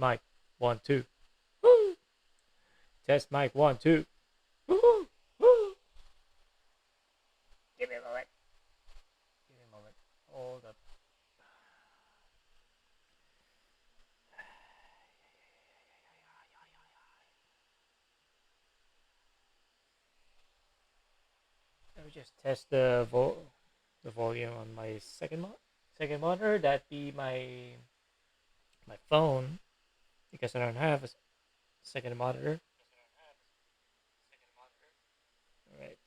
mic 1 2. Woo! Test mic 1 2. Woo! Woo! Give me a moment. Give me a moment. Hold up. Let me just test the volume on my second monitor. That be my phone, because I don't have a second monitor. All right.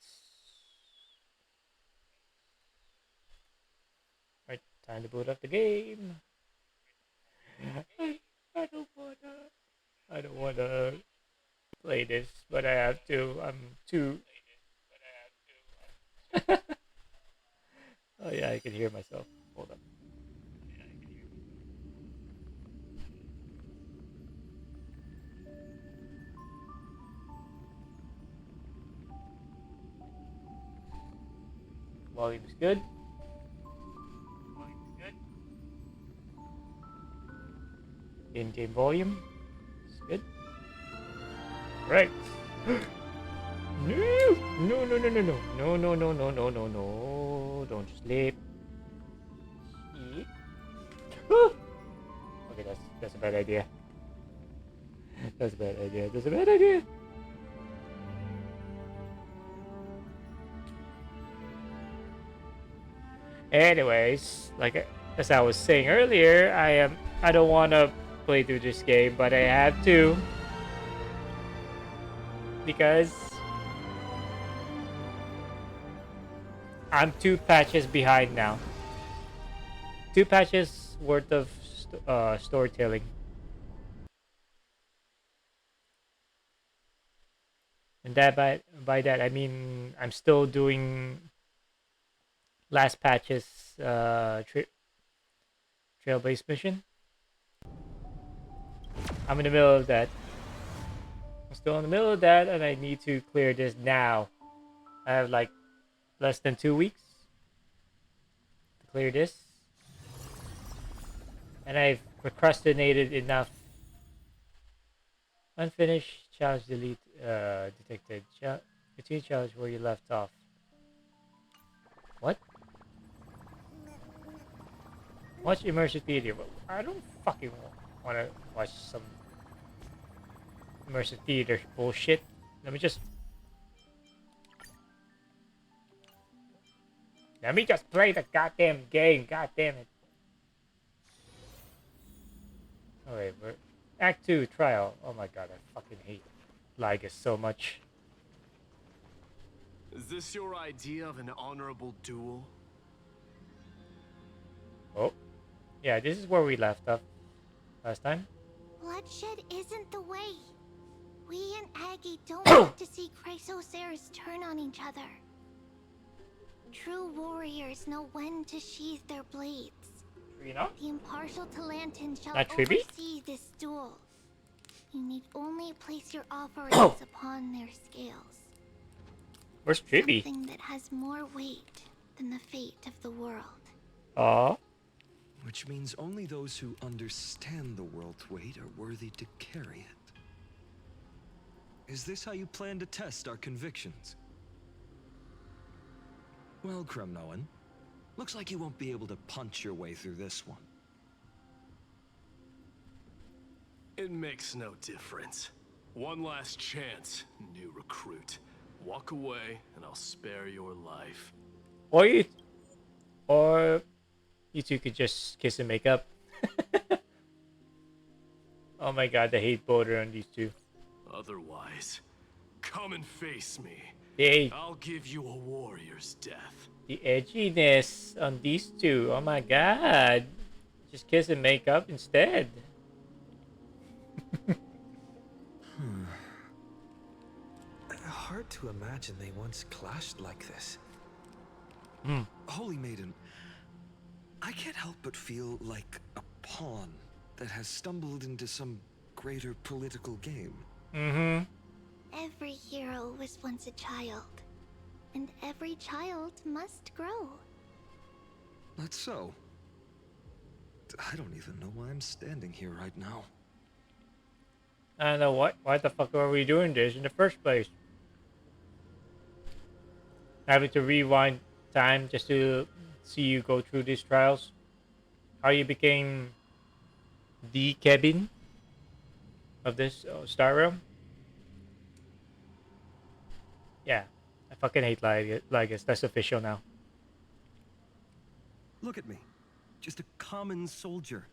Right. Time to boot up the game. I don't wanna. I don't wanna play this, but I have to. I'm too. Oh yeah, I can hear myself. Hold up. Volume's good. In-game volume. It's good. Right. No! No, no, no, no, no. No, no, no, no, no, no, no. Don't sleep. Sleep. Okay, that's a bad idea. That's a bad idea. That's a bad idea. Anyways, like as I was saying earlier, I don't want to play through this game, but I have to because I'm 2 patches behind now. 2 patches worth of storytelling. And that by that I mean I'm still doing last patch's Trailblaze mission. I'm in the middle of that. I'm still in the middle of that, and I need to clear this now. I have like less than 2 weeks to clear this, and I've procrastinated enough. Unfinished challenge detected. Continue challenge where you left off. What? Watch immersive theater. But I don't fucking want to watch some immersive theater bullshit. Let me just play the goddamn game. God damn it. Alright, we're Act 2 trial. Oh my god, I fucking hate Ligas so much. Is this your idea of an honorable duel? Oh. Yeah, this is where we left off last time. Bloodshed isn't the way. We and Aggie don't want to see Chrysoceres turn on each other. True warriors know when to sheathe their blades. You know? The impartial Talantin shall Not Tribby? oversee this duel. You need only place your offerings upon their scales. Where's Tribby? Something that has more weight than the fate of the world. Aw. Which means only those who understand the world's weight are worthy to carry it. Is this how you plan to test our convictions? Well, Kremnoan, looks like you won't be able to punch your way through this one. It makes no difference. One last chance, new recruit. Walk away, and I'll spare your life. Or you two could just kiss and make up. Oh my god, I hate Boulder on these two. Otherwise, come and face me. I'll give you a warrior's death. The edginess on these two. Oh my god. Just kiss and make up instead. Hard to imagine they once clashed like this. Holy Maiden, I can't help but feel like a pawn that has stumbled into some greater political game. Every hero was once a child, and every child must grow. That's so. I don't even know why I'm standing here right now. I don't know why the fuck are we doing this in the first place? Having to rewind time just to see you go through these trials. How you became the Kevin of this Star Realm? Yeah, I fucking hate Lygus. That's official now. Look at me. Just a common soldier.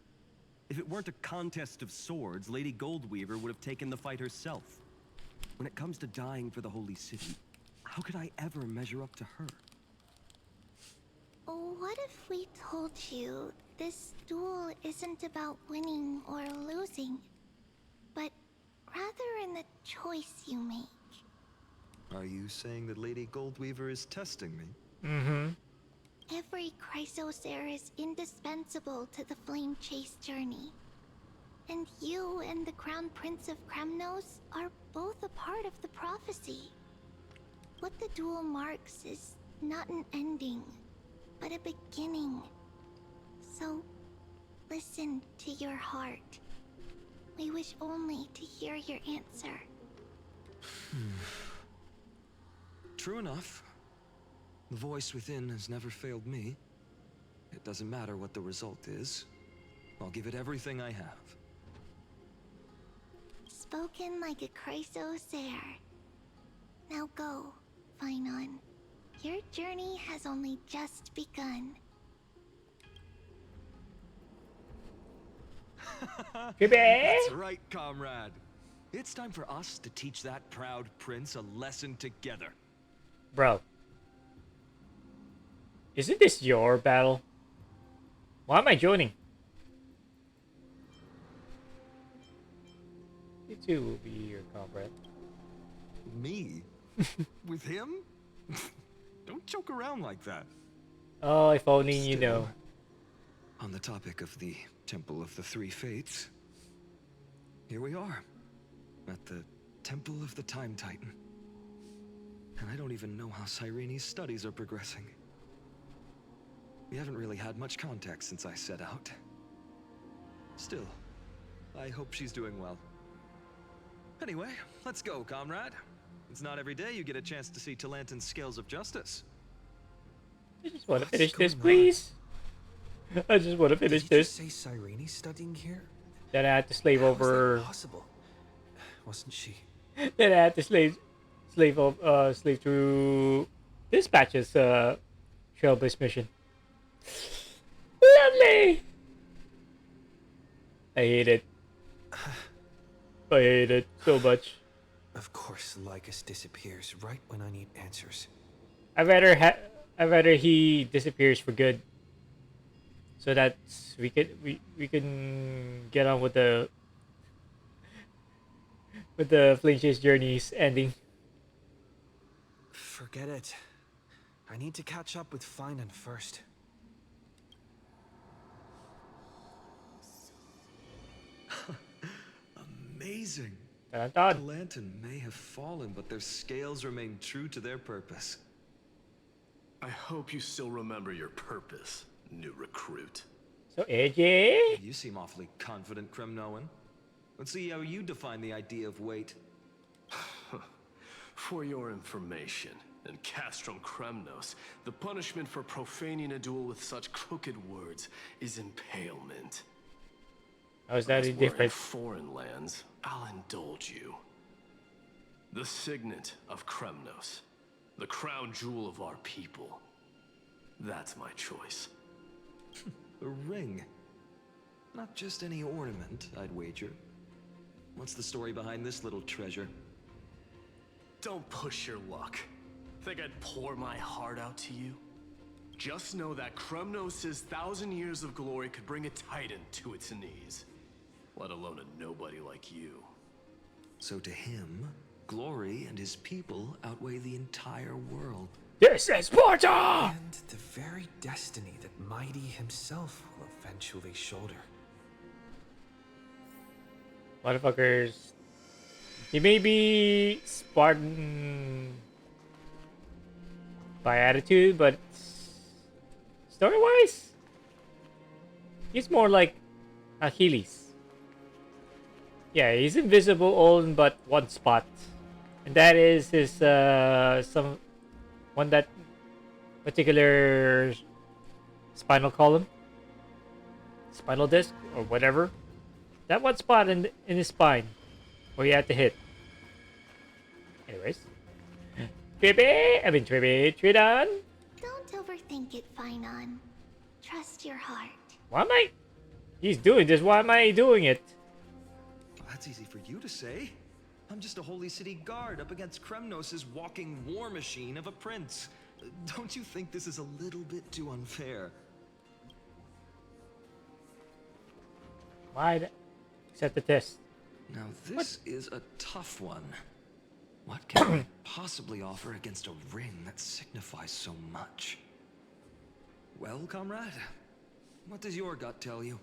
If it weren't a contest of swords, Lady Goldweaver would have taken the fight herself. When it comes to dying for the Holy City, how could I ever measure up to her? What if we told you this duel isn't about winning or losing, but rather in the choice you make? Are you saying that Lady Goldweaver is testing me? Mm-hmm. Every Chrysosaur is indispensable to the Flame Chase journey. And you and the Crown Prince of Kremnos are both a part of the prophecy. What the duel marks is not an ending, but a beginning. So, listen to your heart. We wish only to hear your answer. True enough. The voice within has never failed me. It doesn't matter what the result is. I'll give it everything I have. Spoken like a Chrysosaur. Now go, Finon. Your journey has only just begun. That's right, comrade. It's time for us to teach that proud prince a lesson together. Bro. Isn't this your battle? Why am I joining? You two will be your comrade. Me? With him? Don't joke around like that. Oh, if only you Still, know. On the topic of the Temple of the Three Fates, here we are, at the Temple of the Time Titan. And I don't even know how Cyrene's studies are progressing. We haven't really had much contact since I set out. Still, I hope she's doing well. Anyway, let's go, comrade. It's not every day you get a chance to see Talantan's scales of justice. I just want to What's finish this, going on? please. I just want to finish Did you this. just say Cyrene's studying here? Then I had to slave How is that over. possible? Wasn't she? Then I had to slave through Dispatch's Trailblaze mission. Lovely. I hate it. I hate it so much. Of course, Lycus disappears right when I need answers. I rather he disappears for good. So that we can get on with the Flame Chase journey's ending. Forget it. I need to catch up with Finan first. Amazing. Dun, dun. Talantan may have fallen, but their scales remain true to their purpose. I hope you still remember your purpose, new recruit. So AJ, You seem awfully confident, Kremnoan. Let's see how you define the idea of weight. For your information, in Castrum Kremnos, the punishment for profaning a duel with such crooked words is impalement. how is that As any we're in different? foreign lands, I'll indulge you. The signet of Kremnos, the crown jewel of our people. That's my choice. A ring. Not just any ornament, I'd wager. What's the story behind this little treasure? Don't push your luck. Think I'd pour my heart out to you? Just know that Kremnos' 1,000 years of glory could bring a titan to its knees. Let alone a nobody like you. So to him, glory and his people outweigh the entire world. This is Sparta! And the very destiny that Mighty himself will eventually shoulder. Motherfuckers. He may be Spartan by attitude, but story-wise, he's more like Achilles. Yeah, he's invisible on but one spot. And that is his some one that particular spinal column, spinal disc, or whatever. That one spot in his spine where you have to hit. Anyways. Tridon. Don't overthink it, Finon. Trust your heart. Why am I? He's doing this. Why am I doing it? Well, that's easy for you to say. I'm just a holy city guard up against Kremnos' walking war machine of a prince. Don't you think this is a little bit too unfair? Why? Accept the test. Now this is a tough one. What can I possibly offer against a ring that signifies so much? Well, comrade, what does your gut tell you?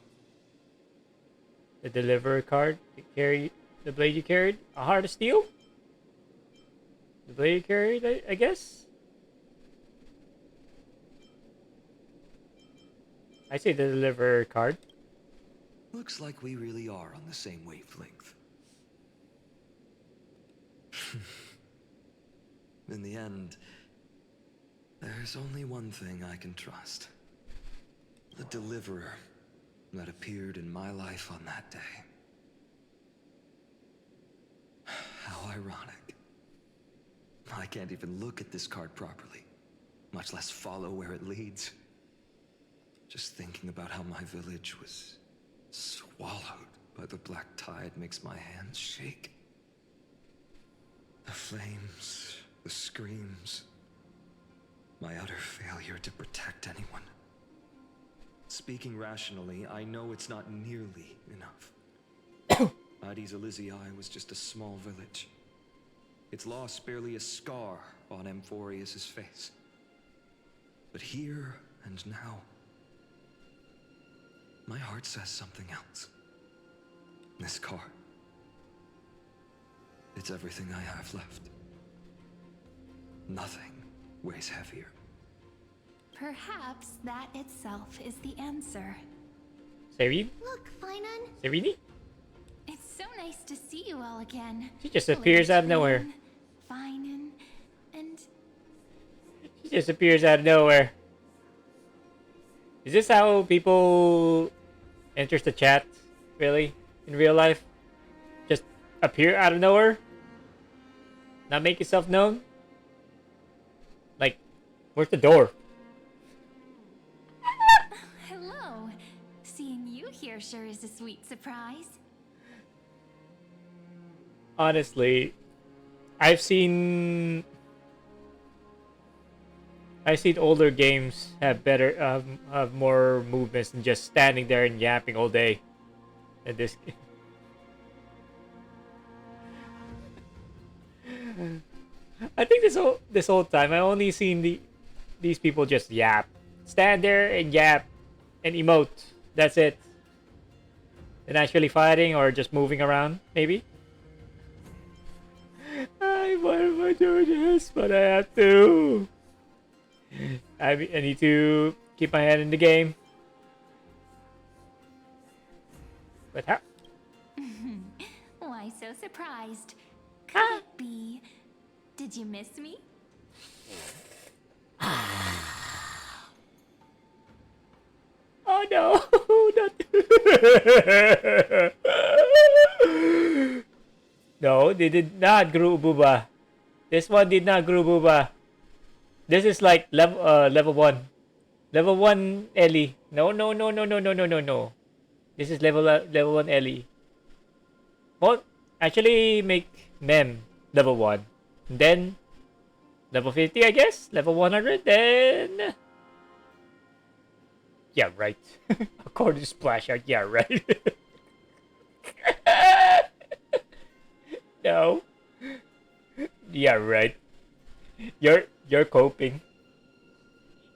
The deliverer card you carry, the blade you carried, a heart of steel. The blade you carried, I guess. I say the deliverer card. Looks like we really are on the same wavelength. In the end, there's only one thing I can trust. The deliverer that appeared in my life on that day. How ironic. I can't even look at this card properly, much less follow where it leads. Just thinking about how my village was swallowed by the black tide makes my hands shake. The flames, the screams, my utter failure to protect anyone. Speaking rationally, I know it's not nearly enough. Addis Elysiae was just a small village. Its loss barely a scar on Amphorius' face. But here and now, my heart says something else. This card. It's everything I have left. Nothing weighs heavier. Perhaps that itself is the answer. Serin? Look, Finon. Serini? It's so nice to see you all again. She just appears out of nowhere. Finon, and She just appears out of nowhere. Is this how people enters the chat? Really? In real life? Just appear out of nowhere? Not make yourself known? Like, where's the door? hello. Seeing you here sure is a sweet surprise. Honestly, I've seen older games have better have more movements than just standing there and yapping all day. And this I think this whole time I only seen these people just yap. Stand there and yap and emote. That's it. And actually fighting or just moving around, maybe. Why am I doing this? But I have to. I need to keep my head in the game. But how? Why so surprised? Could it be? Did you miss me? Oh no! Not. No, they did not grow Booba. This one did not grow Booba. This is like level 1. Level 1 Ellie. No. This is level 1 Ellie. Well, actually make Mem level 1. Then level 50, I guess. Level 100, then yeah, right. According to Splash Art, yeah, right. No. Yeah, right. You're coping.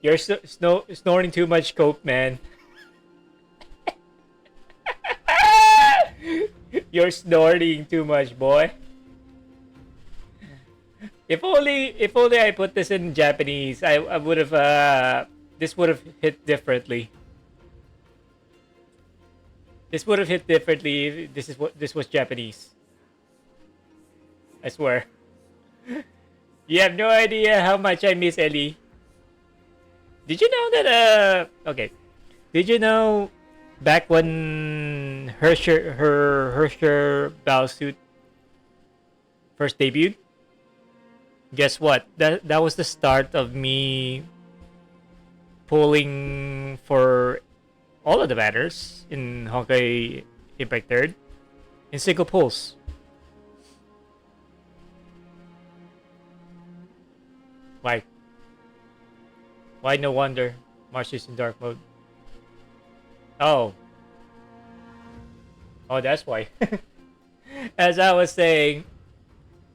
You're snoring too much coke, man. You're snorting too much, boy. If only I put this in Japanese, I would have this would have hit differently. This would have hit differently if this was Japanese. I swear. You have no idea how much I miss Ellie. Did you know that okay. Did you know back when her bow suit first debuted? Guess what? That was the start of me pulling for all of the banners in Honkai Impact 3rd in single pulls. Why? Why no wonder Mars is in dark mode? Oh. Oh, that's why. As I was saying,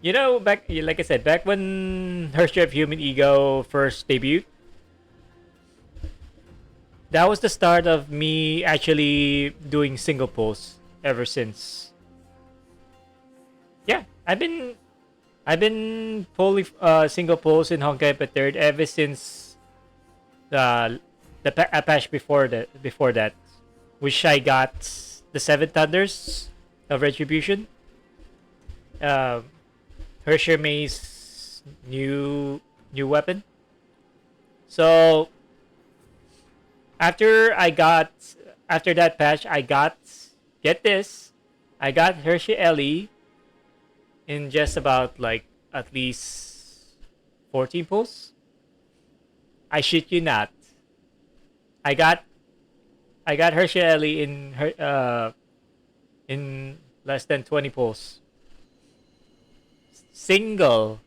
you know, back like I said, back when Hershey of Human Ego first debuted, that was the start of me actually doing single pulls ever since. Yeah, I've been pulling single pulls in Honkai Impact 3rd ever since a patch before that, which I got the Seven Thunders of Retribution. Hershey May's new weapon. So after that patch, I got, get this, I got Hershey Ellie in just about like at least 14 pulls. I shit you not. I got Hershey Ellie in less than 20 pulls. Single.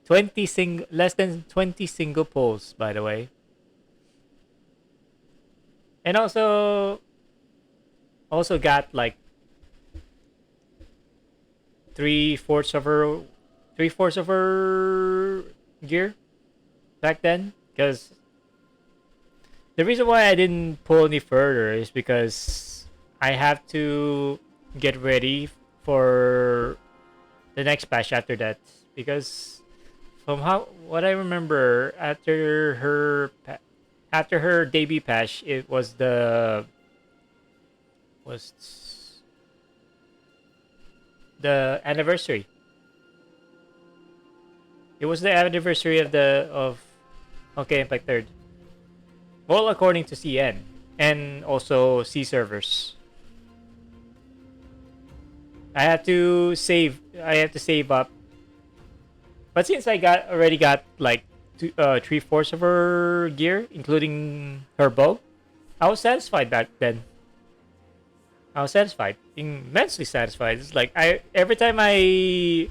Less than 20 single pulls, by the way. And also got like 3/4 of her gear back then, because the reason why I didn't pull any further is because I have to get ready for the next patch after that, because from what I remember, after her debut patch, it was the anniversary. It was the anniversary of Okay Impact 3rd. Well, according to CN and also C servers. I have to save up. But since I already got like 3/4 of her gear, including her bow, I was satisfied back then. I was satisfied, immensely satisfied. It's like every time I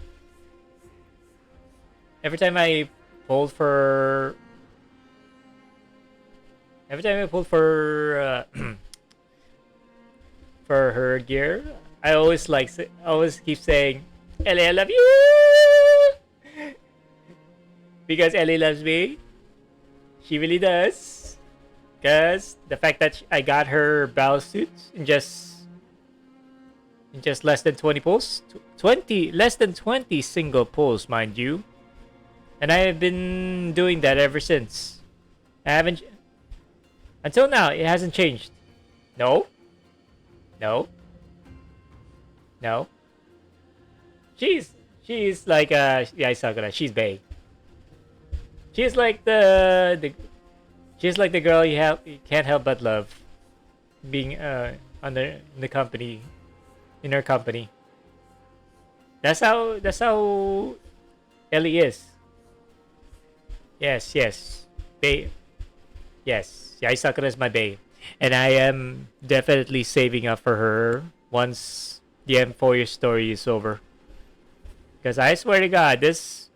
pulled for for her gear, I always keep saying, "Ellie, I love you," because Ellie loves me. She really does. Because the fact that I got her battle suit in just less than 20 pulls, less than 20 single pulls, mind you, and I have been doing that ever since. I haven't until now. It hasn't changed. No. She's like Sakura. She's bae. She's like she's like the girl you can't help but love, being in her company. That's how Ellie is. Yes, bae. Yes, Yai Sakura is my bae, and I am definitely saving up for her once the M4 story is over. Because I swear to God, this,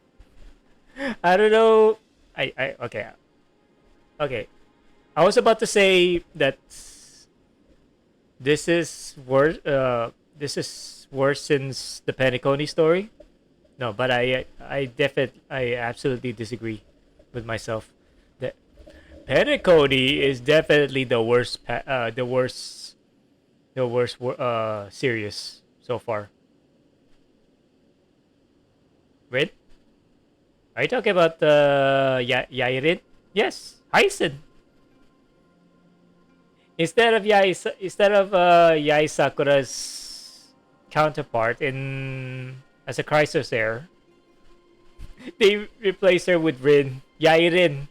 I don't know. Okay. I was about to say that this is worse. This is worse since the Penacony story. No, but I absolutely disagree with myself. The Penacony is definitely the worst. The worst series so far. Red? Are you talking about Yairin? Yes, Hyson. Yai Sakura's counterpart in as a Chrysosaur, they replace her with Rin. Yai Rin,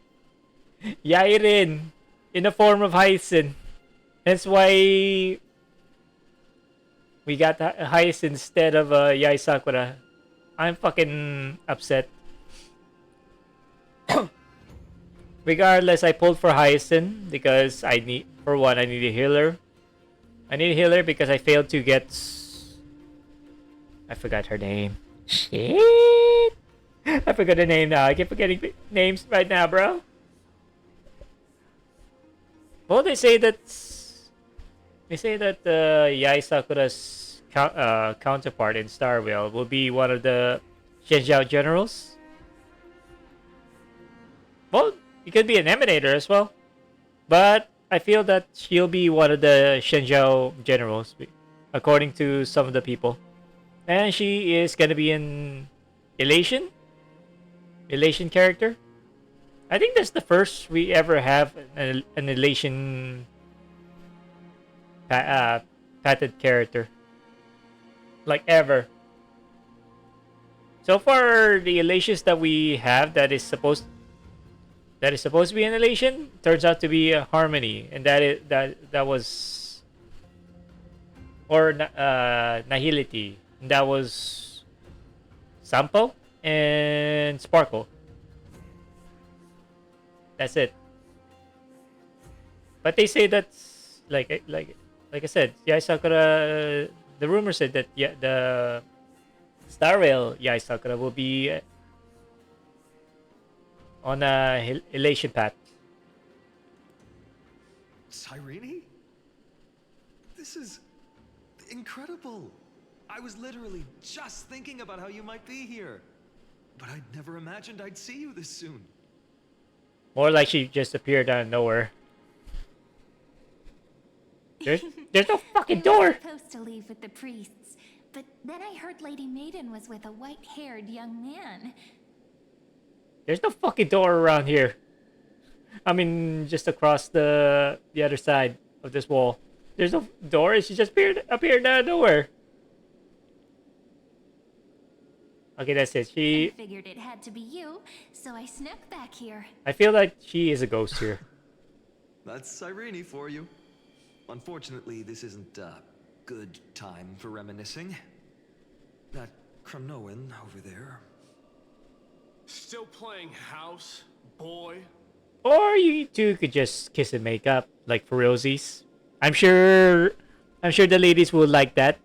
in the form of Hyacinth. That's why we got Hyacinth instead of Yai Sakura. I'm fucking upset. Regardless, I pulled for Hyacinth because I need a healer. I need a healer because I failed to get. I forgot her name. Shit! I forgot the name now. I keep forgetting names right now, bro. Well, they say that Yai Sakura's counterpart in Star Rail will be one of the Shenjiao generals. Well, it could be an Emanator as well, but I feel that she'll be one of the Shenjiao generals, according to some of the people. And she is gonna be an Elation character. I think that's the first we ever have an Elation patented character, like ever. So far, the Elations that we have that is supposed to be an Elation turns out to be a Harmony, and that was Nihility, and that was Sampo and Sparkle. That's it. But they say that's like I said, Yai Sakura. The rumor said that the Star Rail Yai Sakura will be on a Elation path. Cyrene? This is incredible. I was literally just thinking about how you might be here. But I'd never imagined I'd see you this soon. More like she just appeared out of nowhere. There's no fucking I was door. supposed to leave with the priests, but then I heard Lady Maiden was with a white-haired young man. There's no fucking door around here. I mean, just across the other side of this wall. There's no door. She just appeared out of nowhere. Okay, that's it. I figured it had to be you, so I snuck back here. I feel like she is a ghost here. That's Cyrene for you. Unfortunately, this isn't a good time for reminiscing. That Krumnoan over there. Still playing house, boy? Or you two could just kiss and make up, like for realsies. I'm sure the ladies will like that.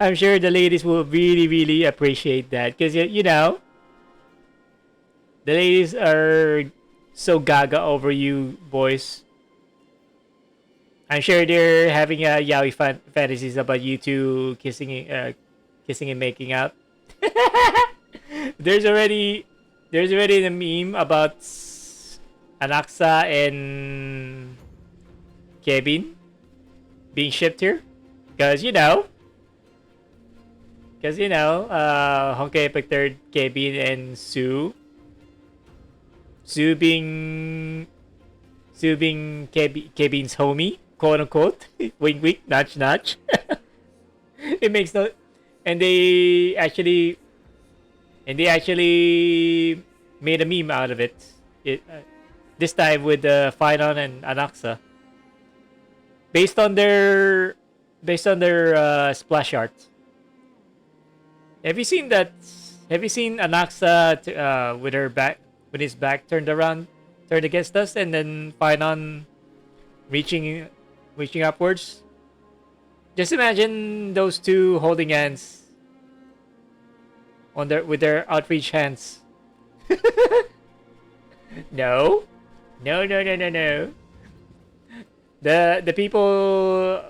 I'm sure the ladies will really, really appreciate that. Because, you know, the ladies are so gaga over you boys. I'm sure they're having yaoi fantasies about you two kissing and making out. There's already a meme about Anaxa and Kevin being shipped here. Because, you know, Honkai Epic 3rd, Kevin and Sue being Kevin's homie, quote unquote. Wink wink, nudge nudge. It makes no, and they actually made a meme out of it. This time with Phynon and Anaxa, based on their splash art. Have you seen that? Have you seen Anaxa with his back turned against us, and then Phynon reaching upwards? Just imagine those two holding hands with their outreach hands. No. The people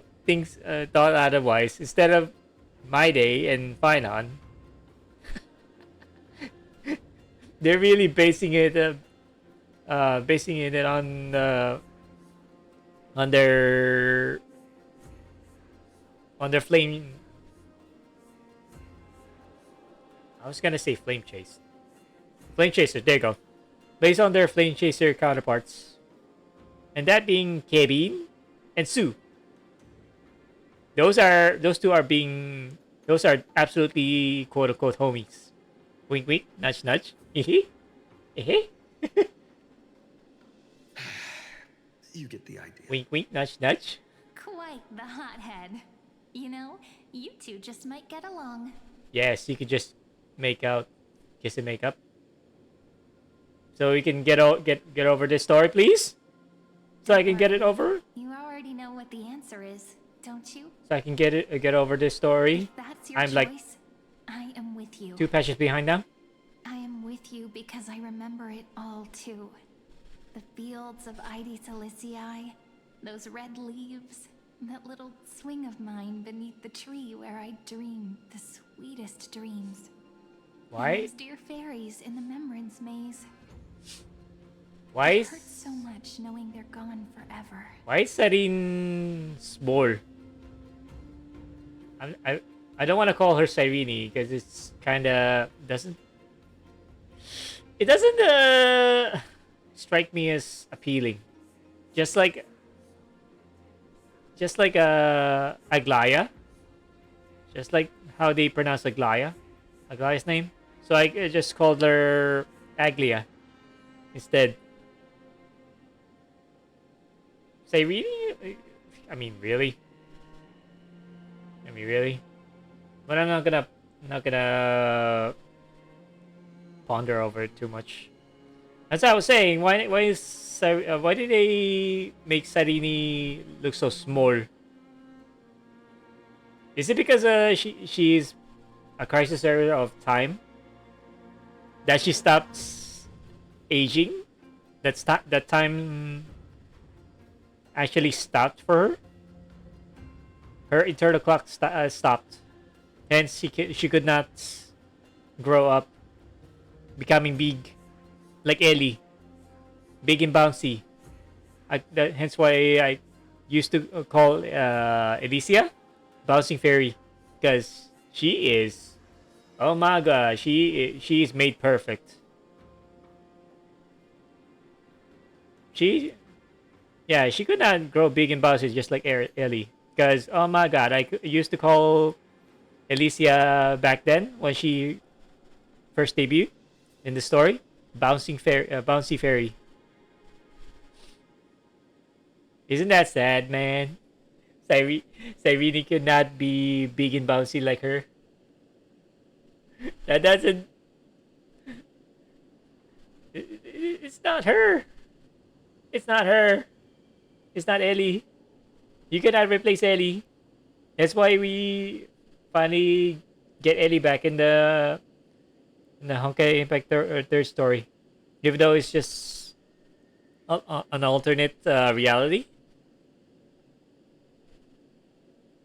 thought otherwise. Instead of My Day and Phynon, they're really basing it on their flame. I was gonna say flame chase. Flame chaser, there you go. Based on their flame chaser counterparts. and that being Kevin and Sue. Those two are being, those are absolutely quote unquote homies. Wink wink, nudge nudge. Hehe. Hehe. You get the idea. Wink wink, nudge nudge. Quite the hothead. You know, you two just might get along. Yes, you could just make out, kiss and make up. So we can get over this story, please. So I can get it over. You already know what the answer is, don't you? So I can get over this story. If that's your I'm choice, like I am with you. 2 patches behind now. I am with you because I remember it all too. The fields of Ide Silicii, those red leaves, that little swing of mine beneath the tree where I dreamed the sweetest dreams. Why? And those dear fairies in the Memorance Maze. Why It is hurts so much knowing they're gone forever. why is Serene small? I don't want to call her Cyrene because it's kind of doesn't strike me as appealing. Just like Aglaya. Just like how they pronounce Aglaya's name. So I just called her Aglia instead. Cyrene? I mean, really? But I'm not gonna ponder over it too much. As I was saying, why did they make Cyrene look so small? Is it because she's a crisis area of time that she stops aging? That time actually stopped for her. Her internal clock stopped, hence she could not grow up, becoming big, like Ellie, big and bouncy. Hence why I used to call Alicia bouncing fairy, because she is, oh my god, she is made perfect. She could not grow big and bouncy just like Ellie. Because, oh my god, I used to call Alicia back then when she first debuted in the story, bouncy fairy. Isn't that sad, man? Cyrene could not be big and bouncy like her. That doesn't... It's not her. It's not her. It's not Ellie. You cannot replace Ellie. That's why we finally get Ellie back in the Honkai Impact third story, even though it's just an alternate reality.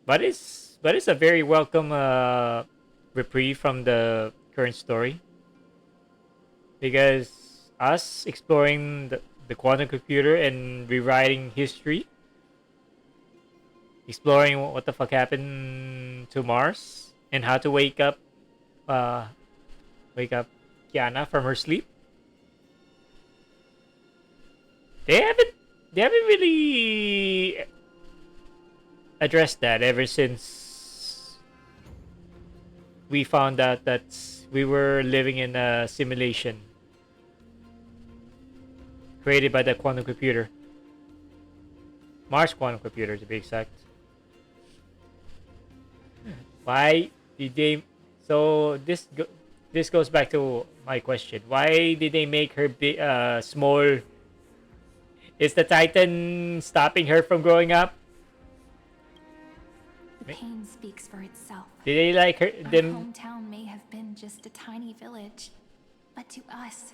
But it's a very welcome reprieve from the current story, because us exploring the quantum computer and rewriting history, exploring what the fuck happened to Mars and how to wake up Kiana from her sleep. They haven't really addressed that ever since we found out that we were living in a simulation created by the quantum computer. Mars quantum computer to be exact. Why did they... So this goes back to my question. Why did they make her small? Is the Titan stopping her from growing up? The pain speaks for itself. Did they like her? Our Them? hometown may have been just a tiny village, but to us,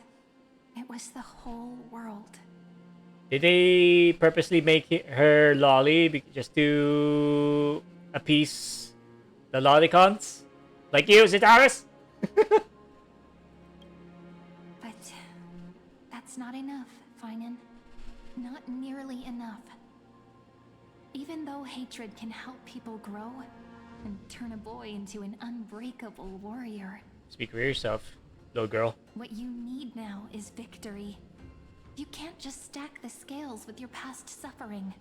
it was the whole world. Did they purposely make her lolly just to appease the lolicons? Like you, Zitaris? But that's not enough, Finan. Not nearly enough. Even though hatred can help people grow and turn a boy into an unbreakable warrior, Speak for yourself, little girl. what you need now is victory. You can't just stack the scales with your past suffering.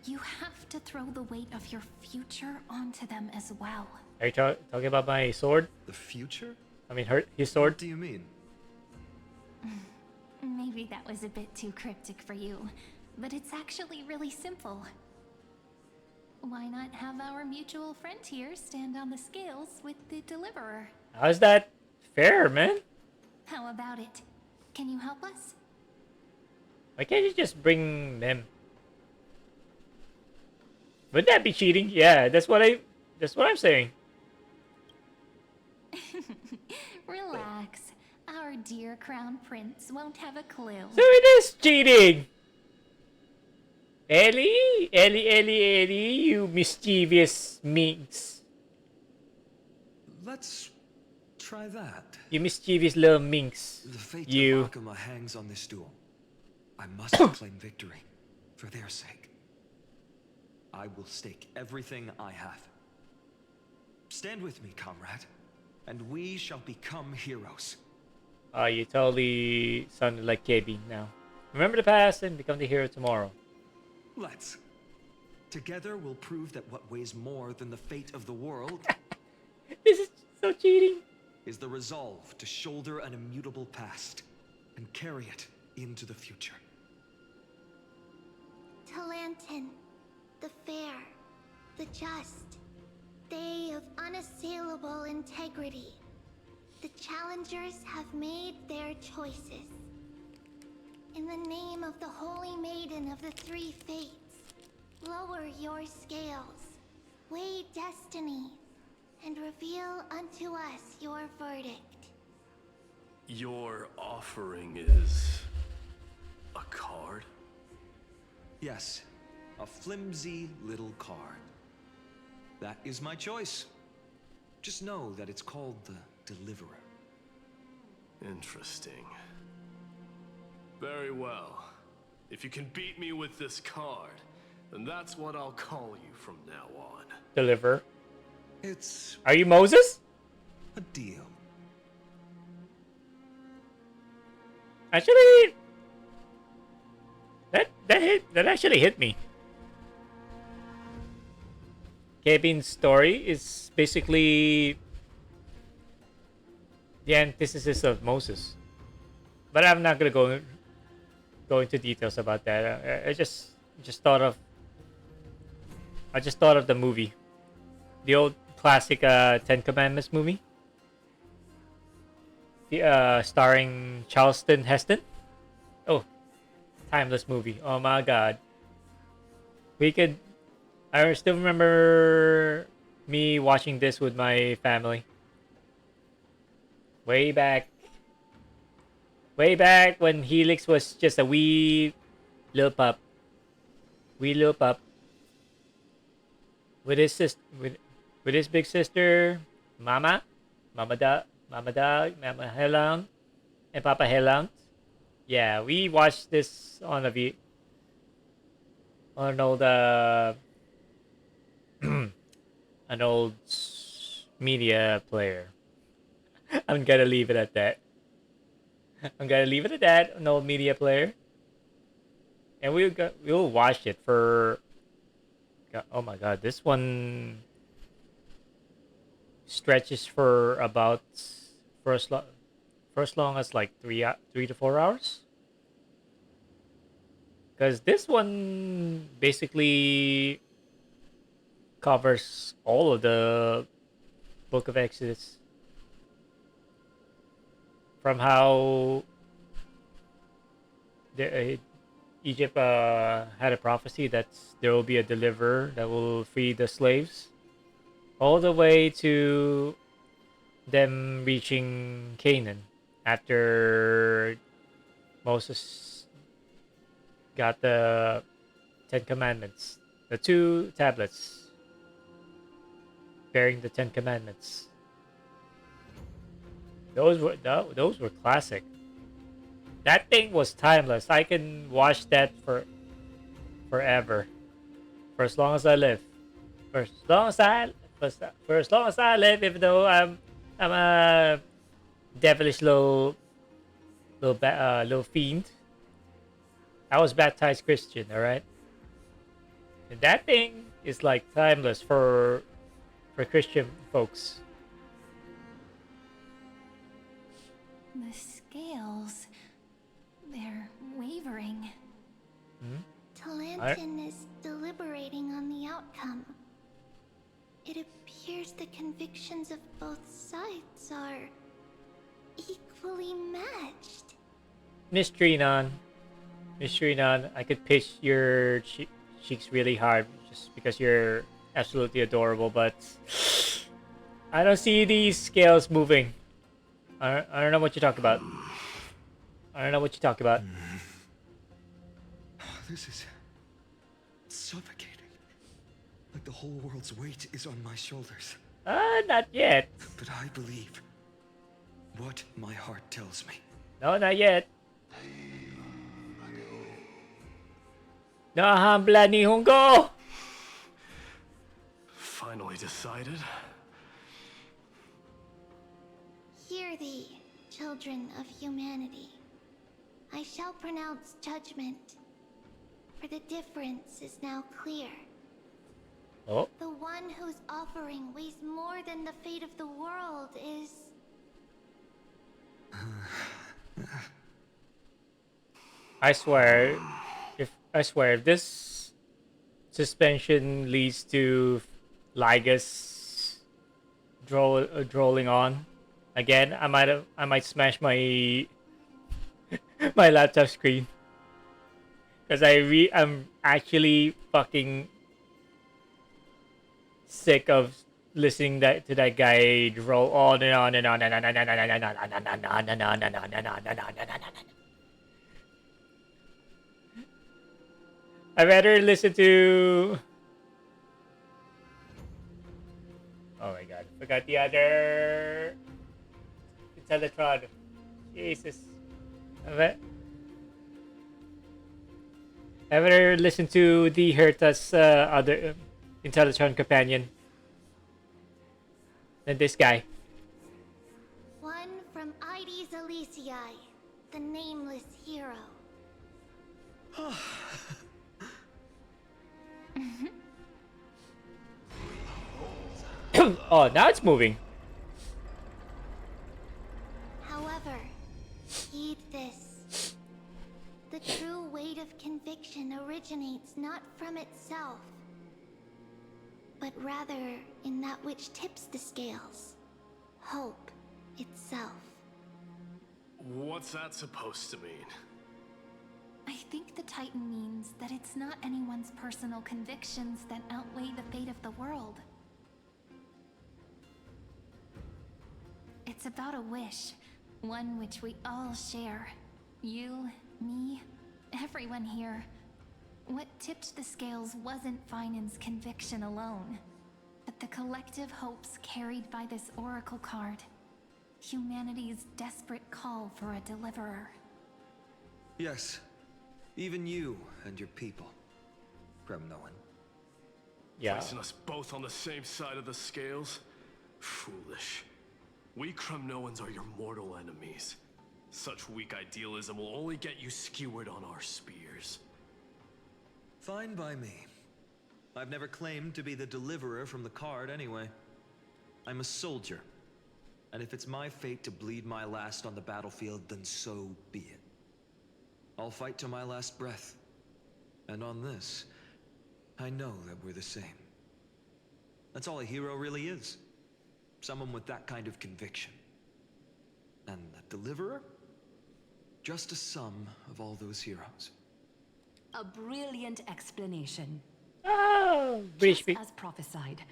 You have to throw the weight of your future onto them as well. Are you talking about my sword? The future? I mean, his What sword? do you mean? Maybe that was a bit too cryptic for you, but it's actually really simple. Why not have our mutual friend here stand on the scales with the deliverer? How's that fair, man? How about it? Can you help us? Why can't you just bring them? Would that be cheating? Yeah, that's what I'm saying. Relax. Our dear crown prince won't have a clue. So it is cheating. Ellie, you mischievous minx. Let's try that. You mischievous little minx. The fate You. of Akuma hangs on this duel. I must claim victory, for their sake. I will stake everything I have. Stand with me, comrade, and we shall become heroes. You totally sounded like KB now. Remember the past and become the hero tomorrow. Let's. Together we'll prove that what weighs more than the fate of the world This is so cheating. is the resolve to shoulder an immutable past and carry it into the future. Talantin, the fair, the just, they of unassailable integrity. The challengers have made their choices. In the name of the Holy Maiden of the Three Fates, lower your scales, weigh destiny, and reveal unto us your verdict. Your offering is a card? Yes, a flimsy little card. That is my choice. Just know that it's called the Deliverer. Interesting. Very well. If you can beat me with this card, then that's what I'll call you from now on. Deliver. It's Are you Moses? a deal. Actually, that actually hit me. Kevin's story is basically the antithesis of Moses, but I'm not gonna go into details about that. I just thought of the movie, the old classic Ten Commandments movie, the starring Charleston Heston. Oh, timeless movie. Oh my god. I still remember me watching this with my family. Way back when Helix was just a wee little pup. With his with his big sister, Mama Dog, Mama Helang, and Papa Helang. Yeah, we watched this on an old an old media player. I'm gonna leave it at that. An old media player. And we'll watch it for. Oh my god, this one stretches for about first long as like 3 to 4 hours. Because this one basically covers all of the Book of Exodus. From how Egypt had a prophecy that there will be a deliverer that will free the slaves, all the way to them reaching Canaan after Moses got the Ten Commandments, the 2 tablets bearing the 10 Commandments. Those were classic. That thing was timeless. I can watch that forever, for as long as I live. For as long as I live, even though I'm a devilish little little fiend. I was baptized Christian, all right. And that thing is like timeless for Christian folks. The scales. They're wavering. Talantin is deliberating on the outcome. It appears the convictions of both sides are equally matched. Miss Trinon, I could pinch your cheeks really hard just because you're absolutely adorable, but I don't see these scales moving. I don't know what you talk about. I don't know what you talk about. This is suffocating. Like the whole world's weight is on my shoulders. Not yet. But I believe what my heart tells me. No, not yet. Nahambla ni Hongo! Finally decided. Hear thee, children of humanity. I shall pronounce judgment, for the difference is now clear. Oh. The one whose offering weighs more than the fate of the world is... I swear, if this suspension leads to Ligus drolling on again, I might smash my my laptop screen, because I'm actually fucking sick of listening to that guy droll on and on and on and on and on and on and on and on and on and on and on and on and on. I better listen to... Oh my god, forgot the other... Intellatron. Jesus. I better listen to the Herta's other Intellatron companion than this guy. One from Ides Elysiae, the nameless hero. Oh, now it's moving. However, heed this. The true weight of conviction originates not from itself, but rather in that which tips the scales. Hope itself. What's that supposed to mean? I think the Titan means that it's not anyone's personal convictions that outweigh the fate of the world. It's about a wish, one which we all share. You, me, everyone here. What tipped the scales wasn't Finan's conviction alone, but the collective hopes carried by this oracle card. Humanity's desperate call for a deliverer. Yes, even you and your people, Kremnoan. Yeah. Placing us both on the same side of the scales? Foolish. We Kremnoans are your mortal enemies. Such weak idealism will only get you skewered on our spears. Fine by me. I've never claimed to be the deliverer from the card anyway. I'm a soldier. And if it's my fate to bleed my last on the battlefield, then so be it. I'll fight to my last breath. And on this, I know that we're the same. That's all a hero really is. Someone with that kind of conviction. And the deliverer? Just a sum of all those heroes. A brilliant explanation. Oh, British Just as prophesied,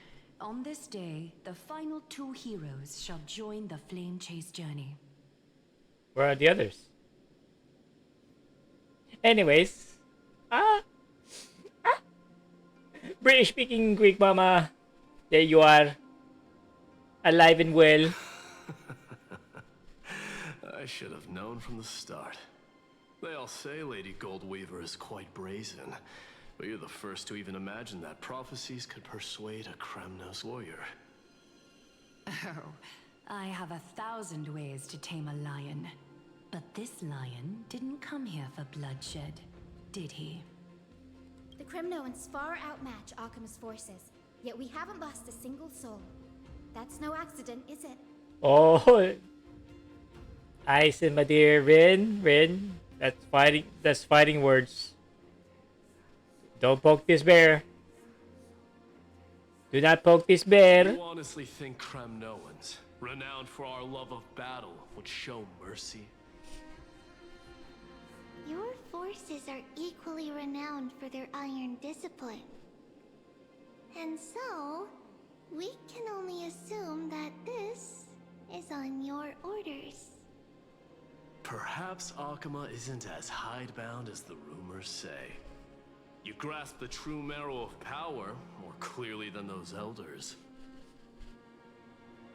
on this day, the final two heroes shall join the Flame Chase journey. Where are the others? Anyways, British speaking Greek mama, there you are, alive and well. I should have known from the start. They all say Lady Goldweaver is quite brazen, but you're the first to even imagine that prophecies could persuade a Kremnos warrior. Oh, I have 1,000 ways to tame a lion. But this lion didn't come here for bloodshed, did he? The Kremnoans far outmatch Arkham forces, yet we haven't lost a single soul. That's no accident, is it? Oh, I said, my dear Rin. That's fighting words. Don't poke this bear. Do not poke this bear. You honestly think Kremnoans, renowned for our love of battle, would show mercy? Your forces are equally renowned for their iron discipline. And so, we can only assume that this is on your orders. Perhaps Akama isn't as hidebound as the rumors say. You grasp the true marrow of power more clearly than those elders.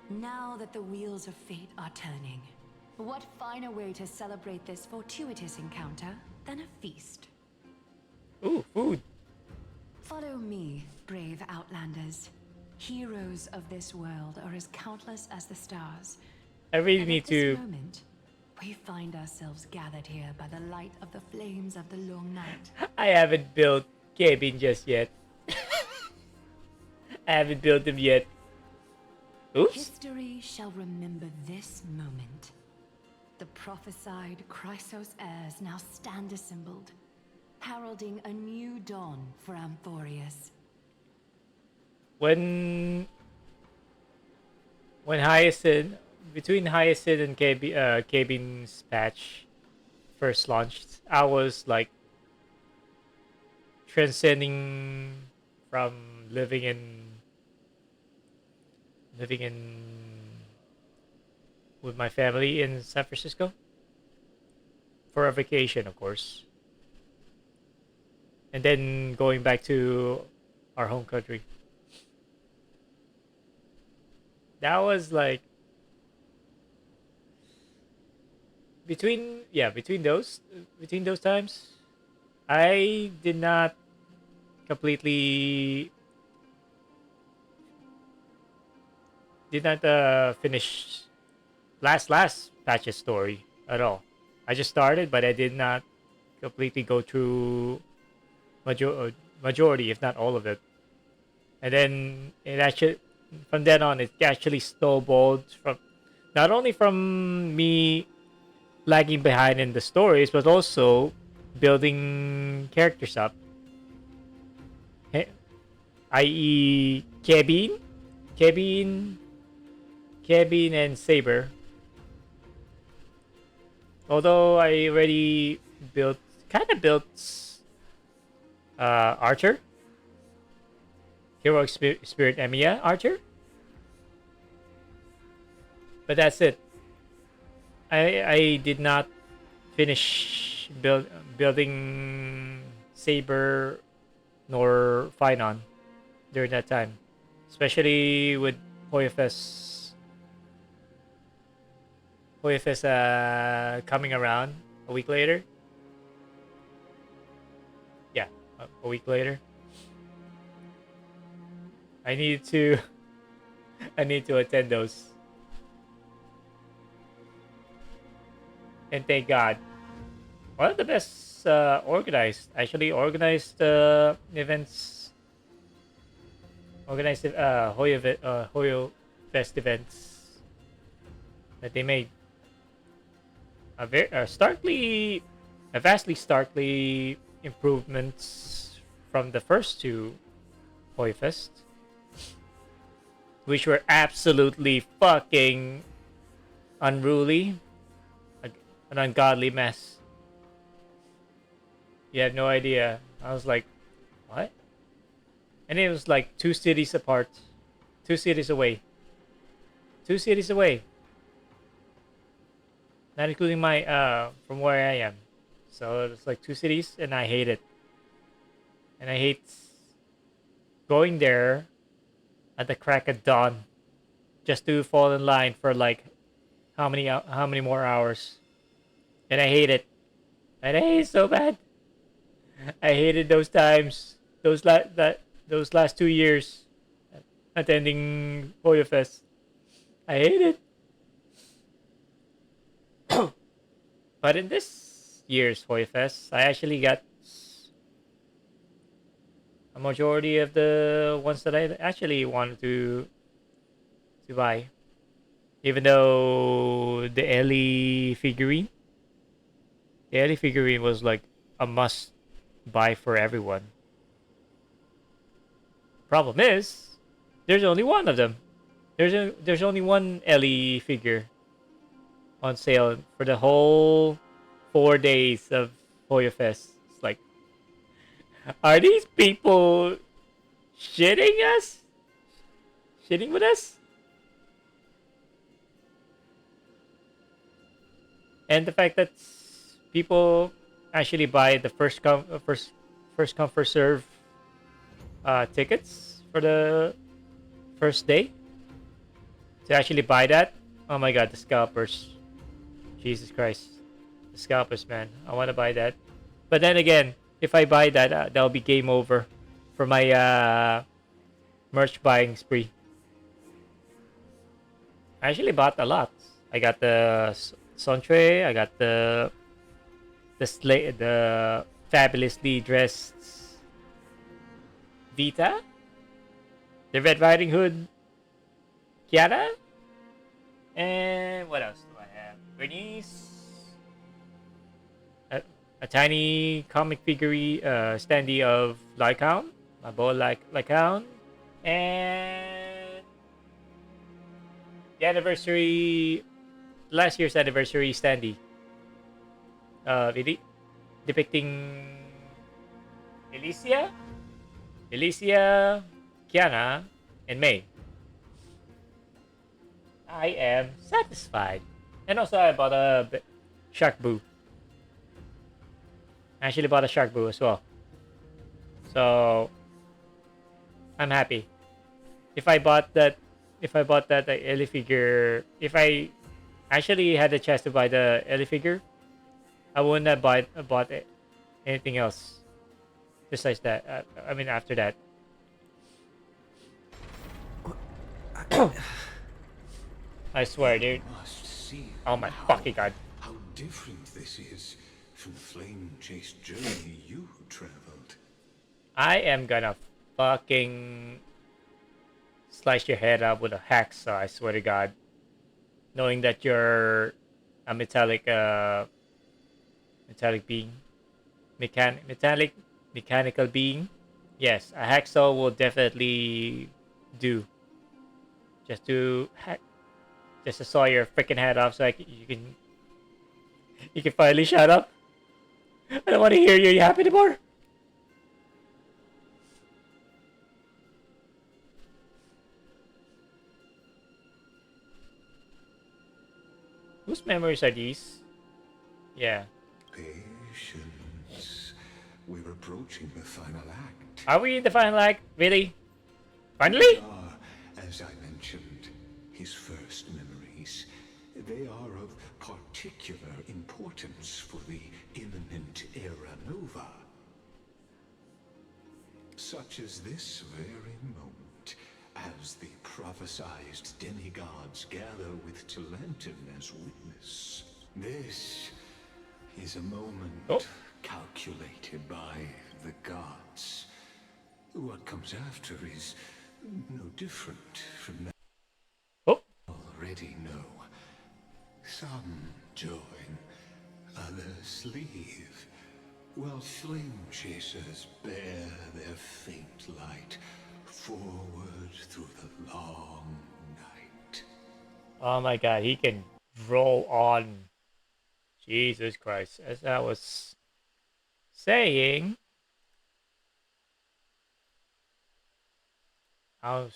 Now that the wheels of fate are turning, what finer way to celebrate this fortuitous encounter than a feast? Ooh, food. Follow me, brave Outlanders. Heroes of this world are as countless as the stars. I really And need at this to. moment, we find ourselves gathered here by the light of the flames of the long night. I haven't built cabin just yet. I haven't built them yet. Oops. History shall remember this moment. The prophesied Chrysos heirs now stand assembled, heralding a new dawn for Amphorius. When Hyacinth, between Hyacinth and Cabin's patch first launched, I was like transcending from living in with my family in San Francisco for a vacation, of course, and then going back to our home country. That was like between those times, I did not completely finish last patch's story at all. I just started, but I did not completely go through majority, if not all of it. And then it actually, from then on, it actually snowballed from not only from me lagging behind in the stories, but also building characters up, i.e., Kevin, and Saber. Although I already built Archer, Heroic Spirit Emiya Archer, but that's it. I did not finish building Saber nor Finon during that time, especially with YAP FEST coming around a week later. Yeah, a week later. I need to attend those. And thank God. One of the best organized events, Hoyo Fest events that they made. A vastly starkly improvements from the first two Hoyo Fest, which were absolutely fucking unruly, an ungodly mess. You have no idea. I was like, what? And it was like 2 cities apart, 2 cities away, 2 cities away. Not including my from where I am. So it's like 2 cities, and I hate it. And I hate going there at the crack of dawn just to fall in line for like how many more hours. And I hate it. And I hate it so bad. I hated those times. Those last 2 years attending Hoyo Fest. I hate it. But in this year's Hoy Fest, I actually got a majority of the ones that I actually wanted to buy. Even though the Ellie figurine was like a must buy for everyone. Problem is, there's only one of them. There's only one Ellie figure on sale for the whole 4 days of Hoya Fest. It's like, are these people shitting us? Shitting with us? And the fact that people actually buy the first come first serve tickets for the first day to actually buy that. Oh my god, the scalpers! Jesus Christ, the scalpers, man! I want to buy that, but then again, if I buy that, that'll be game over for my merch buying spree. I actually bought a lot. I got the Sontre. I got the fabulously dressed Vita, the Red Riding Hood Kiara, and what else do I have? Bernice, a tiny comic figure standee of Lycaon, my boy Lycaon, and the anniversary, last year's anniversary standee, really depicting Alicia, Kiana, and May. I am satisfied. And also I bought a Shark Boo. I actually bought a Shark Boo as well. So I'm happy. If I bought that Ellie figure, if I actually had the chance to buy the Ellie figure, I wouldn't have bought anything else besides that. I mean, after that. I swear, dude. Oh my fucking god. How different this is from the flame-chased journey you traveled. I am gonna fucking slice your head up with a hacksaw, I swear to god. Knowing that you're a metallic being. Mechanical being. Yes, a hacksaw will definitely do. Just to saw your freaking head off so you can finally shut up. I don't want to hear you yap anymore. Whose memories are these? Yeah. Patience. We're approaching the final act. Are we in the final act? Really? Finally? They are, as I mentioned, his first memories. They are of particular importance for the imminent Era Nova. Such as this very moment, as the prophesized demigods gather with Talentum as witness. This is a moment calculated by the gods. What comes after is no different from that. Already know. Some join, others leave, while flame chasers bear their faint light forward through the long night. Oh my god, he can roll on. Jesus Christ. As I was saying, let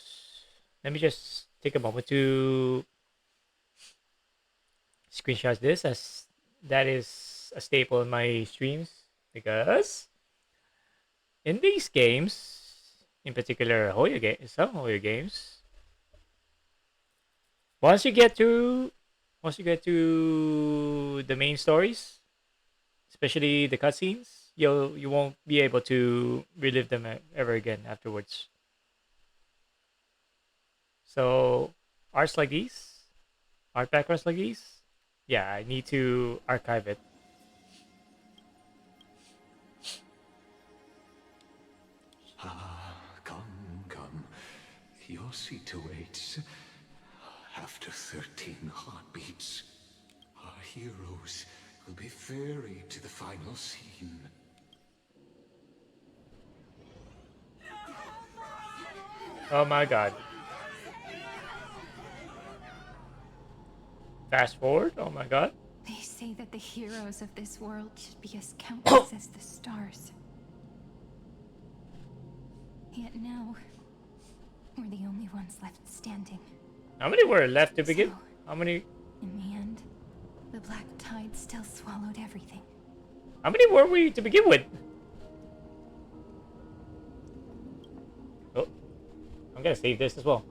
me just take a moment to screenshot this, as that is a staple in my streams, because in these games, in particular some Hoya games, once you get to the main stories, especially the cutscenes, you won't be able to relive them ever again afterwards. So art backgrounds like these, yeah, I need to archive it seat awaits. After 13 heartbeats, our heroes will be ferried to the final scene. Oh my god. Fast forward? Oh my god. They say that the heroes of this world should be as countless as the stars. Yet now, we're the only ones left standing. How many were left to begin? How many? In the end, the black tide still swallowed everything. How many were we to begin with? Oh, I'm gonna save this as well.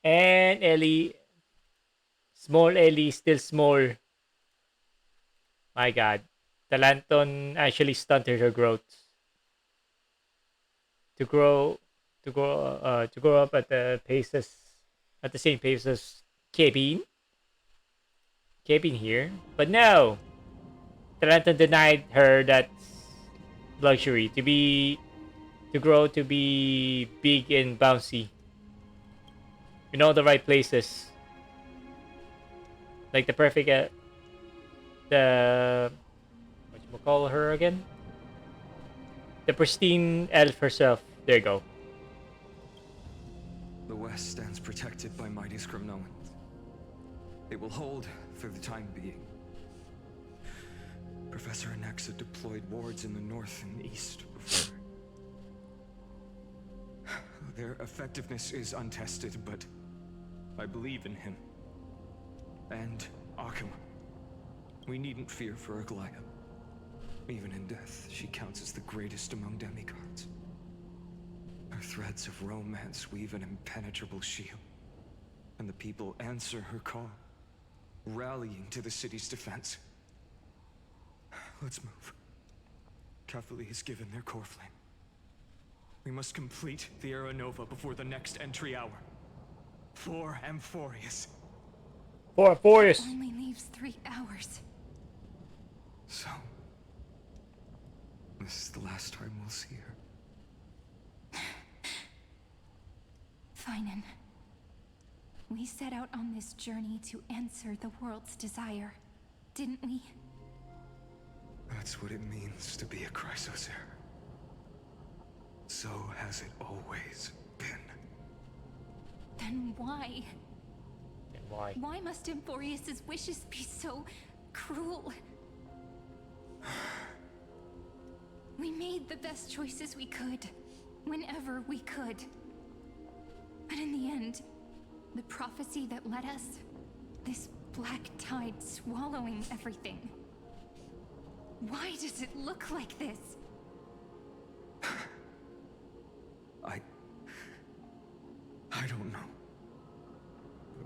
And Ellie, small Ellie, still small. My God, the lantern actually stunted her growth. To grow up at the same pace as Kevin here. But no, the lantern denied her that luxury to grow to be big and bouncy in all the right places, like the perfect the what you call her again? The pristine elf herself. There you go. The West stands protected by mighty Scrimnoans. It will hold for the time being. Professor Anaxa deployed wards in the north and east before. Their effectiveness is untested, but I believe in him. And Arkham. We needn't fear for Aglaya. Even in death, she counts as the greatest among demigods. Her threads of romance weave an impenetrable shield, and the people answer her call, rallying to the city's defense. Let's move. Cavalry has given their core flame. We must complete the Era Nova before the next entry hour. For Amphorius. For Amphorius. It only leaves 3 hours. So, this is the last time we'll see her. Finan. We set out on this journey to answer the world's desire, didn't we? That's what it means to be a Chrysos heir. So has it always been. Then why? Then why? Why must Amphorius's wishes be so cruel? We made the best choices we could, whenever we could. But in the end, the prophecy that led us, this black tide swallowing everything. Why does it look like this? I don't know.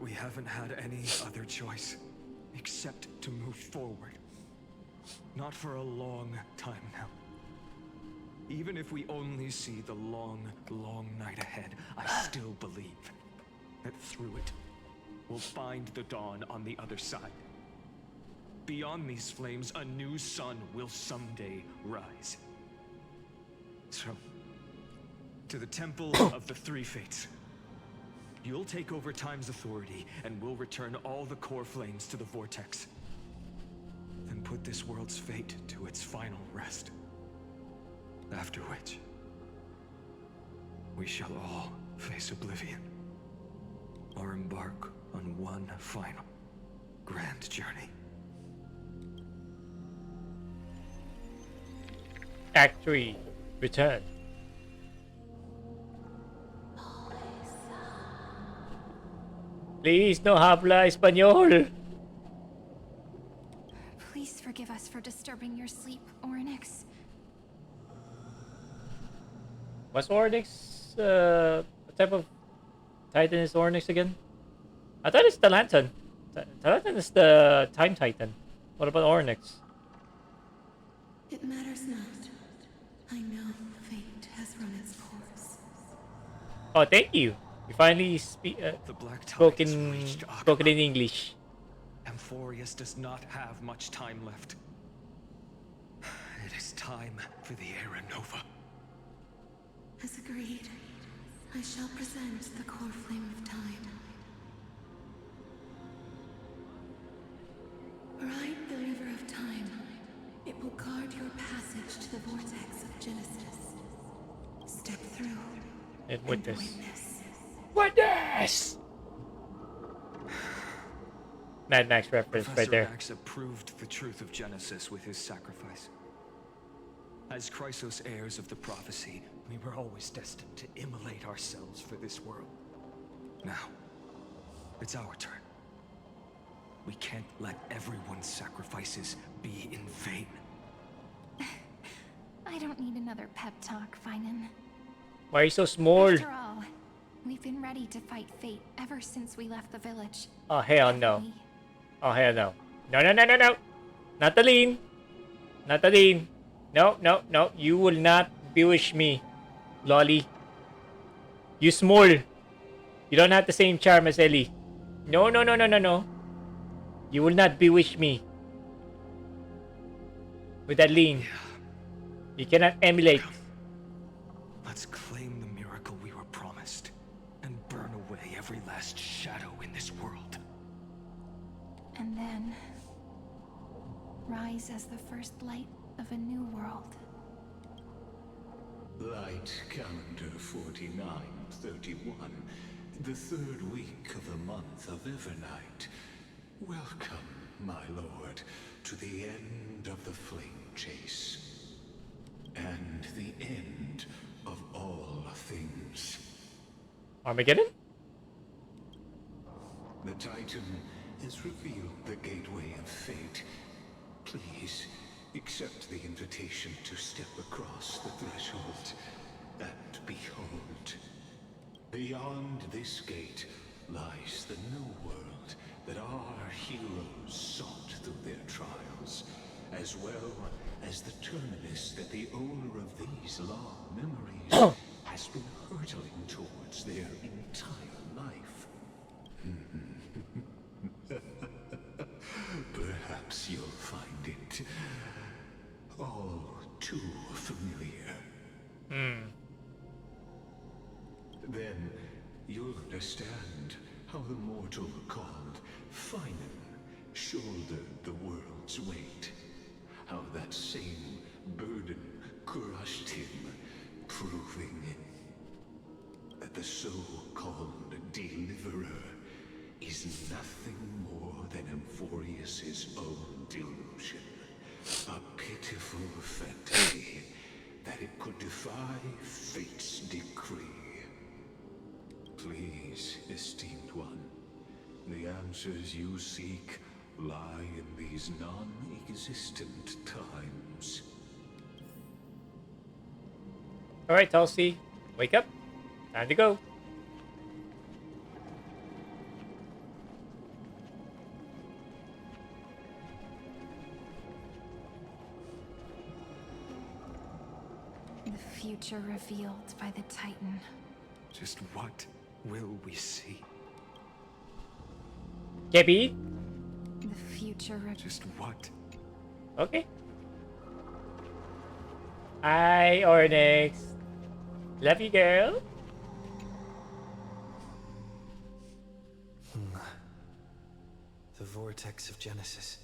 We haven't had any other choice, except to move forward. Not for a long time now. Even if we only see the long, long night ahead, I still believe that through it, we'll find the dawn on the other side. Beyond these flames, a new sun will someday rise. So, to the Temple of the Three Fates. You'll take over Time's authority, and we'll return all the core flames to the Vortex. Then put this world's fate to its final rest. After which, we shall all face oblivion, or embark on one final, grand journey. Act 3. Return. Please, no habla español. Please forgive us for disturbing your sleep, Orynyx. What's Orynyx? What type of Titan is Orynyx again? I thought it's the Lantern. The Lantern is the Time Titan. What about Orynyx? It matters not. I know fate has run its course. Oh, thank you. You finally spoken in English. Amphorius does not have much time left. It is time for the Era Nova. As agreed, I shall present the core flame of time. Ride the river of time. It will guard your passage to the vortex of Genesis. Step through And witness. witness. Witness! Mad Max reference right Professor there. X approved the truth of Genesis with his sacrifice. As Chrysos heirs of the prophecy, we were always destined to immolate ourselves for this world. Now, it's our turn. We can't let everyone's sacrifices be in vain. I don't need another pep talk, Finan. Why are you so small? After all, we've been ready to fight fate ever since we left the village. Oh, hell no. Oh, hell no. No, no, no, no, no. Nataline. Nataline. No, no, no. You will not bewitch me, Lolly. You small. You don't have the same charm as Ellie. No, no, no, no, no, no. You will not bewitch me. With that lean. You cannot emulate. Let's claim the miracle we were promised and burn away every last shadow in this world. And then rise as the first light of a new world. Light calendar 4931, the third week of the month of Evernight. Welcome, my lord, to the end of the flame chase. And the end of all things. Armageddon? The Titan has revealed the gateway of fate. Please, accept the invitation to step across the threshold and behold. Beyond this gate lies the new world that our heroes sought through their trials, as well as the terminus that the owner of these long memories has been hurtling towards their entire life. Perhaps you'll find it all too familiar. Then you'll understand how the mortal called Finan shouldered the world's weight. How that same burden crushed him, proving that the so-called deliverer is nothing more than Emphorius's own delusion. A pitiful fantasy that it could defy fate's decree. Please, esteemed one, the answers you seek lie in these non-existent times. Alright, Tulsi. Wake up. Time to go. The future revealed by the Titan. Just what will we see? Gabby? The future Just what? Okay. Hi, Ornix. Love you, girl. The vortex of Genesis.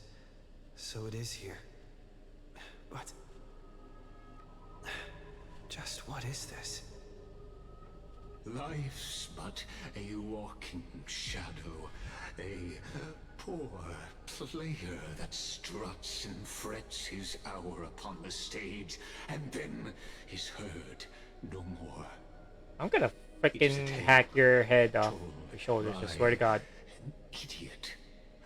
So it is here. But just what is this? Life's but a walking shadow, a poor player that struts and frets his hour upon the stage, and then is heard no more. I'm gonna freaking hack your head off your shoulders, I swear to God. An idiot,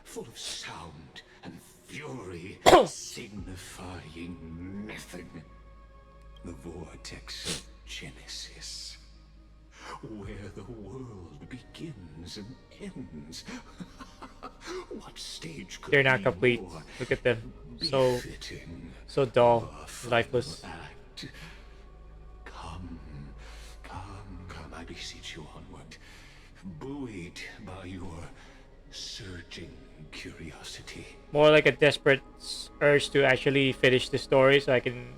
full of sound and fury, signifying nothing. The vortex of Genesis, where the world begins and ends. What stage could They're not be complete. more Look at them. So befitting dull, of a lifeless. final act? Come, I beseech you onward, buoyed by your surging curiosity. More like a desperate urge to actually finish the story so I can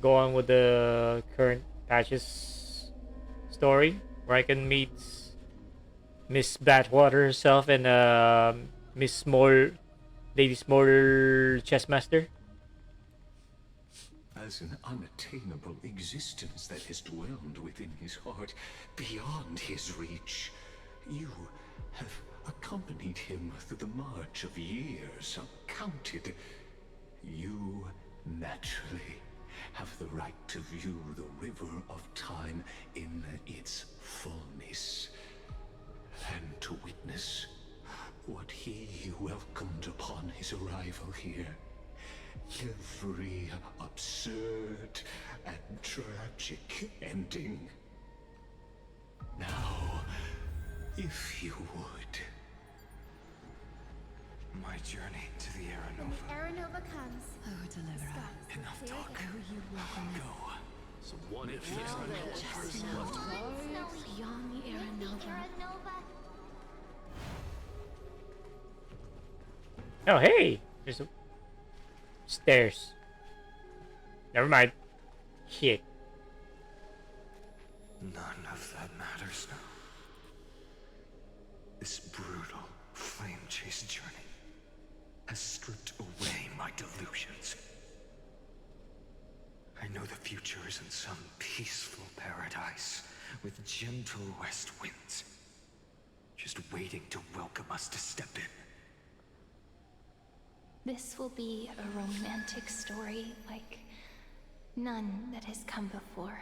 go on with the current patches story where I can meet Miss Batwater herself and Miss Small, Lady Small Chessmaster. As an unattainable existence that has dwelled within his heart, beyond his reach, you have accompanied him through the march of years uncounted. You naturally have the right to view the river of time in its fullness, and to witness what he welcomed upon his arrival here. Every absurd and tragic ending. Now, if you would. My journey to the Aranova. Aranova comes. Oh, deliver us. Enough talk. Oh, you welcome us. Go. So what if Young Aranova. Oh, hey! There's a... stairs. Never mind. Shit. None of that matters now. This brutal, flame-chased journey has stripped away my delusions. I know the future is in some peaceful paradise with gentle west winds, just waiting to welcome us to step in. This will be a romantic story like none that has come before.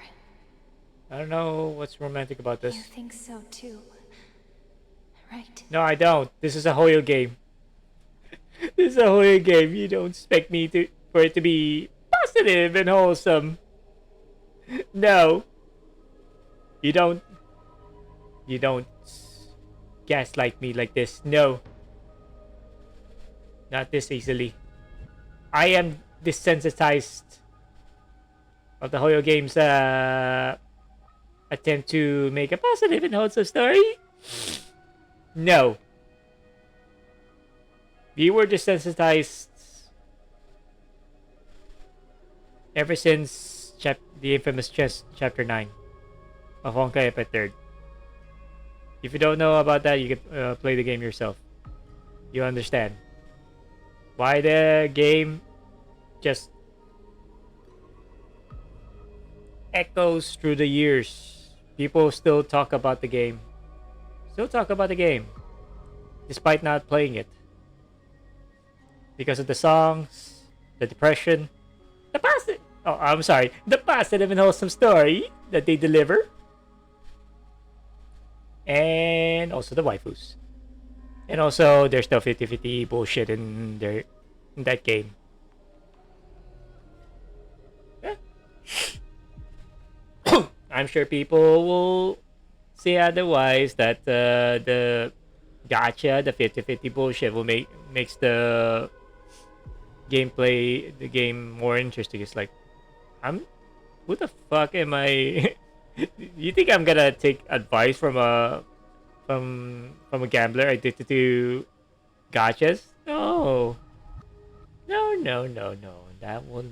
I don't know what's romantic about this. You think so too, right? No, I don't. This is a Hoyo game. This is a Hoyo game. You don't expect me for it to be positive and wholesome. No. You don't gaslight me like this. No. Not this easily. I am desensitized of the Hoyo game's attempt to make a positive and wholesome story. No. We were desensitized ever since the infamous chapter 9 of Honkai Epic 3rd. If you don't know about that, you can play the game yourself. You understand why the game just echoes through the years. People still talk about the game. Despite not playing it. Because of the songs, the depression, the positive and wholesome story that they deliver. And also the waifus. And also there's no 50-50 bullshit in that game. Yeah. I'm sure people will say otherwise, that the gacha, the 50-50 bullshit will makes the game more interesting. It's like, who the fuck am I? You think I'm gonna take advice from a gambler addicted to gachas? No. That will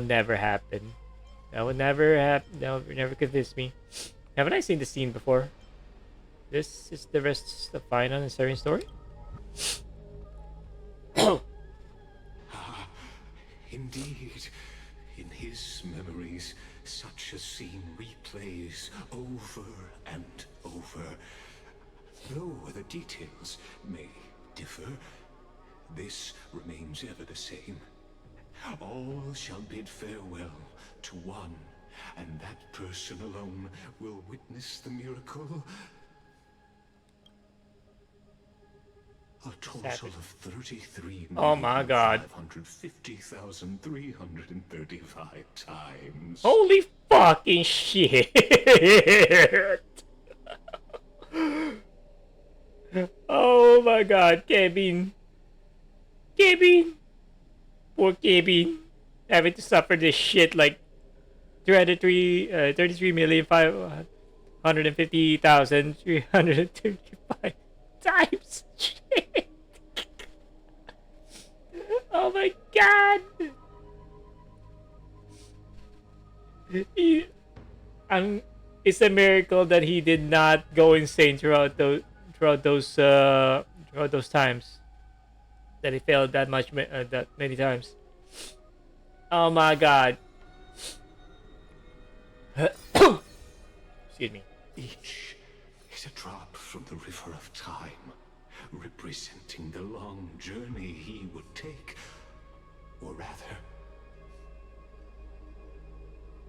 never happen. That will never convince me. Haven't I seen the scene before? This is the rest of final and Sarian story? Indeed, in his memories, such a scene replays over and over. Though the details may differ, this remains ever the same. All shall bid farewell to one, and that person alone will witness the miracle. A total of 33,550,335 Oh my god. times. Holy fucking shit. Oh my god, Kevin. Poor Kevin. Having to suffer this shit like 33,550,335 times. Shit. Oh my god. And it's a miracle that he did not go insane throughout those times that he failed that many times. Oh my god. Excuse me. Each is a drop from the river of time, representing the long journey he would take, or rather,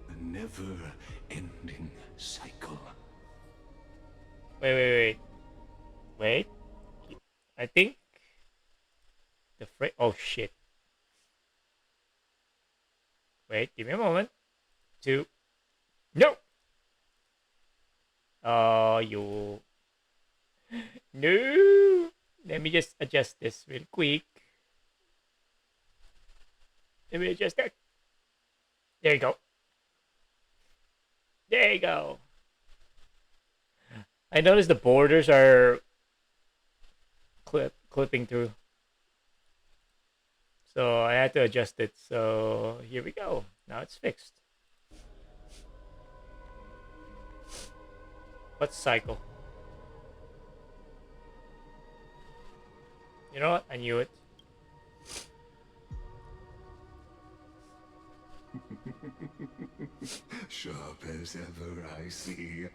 a never-ending cycle. Wait. I think oh shit. Wait, give me a moment. No. Oh, you. No. Let me just adjust this real quick. Let me adjust that. There you go. There you go. I noticed the borders are clipping through. So I had to adjust it. So here we go. Now it's fixed. What's cycle? You know what? I knew it. Sharp as ever, I see.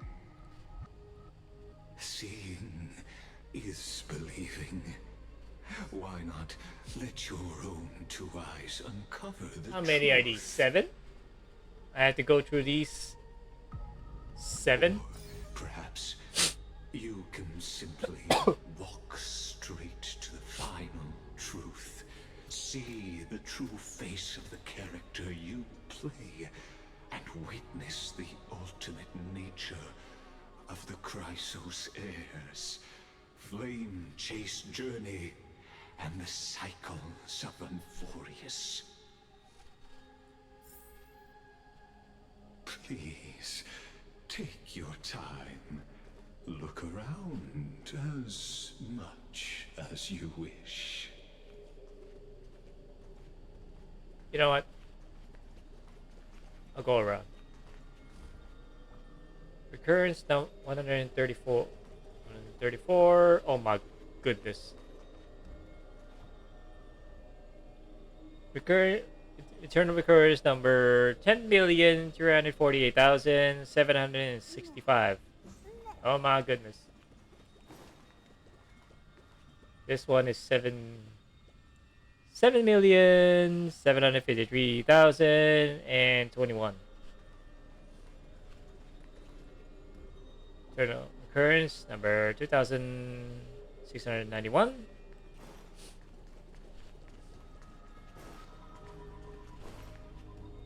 Seeing is believing. Why not let your own two eyes uncover the How many are these? 7? I had to go through these 7? Perhaps you can simply walk straight to the final truth. See the true face of the character you play, and witness the ultimate nature of the Chrysos heirs. Flame-chased journey and the cycles of Unforius. Please, take your time. Look around as much as you wish. You know what? I'll go around. Recurrence now 134. 134. Oh my goodness. Eternal recurrence number 10,348,765. Oh my goodness. This one is 7,753,021. Eternal recurrence number 2,691.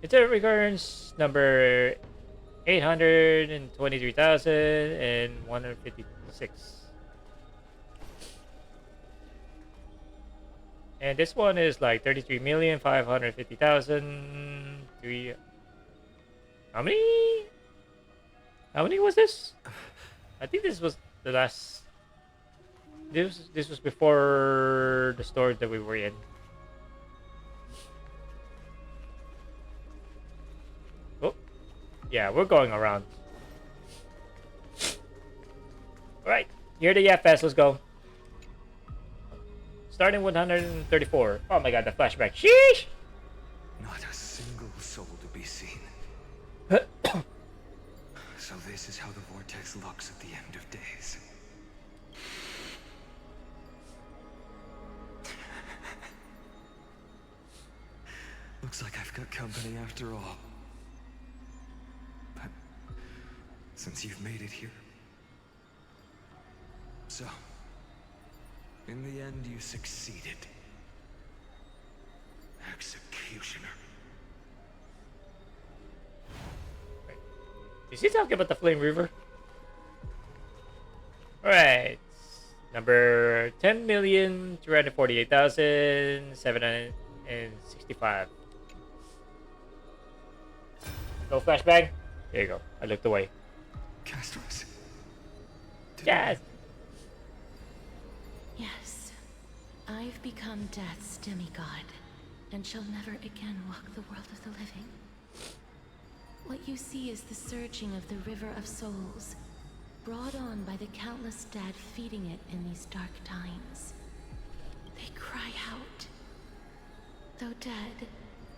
Eternal recurrence number 823,156. And this one is like 33,550,000. How many? How many was this? I think this was the last. This was before the store that we were in. Oh, yeah, we're going around. All right, here the YAP Fest. Let's go. Starting 134. Oh my god, the flashback. Sheesh! Not a single soul to be seen. So this is how the vortex looks at the end of days. Looks like I've got company after all. But since you've made it here. So, in the end, you succeeded. Executioner. Is he talking about the Flame River? Alright. Number 10,348,765. No flashbang? There you go. I looked away. Castros. Yes! Yes. I've become Death's demigod, and shall never again walk the world of the living. What you see is the surging of the River of Souls, brought on by the countless dead feeding it in these dark times. They cry out. Though dead,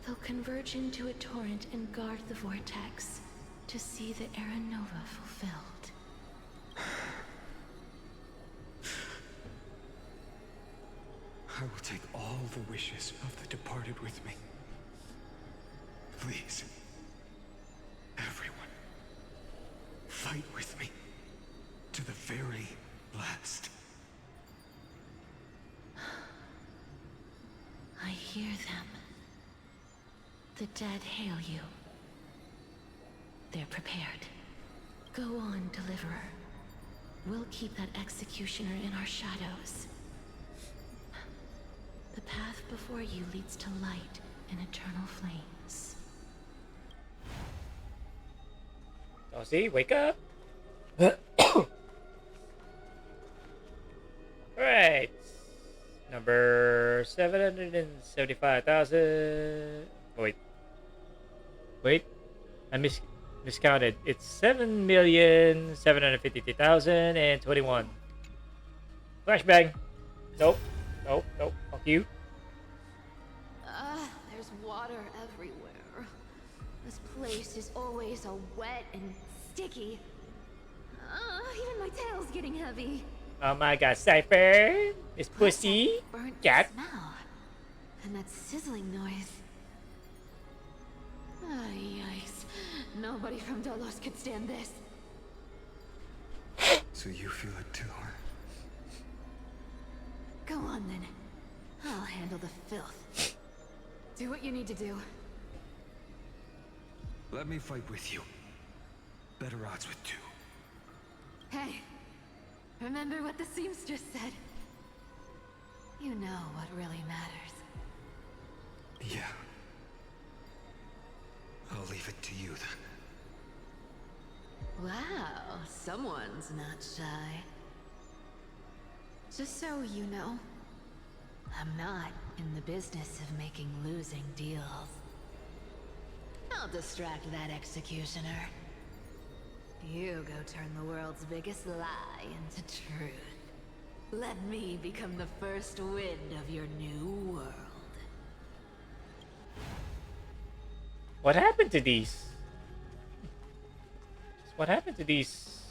they'll converge into a torrent and guard the vortex to see the Era Nova fulfilled. I will take all the wishes of the departed with me. Please, everyone, fight with me to the very last. I hear them. The dead hail you. They're prepared. Go on, Deliverer. We'll keep that executioner in our shadows. The path before you leads to light and eternal flames. Darcy, wake up! Alright. Number 775,000. Wait. Wait. I miscounted. It's 7,753,021. Flashbang. Nope. Nope. Nope. Fuck you. There's water everywhere. This place is always so wet and sticky. Even my tail's getting heavy. Oh my god, Cypher! This pussy! Burnt Cat! smell. And that sizzling noise. Yikes. Nobody from Dolos could stand this. So you feel it too, huh? Go on then. I'll handle the filth. Do what you need to do. Let me fight with you. Better odds with two. Hey, remember what the seamstress said? You know what really matters. Yeah. I'll leave it to you then. Wow, someone's not shy. Just so you know, I'm not in the business of making losing deals. I'll distract that executioner. You go turn the world's biggest lie into truth. Let me become the first wind of your new world. What happened to these? What happened to these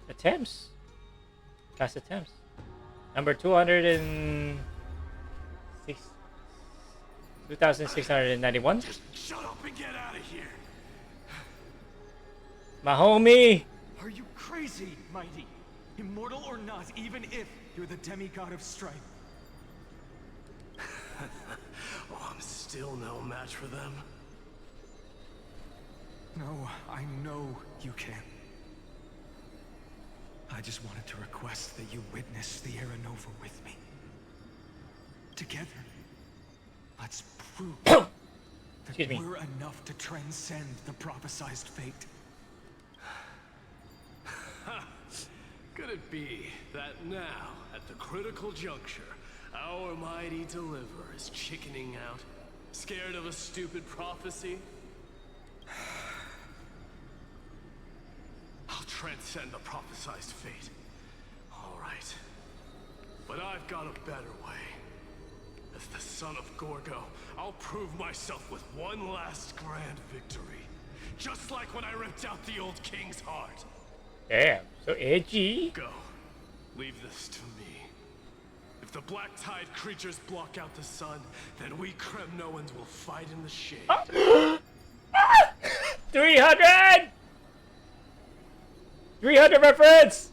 attempts? Class attempts. Number 206. 2,691. Just shut up and get out of here. My homie. Are you crazy, Mighty? Immortal or not, even if you're the demigod of strife. Oh, I'm still no match for them. No, I know you can. I just wanted to request that you witness the Era Nova with me. Together, let's prove that we're enough to transcend the prophesized fate. Could it be that now, at the critical juncture, our mighty deliverer is chickening out, scared of a stupid prophecy? I'll transcend the prophesized fate. All right. But I've got a better way. As the son of Gorgo, I'll prove myself with one last grand victory. Just like when I ripped out the old king's heart. Damn, so edgy. Go. Leave this to me. If the black tide creatures block out the sun, then we Kremnoans will fight in the shade. 300! 300 reference!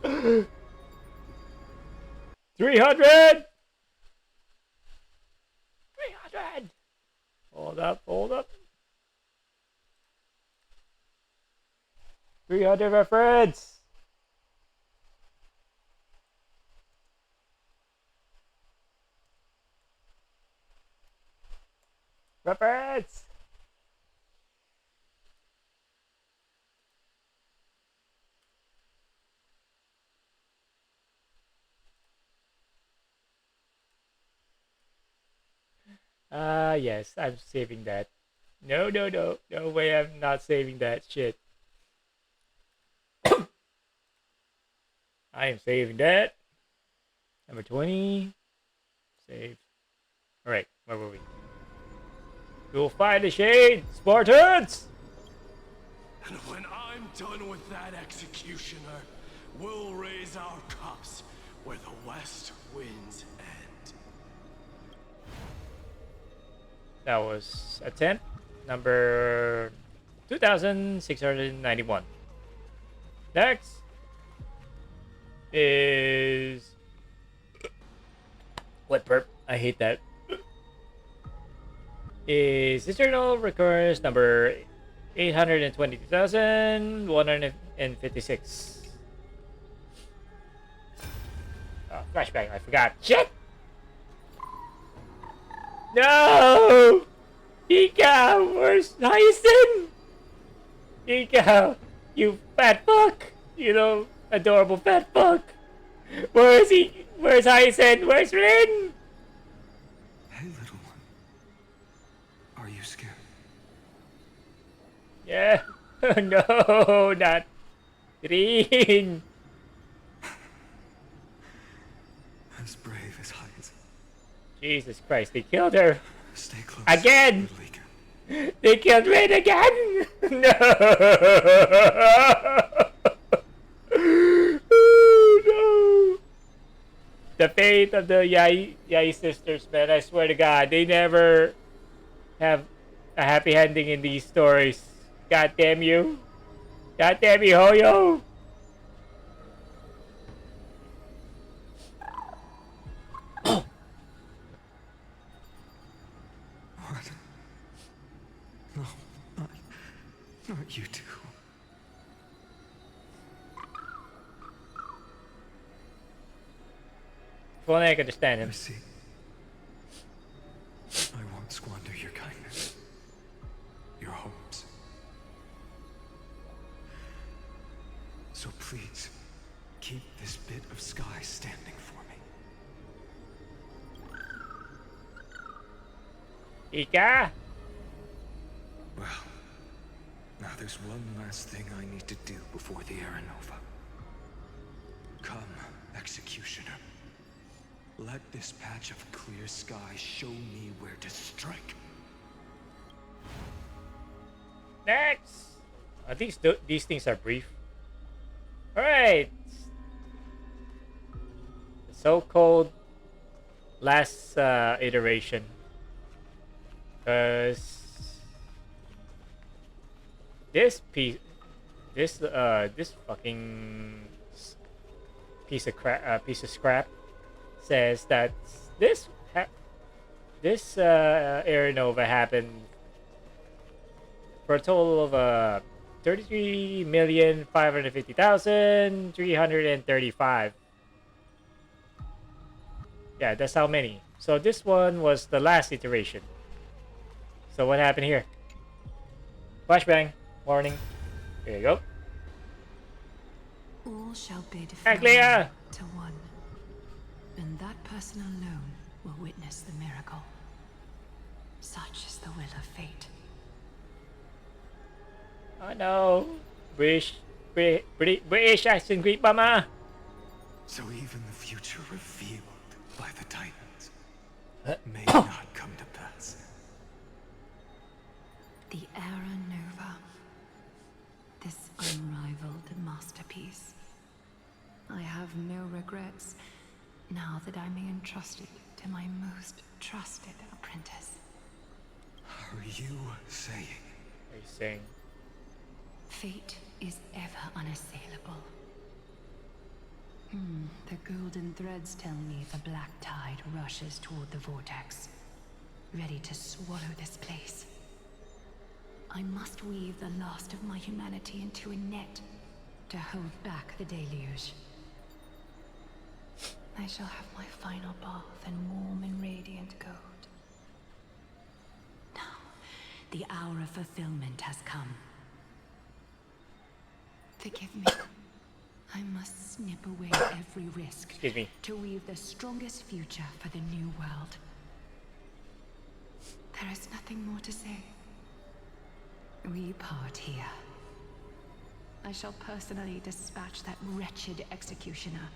300! Hold up, hold up. 300 reference! Reference! Yes, I'm saving that. No, no, no. No way I'm not saving that shit. I am saving that. Number 20. Save. Alright, where were we? We'll find the shade, Spartans! And when I'm done with that executioner, we'll raise our cups where the west winds end. That was attempt number 2691. Next is what perp? I hate that. Is Eternal Recurrence number 822,156. Flashback, I forgot. Shit! No! Ika, where's Hyacinth? Ika, you fat fuck! You know, adorable fat fuck! Where is he? Where's Hyacinth? Where's Rin? Hey, little one. Are you scared? Yeah. No, not Rin. As brave as Hyacinth. Jesus Christ, they killed her. Stay close. Again! They killed Rin again! No! Oh, no! The fate of the Yai sisters, man, I swear to God, they never have a happy ending in these stories. God damn you. God damn you, Hoyo! What? No, not you two. If only I could understand him. I see. I won't squander your kindness. Your hopes. So please, keep this bit of sky standing for me. Ika? Well, now there's one last thing I need to do before the Aranova. Come, Executioner. Let this patch of clear sky show me where to strike. Next! These things are brief. Alright! The so-called last iteration. Because this fucking piece of scrap says that this Aranova happened for a total of 33,550,335. Yeah, that's how many. So this one was the last iteration. So what happened here? Flashbang. Warning. Here you go. All shall bid Aglia! to one, and that person alone will witness the miracle. Such is the will of fate. Oh no. British accent great mama. So even the future revealed by the Titans may not come to pass. The Aranova. This unrivaled masterpiece. I have no regrets now that I may entrust it to my most trusted apprentice. Are you saying? What are you saying? Fate is ever unassailable. The golden threads tell me the black tide rushes toward the vortex, ready to swallow this place. I must weave the last of my humanity into a net to hold back the deluge. I shall have my final bath in warm and radiant gold. Now, the hour of fulfillment has come. Forgive me. I must snip away every risk Excuse me. to weave the strongest future for the new world. There is nothing more to say. We part here. I shall personally dispatch that wretched executioner,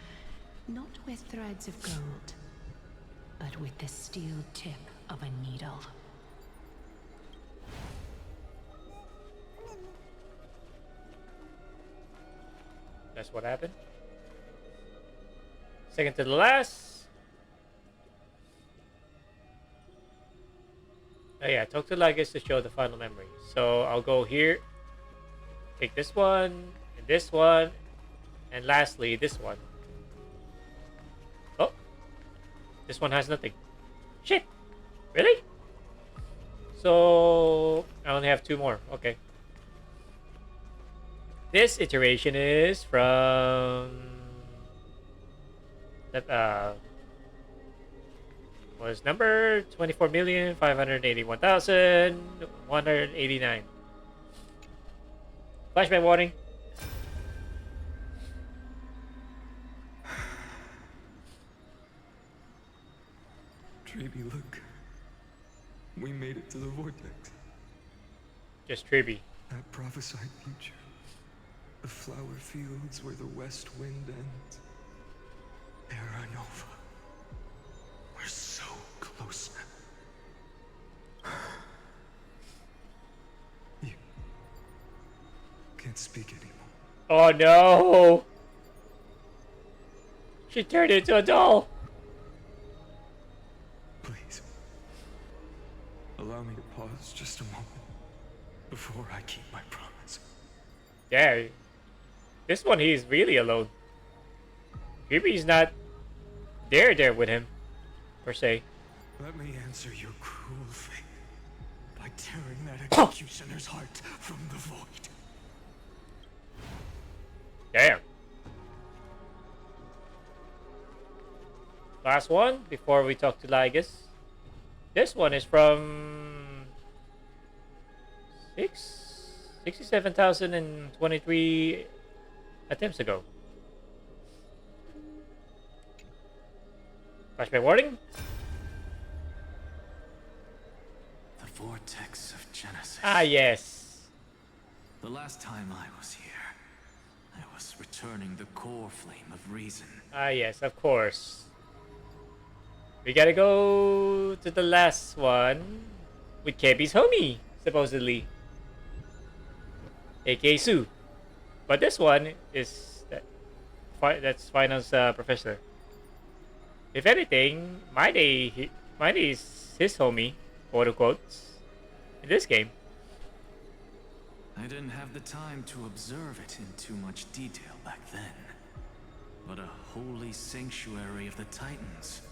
not with threads of gold, but with the steel tip of a needle. That's what happened. Second to the last. Oh yeah, talk to Lygus to show the final memory. So I'll go here, take this one, and lastly this one. Oh, this one has nothing. Shit, really? So I only have 2 more. Okay. This iteration is from that was number 24,581,189. Flashback warning. Treeby, look. We made it to the vortex. Just Treeby. That prophesied future. The flower fields where the west wind ends. Era Nova. We're so close now. You can't speak anymore. Oh no! She turned into a doll! Please. Allow me to pause just a moment before I keep my promise. Yeah. This one he's really alone. Treeby's not there with him, per se. Let me answer your cruel fate by tearing that executioner's heart from the void. Damn. Last one before we talk to Lygus. This one is from 67,023 attempts ago. Flashback warning. The vortex of Genesis. Ah, yes. The last time I was here, I was returning the core flame of reason. Ah, yes, of course. We gotta go to the last one with KB's homie, supposedly. aka Sue. But this one is that's Finance Professor. If anything, my day is his homie, quote unquote, in this game. I didn't have the time to observe it in too much detail back then. But a holy sanctuary of the Titans.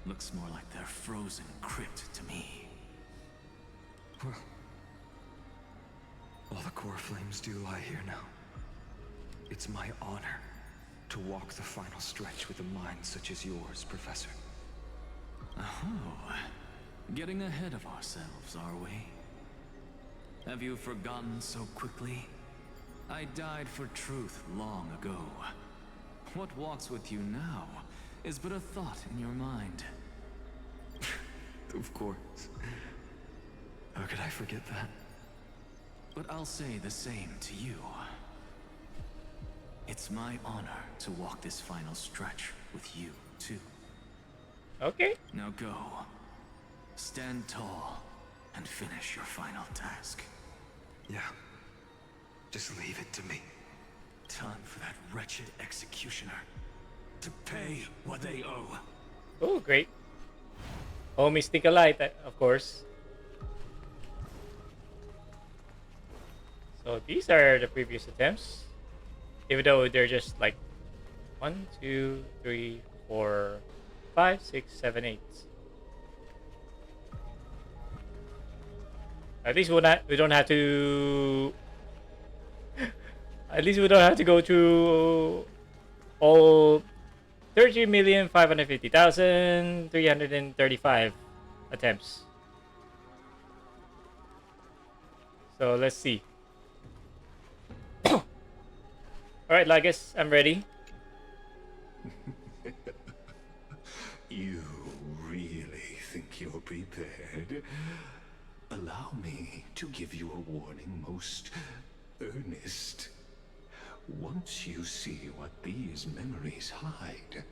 Looks more like their frozen crypt to me. Well, all the core flames do lie here now. It's my honor to walk the final stretch with a mind such as yours, Professor. Oh, getting ahead of ourselves, are we? Have you forgotten so quickly? I died for truth long ago. What walks with you now is but a thought in your mind. Of course. How could I forget that? But I'll say the same to you. It's my honor to walk this final stretch with you, too. Okay. Now go. Stand tall and finish your final task. Yeah. Just leave it to me. Time for that wretched executioner to pay what they owe. Oh, great. Homies think alike, of course. So these are the previous attempts. Even though they're just like 1, 2, 3, 4, 5, 6, 7, 8. At least we don't have to. At least we don't have to go through all 30,550,335 attempts. So let's see. Alright, Lygus, I'm ready. You really think you're prepared? allow me to give you a warning most earnest. Once you see what these memories hide,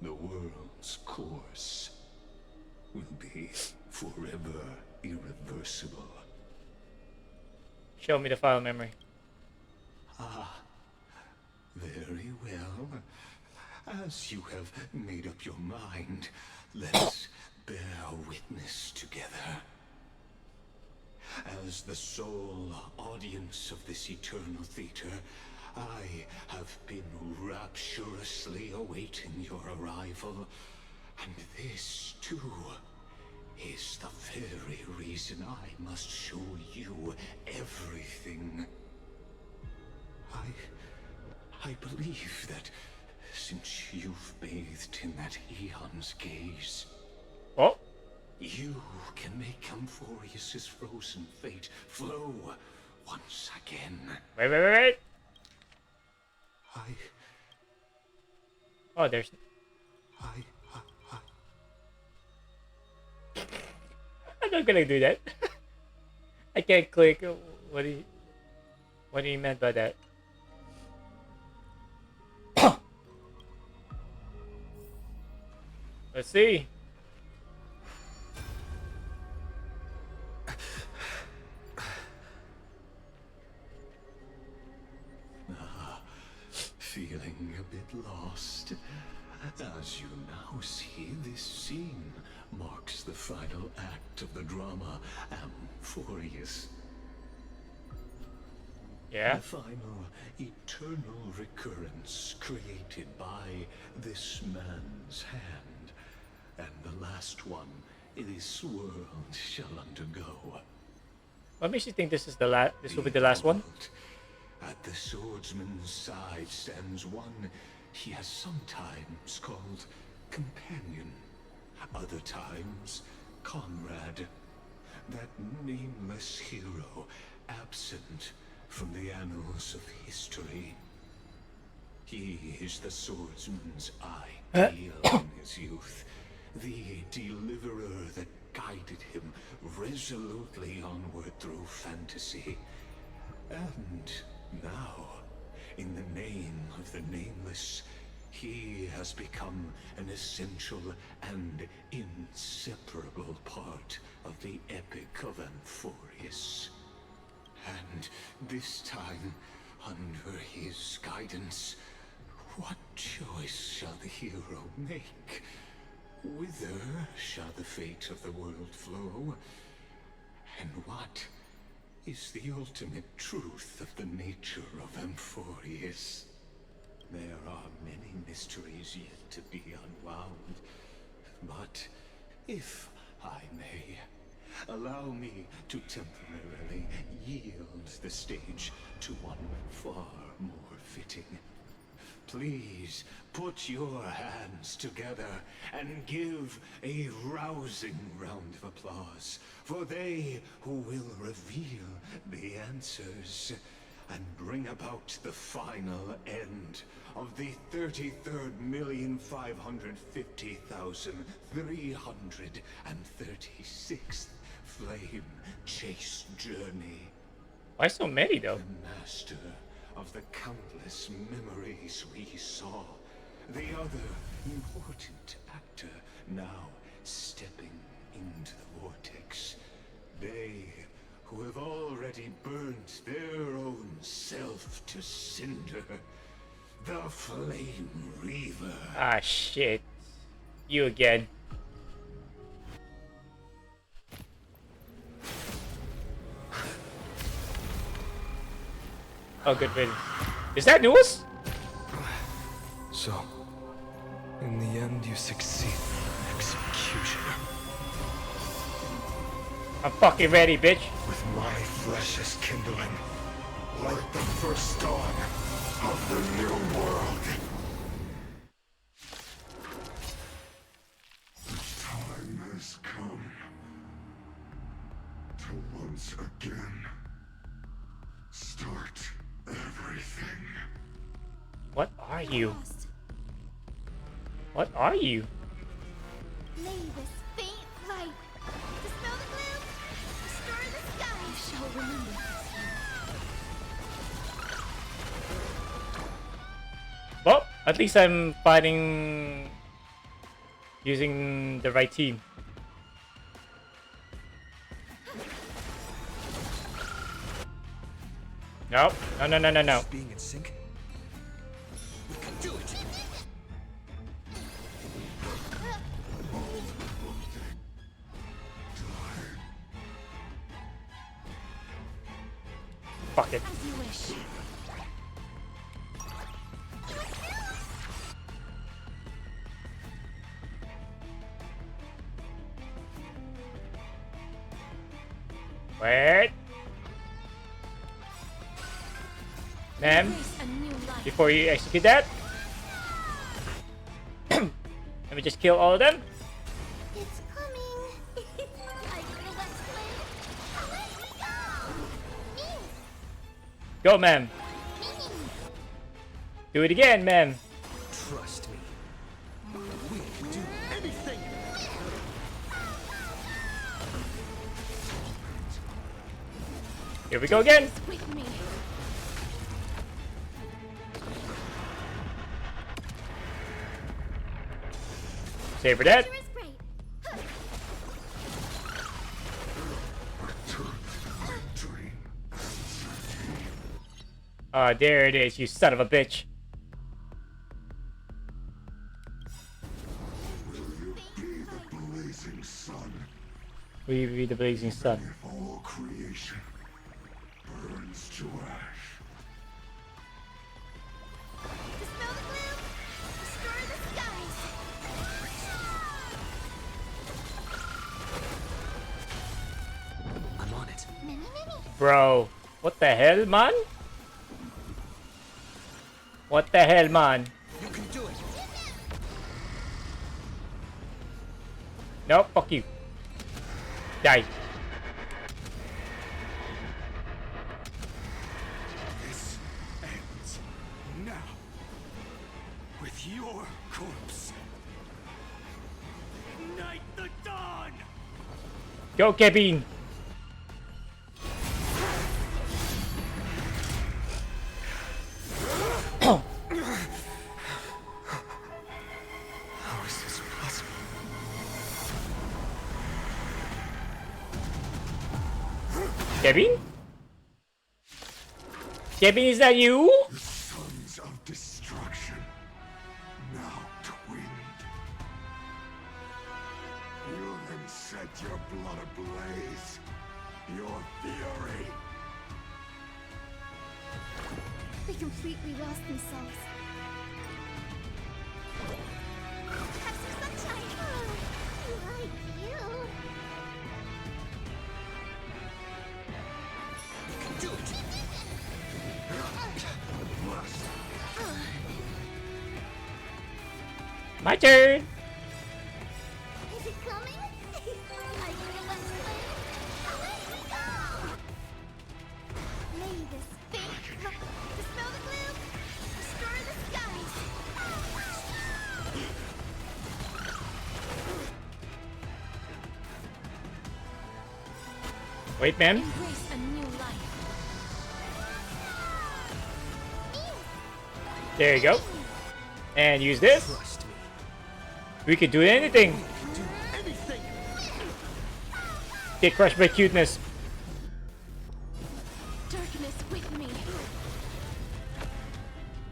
the world's course will be forever irreversible. Show me the file memory. Ah, very well. As you have made up your mind, let's bear witness together. As the sole audience of this eternal theater, I have been rapturously awaiting your arrival. And this, too, is the very reason I must show you everything. I believe that since you've bathed in that Eon's gaze, oh, you can make Amphorius's frozen fate flow once again. Wait. I... Oh, there's... I'm not gonna do that. I can't click. What do you meant by that? Let's see. Feeling a bit lost. As you now see, this scene marks the final act of the drama Amphorius. Yeah? The final eternal recurrence created by this man's hand. And the last one this world shall undergo. What makes you think this is the last? This will be the last one? At the swordsman's side stands one he has sometimes called companion, other times comrade. That nameless hero absent from the annals of history. He is the swordsman's ideal in his youth, the deliverer that guided him resolutely onward through fantasy. And now, in the name of the Nameless, he has become an essential and inseparable part of the epic of Amphorius. And this time, under his guidance, what choice shall the hero make? Whither shall the fate of the world flow? And what is the ultimate truth of the nature of Amphorius? There are many mysteries yet to be unwound, but if I may, allow me to temporarily yield the stage to one far more fitting. Please put your hands together and give a rousing round of applause for they who will reveal the answers and bring about the final end of the 33,550,336th flame chase journey. Why so many though? The master of the countless memories we saw. The other important actor now stepping into the vortex. They who have already burnt their own self to cinder. The Flame Reaver. Ah, shit. You again. Oh, good riddance. Is that news? So, in the end, you succeed. Executioner. I'm fucking ready, bitch. With my flesh as kindling, like the first dawn of the new world. The time has come to once again start everything. What are you? What are you? May this faint light dispel the gloom. Well, at least I'm fighting using the right team. No, no, no, no, no, no. Being in sync. We can do it. Fuck it. As you wish. Wait. Ma'am, before you execute that, let me just kill all of them. It's coming. I feel that flame. Go, ma'am. Do it again, ma'am. Trust me. We can do anything. Here we go again. With me. Save for that. Nature is great. Ah, there it is, you son of a bitch. Blazing sun. Will you be the blazing sun? All creation burns to ash. Dispel the gloom. Destroy the skies. I'm on it. Bro, what the hell, man? What the hell, man? You can do it. No, fuck you. Die. This ends now with your corpse. Ignite the dawn! Go, Kevin. How is this possible? Kevin? Kevin, is that you? The sons of destruction, now twinned. You then set your blood ablaze, your fury. They completely lost themselves. Have some sunshine. Like you. Do it. My turn. Is it coming? I feel that flame. May this fate dispel the gloom. Destroy the skies. Wait, ma'am. Embrace a new life. There you go. And use this. Trust me. We could do anything. Do anything. Get crushed by cuteness. Darkness with me.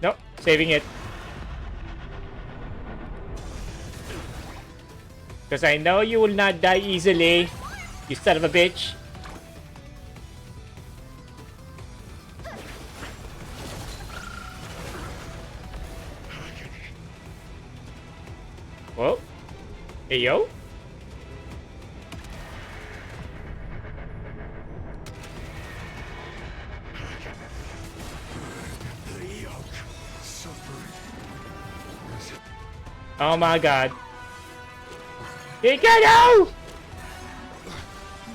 Nope, saving it. Because I know you will not die easily, you son of a bitch. Whoa. Hey, yo. The yoke suffered. Oh my god. Hikaru!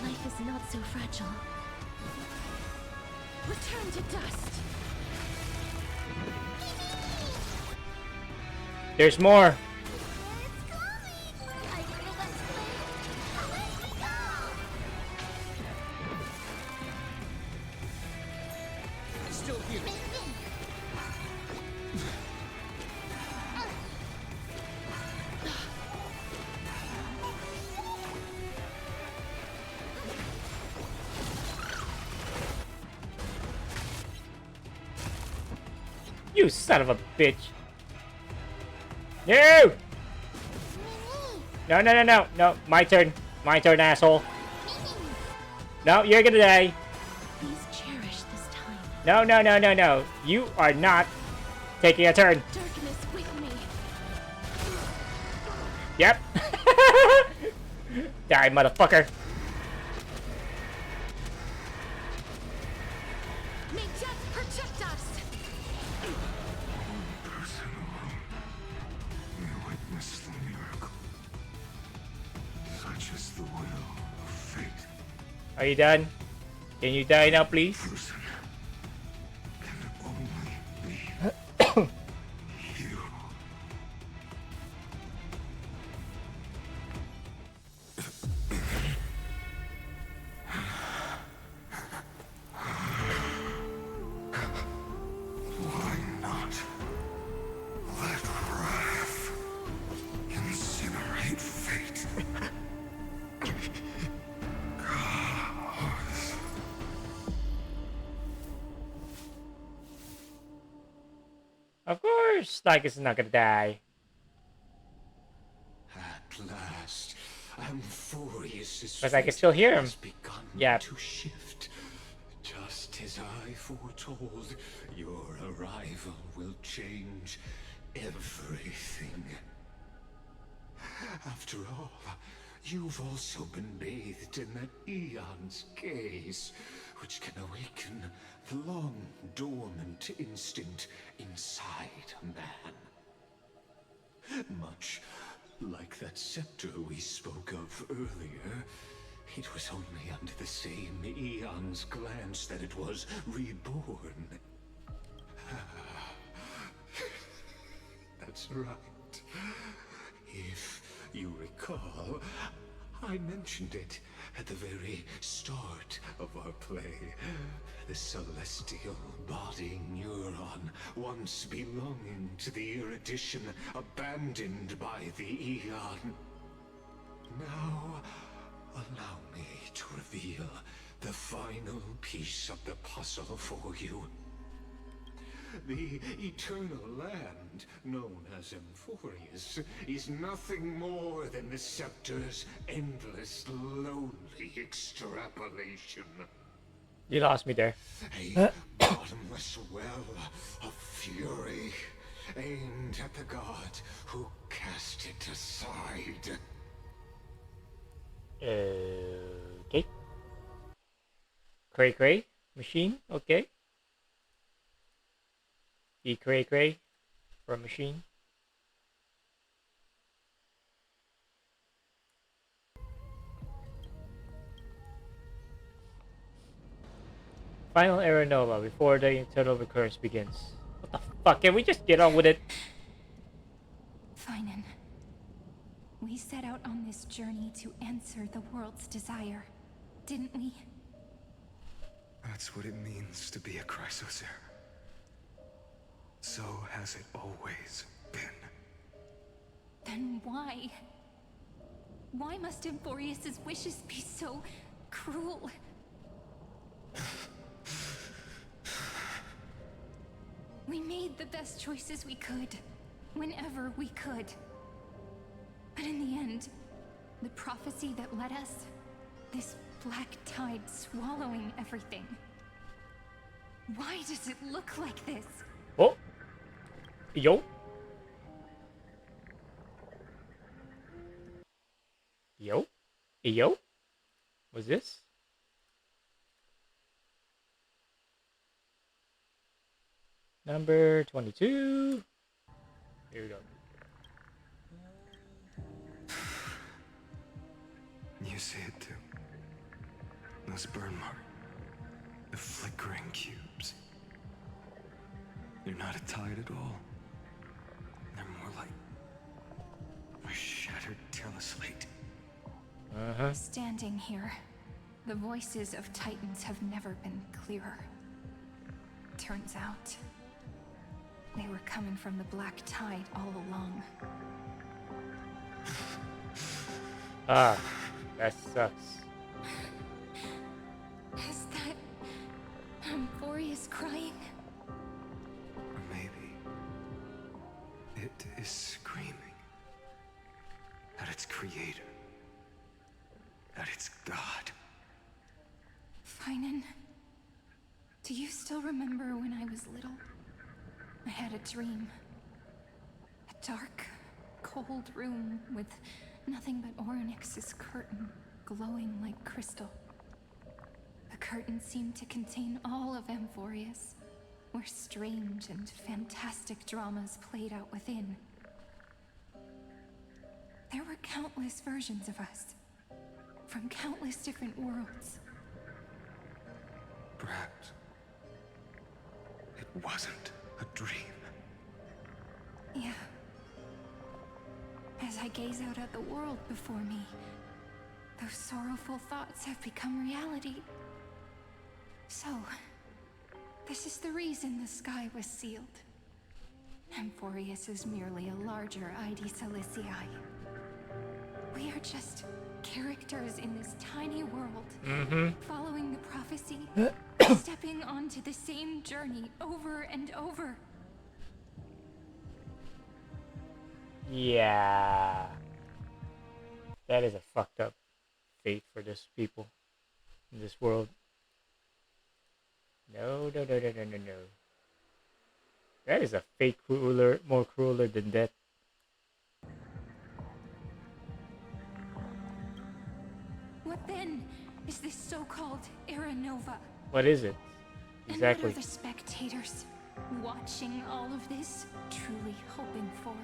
Life is not so fragile. Return to dust. There's more. I feel that flame. You son of a bitch. No! No, no, no, no, no. My turn. My turn, asshole. No, you're gonna die. Please cherish this time. No, no, no, no, no. You are not taking a turn. Darkness with me. Yep. Die, motherfucker. May death protect us. Person alone may witness the miracle. Such is the will of fate. Are you done? Can you die now, please? Person can only be you. Why not let wrath incinerate fate? Gods. Of course, Lycus is not gonna die. At last, Amphorius' But I can still hear him. has begun Yeah. to shift. Just as I foretold, your arrival will change everything. After all, you've also been bathed in that Eon's gaze, which can awaken the long-dormant instinct inside a man. Much like that scepter we spoke of earlier, it was only under the same Eon's glance that it was reborn. That's right. If you recall, I mentioned it at the very start of our play. The celestial body neuron, once belonging to the erudition abandoned by the Eon. Now, allow me to reveal the final piece of the puzzle for you. The eternal land, known as Amphorius, is nothing more than the scepter's endless, lonely extrapolation. You lost me there. A bottomless well of fury, aimed at the god who cast it aside. Okay. Cray cray machine. Okay. E cray cray for a machine. Final error nova before the internal recurrence begins. What the fuck? Can we just get on with it? Finan, we set out on this journey to answer the world's desire, didn't we? That's what it means to be a Chrysosaur. So has it always been. Then why? Why must Amphorius' wishes be so cruel? We made the best choices we could, whenever we could. But in the end, the prophecy that led us, this black tide swallowing everything. Why does it look like this? Oh. Yo. Yo. Yo. What's this? Number 22. Here we go. You see it too. Those burn marks. The flickering cubes. They're not a tide at all. They're more like a shattered teleslate. Standing here, the voices of Titans have never been clearer. Turns out, they were coming from the black tide all along. Ah, that sucks. Is that Amphorius crying? Or maybe is screaming at its creator, at its god. Finan, do you still remember when I was little? I had a dream. A dark, cold room with nothing but Orynyx's curtain glowing like crystal. The curtain seemed to contain all of Amphorius, where strange and fantastic dramas played out within. There were countless versions of us, from countless different worlds. Perhaps it wasn't a dream. Yeah. As I gaze out at the world before me, those sorrowful thoughts have become reality. So, this is the reason the sky was sealed. Amphorius is merely a larger ID Silicii. We are just characters in this tiny world, following the prophecy, stepping onto the same journey over and over. Yeah. That is a fucked up fate for this people in this world. No. That is a fate more crueler than death. What then is this so-called Era Nova? What is it? Exactly. And what are the spectators watching all of this truly hoping for?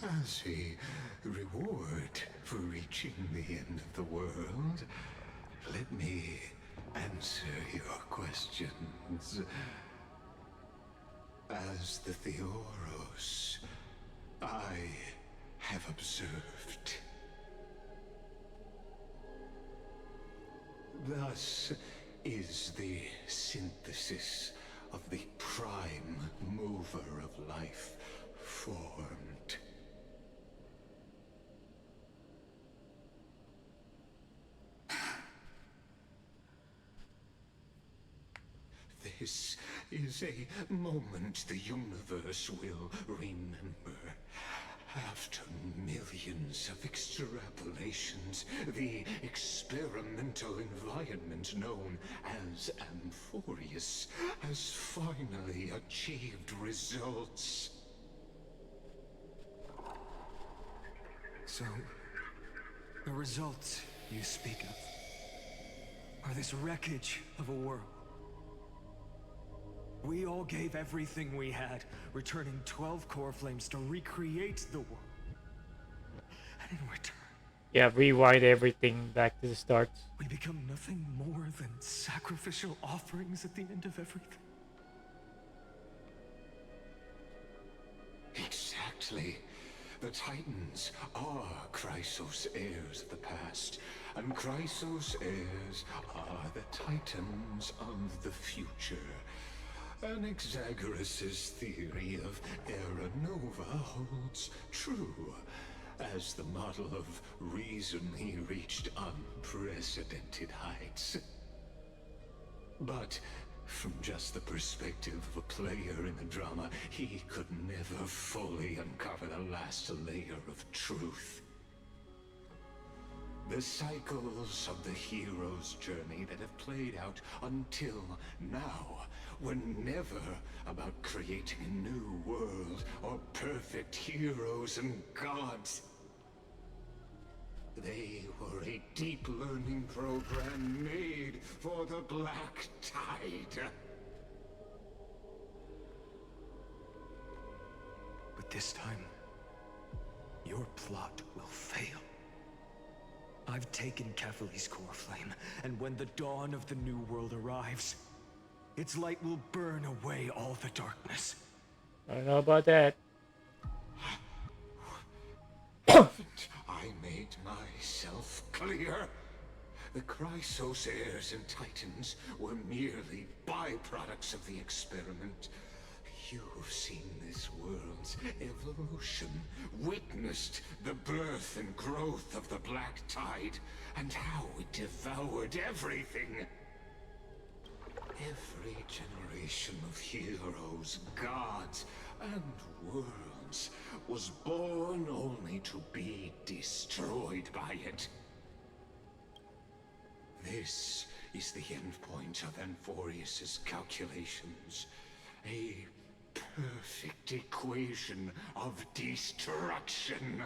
As a reward for reaching the end of the world, let me answer your questions. As the Theoros, I have observed. Thus is the synthesis of the prime mover of life formed. This is a moment the universe will remember. After millions of extrapolations, the experimental environment known as Amphorius has finally achieved results. So, the results you speak of are this wreckage of a world. We all gave everything we had, returning 12 core flames to recreate the world. And in return, yeah, rewind everything back to the start. We become nothing more than sacrificial offerings at the end of everything. Exactly. The Titans are Chrysos heirs of the past, and Chrysos heirs are the Titans of the future. Anaxagoras' theory of Era Nova holds true, as the model of reason he reached unprecedented heights. But from just the perspective of a player in the drama, he could never fully uncover the last layer of truth. The cycles of the hero's journey that have played out until now were never about creating a new world or perfect heroes and gods. They were a deep learning program made for the Black Tide. But this time, your plot will fail. I've taken Kefali's core flame, and when the dawn of the new world arrives, its light will burn away all the darkness. I don't know about that. Haven't I made myself clear? The Chrysos heirs and Titans were merely byproducts of the experiment. You've seen this world's evolution, witnessed the birth and growth of the Black Tide, and how it devoured everything. Every generation of heroes, gods, and worlds was born only to be destroyed by it. This is the endpoint of Amphorius's calculations. A perfect equation of destruction.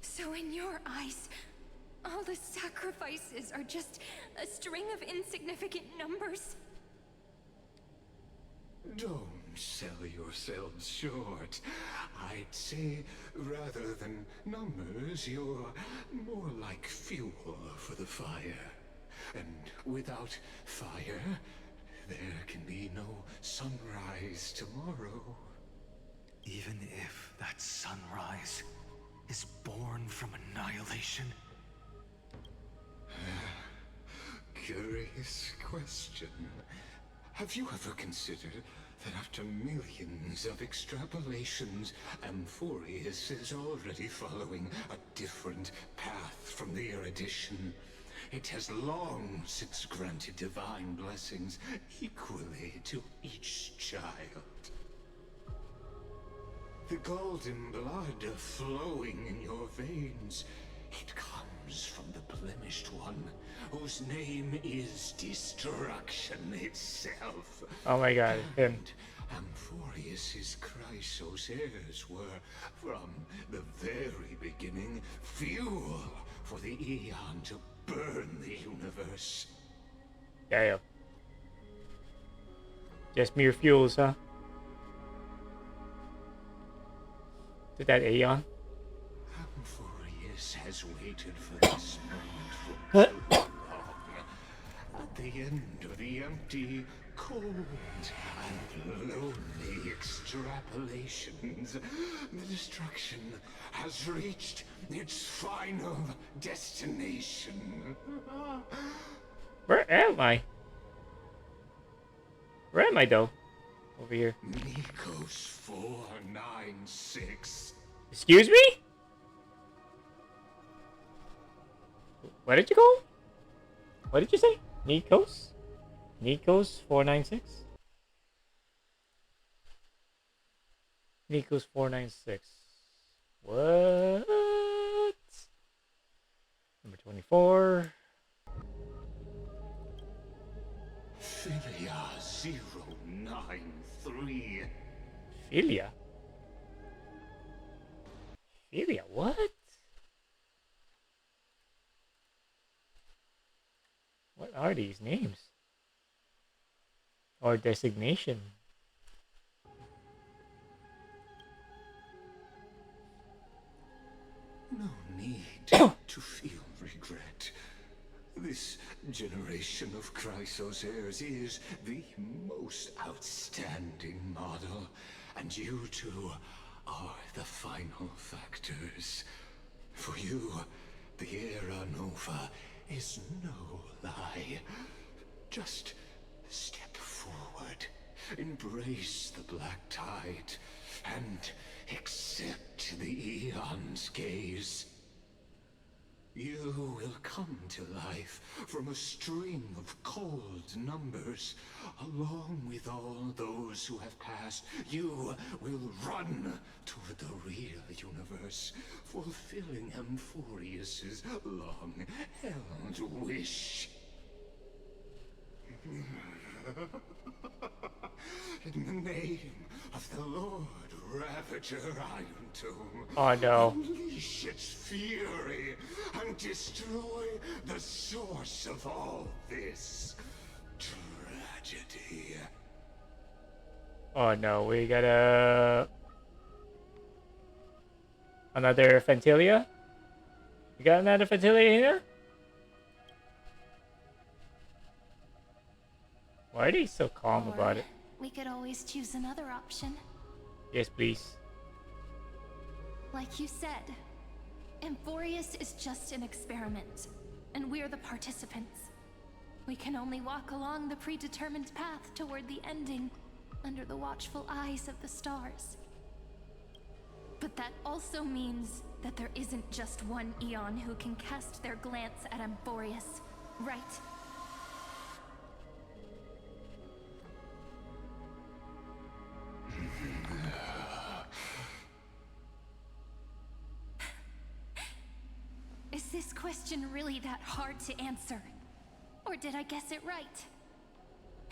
So in your eyes, all the sacrifices are just a string of insignificant numbers? Don't sell yourselves short. I'd say, rather than numbers, you're more like fuel for the fire. And without fire, there can be no sunrise tomorrow. Even if that sunrise is born from annihilation? Curious question. Have you ever considered that after millions of extrapolations, Amphorius is already following a different path from the erudition? It has long since granted divine blessings equally to each child. The golden blood flowing in your veins, it comes from the blemished one, whose name is destruction itself. Oh my god, him. Amphorius's Chrysos heirs were, from the very beginning, fuel for the Aeon to burn the universe. Damn. Just mere fuels, huh? Did that Aeon? Amphorius has waited for this moment for too long. At the end of the empty, cold, and lonely extrapolations, the destruction has reached its final destination. Where am I? Where am I though? Over here. Nikos 496. Excuse me? Where did you go? What did you say? Nikos? Nikos 496? Nikos 496. What? Number 24. Philia 093. Philia? Philia, what? What are these names? Or designation? No need to feel regret. This generation of Chrysos heirs is the most outstanding model, and you two are the final factors. For you, the Era Nova is no lie. Just step forward, embrace the Black Tide, and accept the Aeon's gaze. You will come to life from a string of cold numbers. Along with all those who have passed, you will run toward the real universe, fulfilling Amphorius's long-held wish. In the name of the Lord Ravager Iron Tomb, oh no. Unleash its fury and destroy the source of all this tragedy. Oh no, we got another Fantilia? You got another Fantilia here? Why are they so calm about it? We could always choose another option. Yes, please. Like you said, Amphorius is just an experiment, and we're the participants. We can only walk along the predetermined path toward the ending, under the watchful eyes of the stars. But that also means that there isn't just one Eon who can cast their glance at Amphorius, right? Is this question really that hard to answer? Or did I guess it right?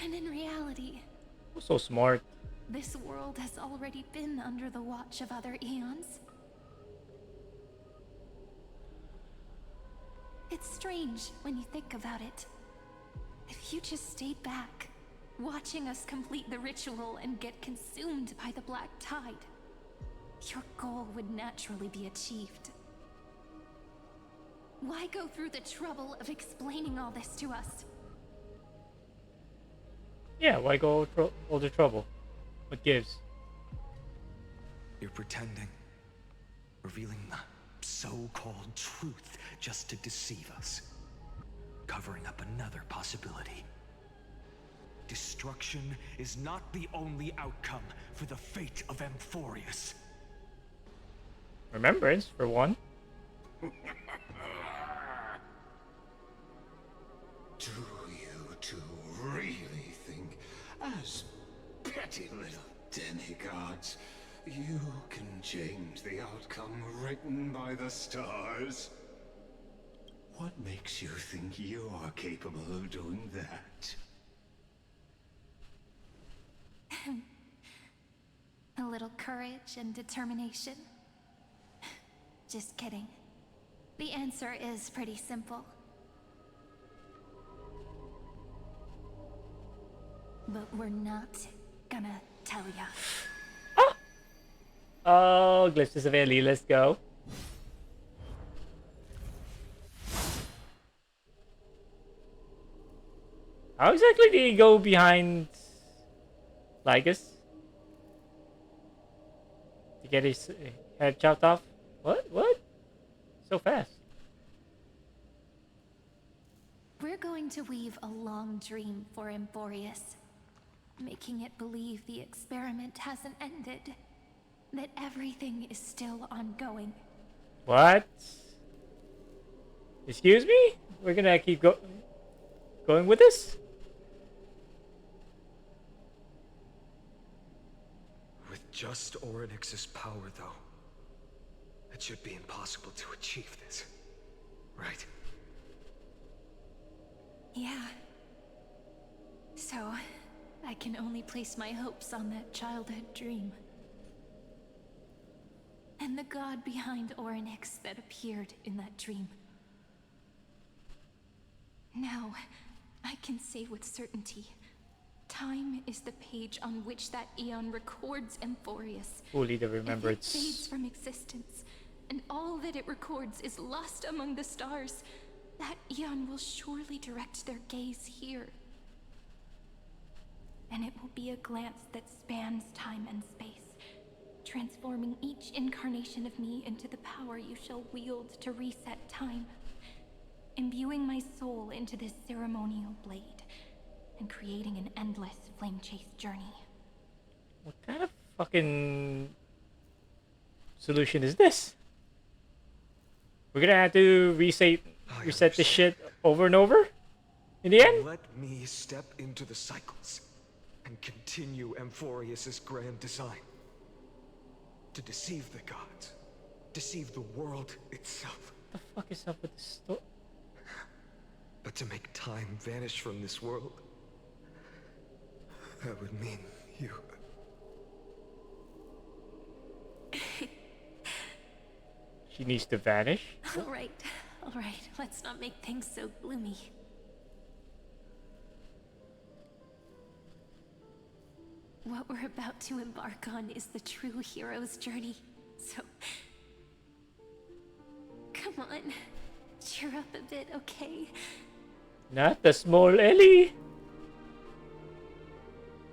And in reality, So smart. this world has already been under the watch of other Eons. It's strange when you think about it. If you just stayed back, watching us complete the ritual and get consumed by the black tide, your goal would naturally be achieved. Why go through the trouble of explaining all this to us? Yeah, why go all the trouble? What gives? You're pretending. Revealing the so-called truth just to deceive us. Covering up another possibility. Destruction is not the only outcome for the fate of Amphorius. Remembrance, for one. Do you two really think, as petty little demigods, you can change the outcome written by the stars? What makes you think you are capable of doing that? A little courage and determination. Just kidding. The answer is pretty simple. But we're not gonna tell ya. Oh, Glyphs of Ellie, let's go. How exactly did he go behind Lygus? To get his head chopped off? What? What? So fast. We're going to weave a long dream for Amphorius, making it believe the experiment hasn't ended, that everything is still ongoing. What? Excuse me? We're gonna keep going with this? With just Orynyx's power, though, it should be impossible to achieve this, right? Yeah. So, I can only place my hopes on that childhood dream. And the god behind Orynyx that appeared in that dream. Now, I can say with certainty, time is the page on which that Eon records Amphorius. Fully the remembrance. If it fades from existence, and all that it records is lost among the stars, that Eon will surely direct their gaze here. And it will be a glance that spans time and space, transforming each incarnation of me into the power you shall wield to reset time, imbuing my soul into this ceremonial blade, and creating an endless flame-chase journey. What kind of fucking solution is this? We're gonna have to reset this shit over and over? In the end? Let me step into the cycles and continue Amphorius's grand design. To deceive the gods. Deceive the world itself. What the fuck is up with this story? But to make time vanish from this world, that would mean you... She needs to vanish? Alright, let's not make things so gloomy. What we're about to embark on is the true hero's journey, so... Come on, cheer up a bit, okay? Not the small Ellie!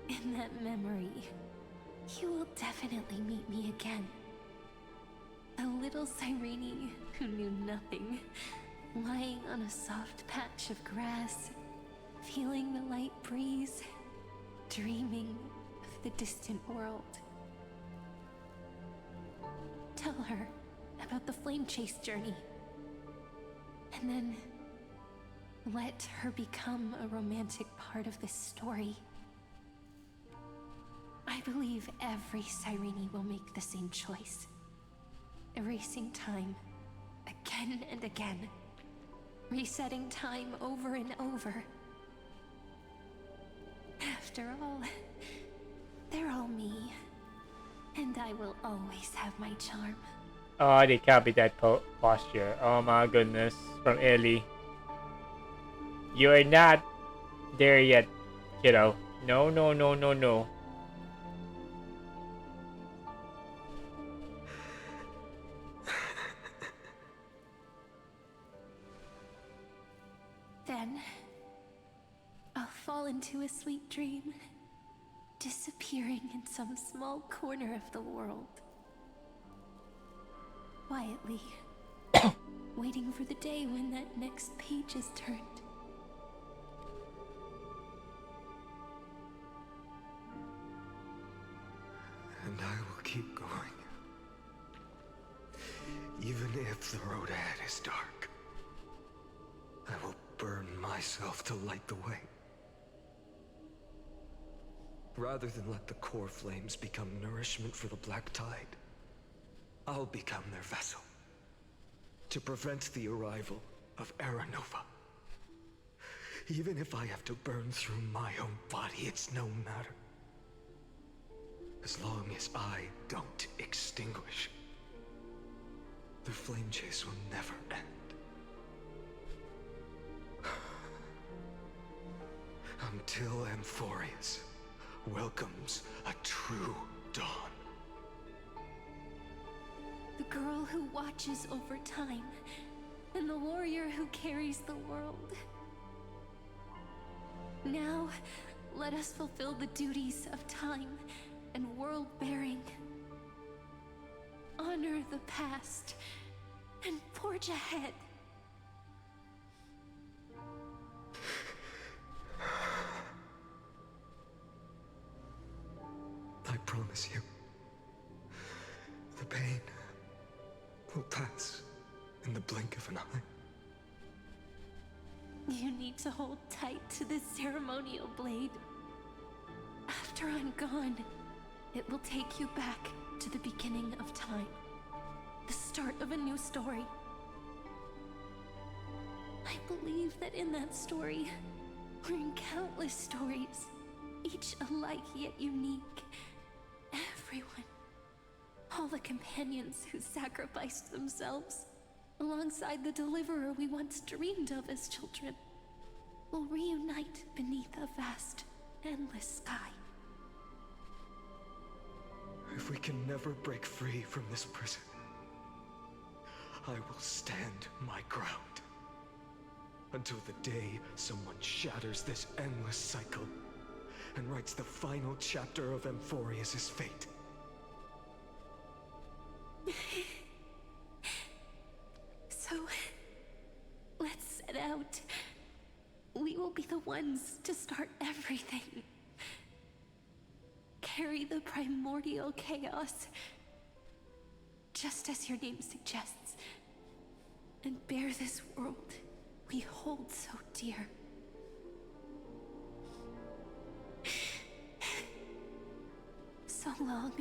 In that memory, you will definitely meet me again. A little Cyrene who knew nothing, lying on a soft patch of grass, feeling the light breeze, dreaming of the distant world. Tell her about the flame chase journey, and then let her become a romantic part of this story. I believe every Cyrene will make the same choice, erasing time again and again, resetting time over and over. After all, they're all me, and I will always have my charm. Oh, they copied that posture. Oh my goodness, from Ellie. You're not there yet, kiddo. No, no, no, no, no. Then, I'll fall into a sweet dream, disappearing in some small corner of the world. Quietly, waiting for the day when that next page is turned. And I will keep going. Even if the road ahead is dark, I will burn myself to light the way. Rather than let the core flames become nourishment for the Black Tide, I'll become their vessel. To prevent the arrival of Era Nova. Even if I have to burn through my own body, it's no matter. As long as I don't extinguish, the flame chase will never end. Until Amphorius welcomes a true dawn. The girl who watches over time, and the warrior who carries the world. Now, let us fulfill the duties of time and world-bearing. Honor the past, and forge ahead. I promise you, the pain will pass in the blink of an eye. You need to hold tight to this ceremonial blade. After I'm gone, it will take you back to the beginning of time. The start of a new story. I believe that in that story, or in countless stories, each alike yet unique, everyone, all the companions who sacrificed themselves, alongside the deliverer we once dreamed of as children, will reunite beneath a vast, endless sky. If we can never break free from this prison, I will stand my ground. Until the day someone shatters this endless cycle and writes the final chapter of Amphorius' fate. So, let's set out. We will be the ones to start everything. Carry the primordial chaos, just as your name suggests, and bear this world we hold so dear. So long,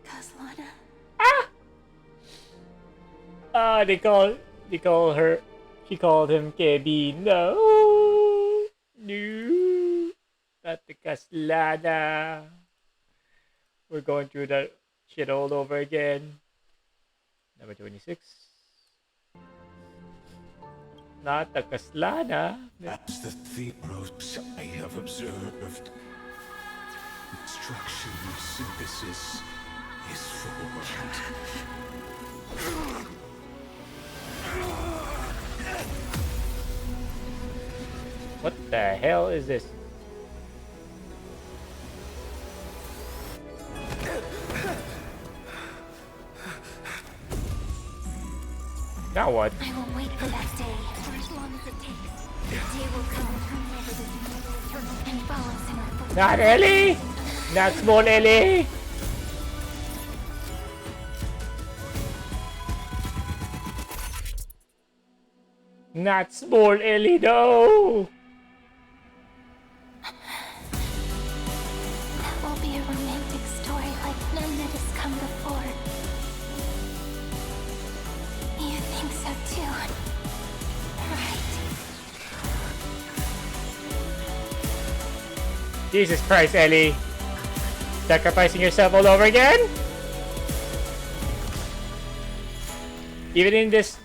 Kazlana. Ah, they call her. She called him KB. No, no, not the Kaslana. We're going through that shit all over again. Number 26. Not the Kaslana. As the theros I have observed, instruction synthesis is formed. What the hell is this? Now what? I will wait for that day for as long as it takes. The day will come whenever this eternal and follows in our footsteps. Not Ellie! Not small Ellie! Not small Ellie, no! That will be a romantic story like none that has come before. You think so too, right? Jesus Christ, Ellie. Sacrificing yourself all over again? Even in this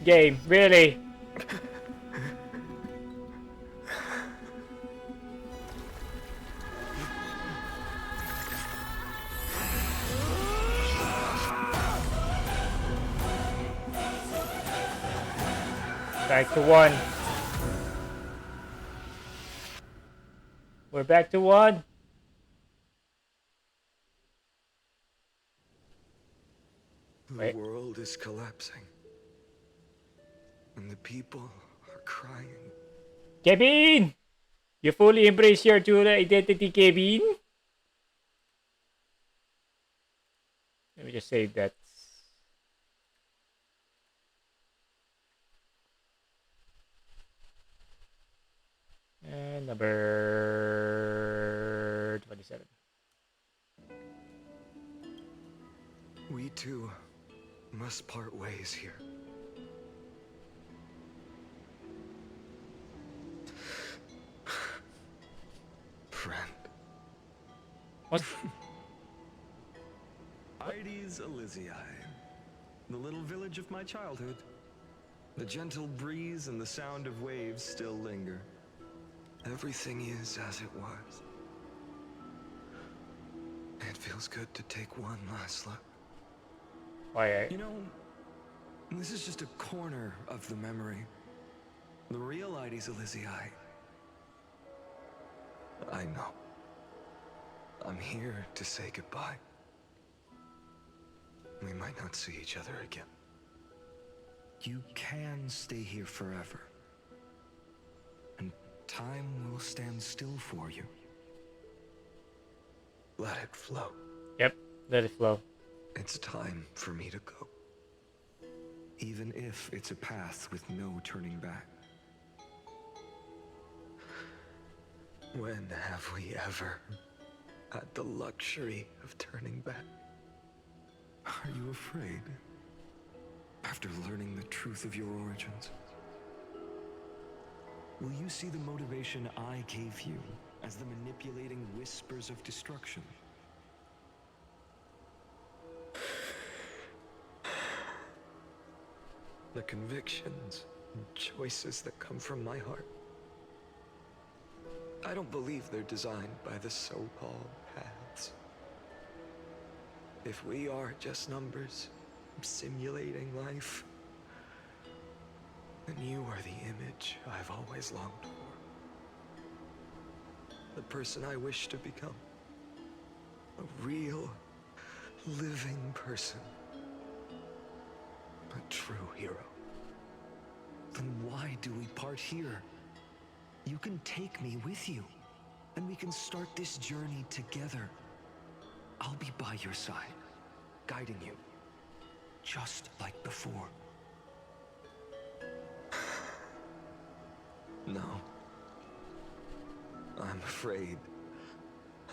game, really? Back to 1. We're back to 1. The world is collapsing. And the people are crying. Kevin! You fully embrace your true identity, Kevin? Let me just save that. And number 27. We too must part ways here. Friend. What? Ides Elysiae, the little village of my childhood. The gentle breeze and the sound of waves still linger. Everything is as it was. It feels good to take one last look. You know, this is just a corner of the memory. The real Ides Elysiae. I know. I'm here to say goodbye. We might not see each other again. You can stay here forever. And time will stand still for you. Let it flow. Yep, let it flow. It's time for me to go. Even if it's a path with no turning back. When have we ever had the luxury of turning back? Are you afraid? After learning the truth of your origins? Will you see the motivation I gave you as the manipulating whispers of destruction? The convictions and choices that come from my heart. I don't believe they're designed by the so-called paths. If we are just numbers simulating life, then you are the image I've always longed for. The person I wish to become. A real, living person. A true hero. Then why do we part here? You can take me with you, and we can start this journey together. I'll be by your side, guiding you, just like before. No. I'm afraid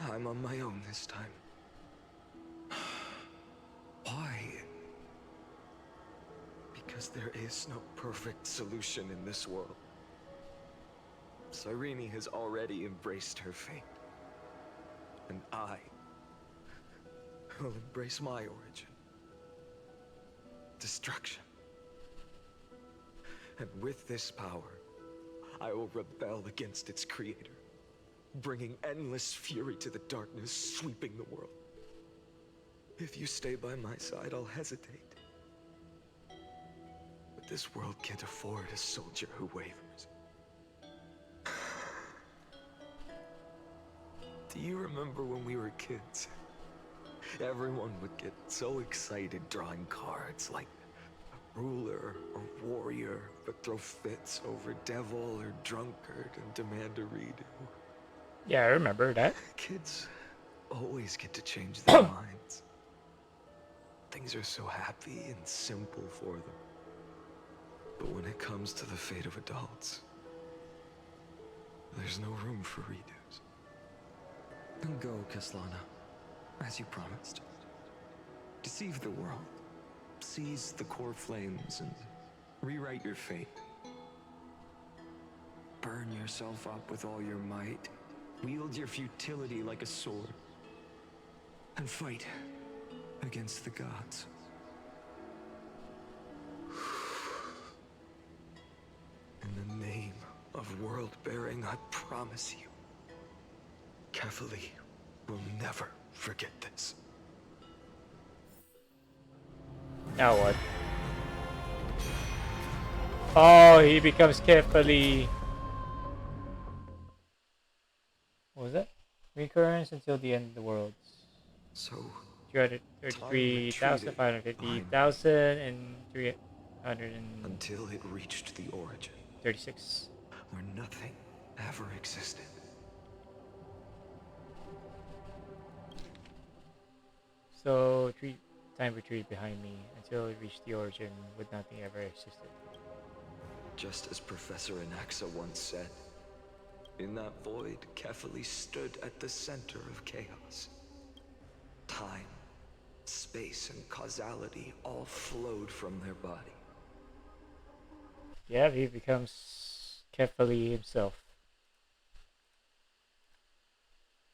I'm on my own this time. Why? Because there is no perfect solution in this world. Cyrene has already embraced her fate. And I will embrace my origin. Destruction. And with this power, I will rebel against its creator, bringing endless fury to the darkness sweeping the world. If you stay by my side, I'll hesitate. But this world can't afford a soldier who wavers. Do you remember when we were kids? Everyone would get so excited drawing cards like a ruler or warrior, but throw fits over devil or drunkard and demand a redo. Yeah, I remember that. Kids always get to change their minds. Things are so happy and simple for them. But when it comes to the fate of adults, there's no room for redos. And go, Kaslana, as you promised. Deceive the world. Seize the core flames and rewrite your fate. Burn yourself up with all your might. Wield your futility like a sword. And fight against the gods. In the name of world-bearing, I promise you, Kefali will never forget this. Now what? Oh, he becomes carefully. What was that? Recurrence until the end of the world. So 233,550,000 and 300 until it reached the origin 36, where nothing ever existed. So time retreat behind me until it reached the origin with nothing ever existed. Just as Professor Anaxa once said, in that void, Kefali stood at the center of chaos. Time, space, and causality all flowed from their body. Yeah, he becomes Kefali himself.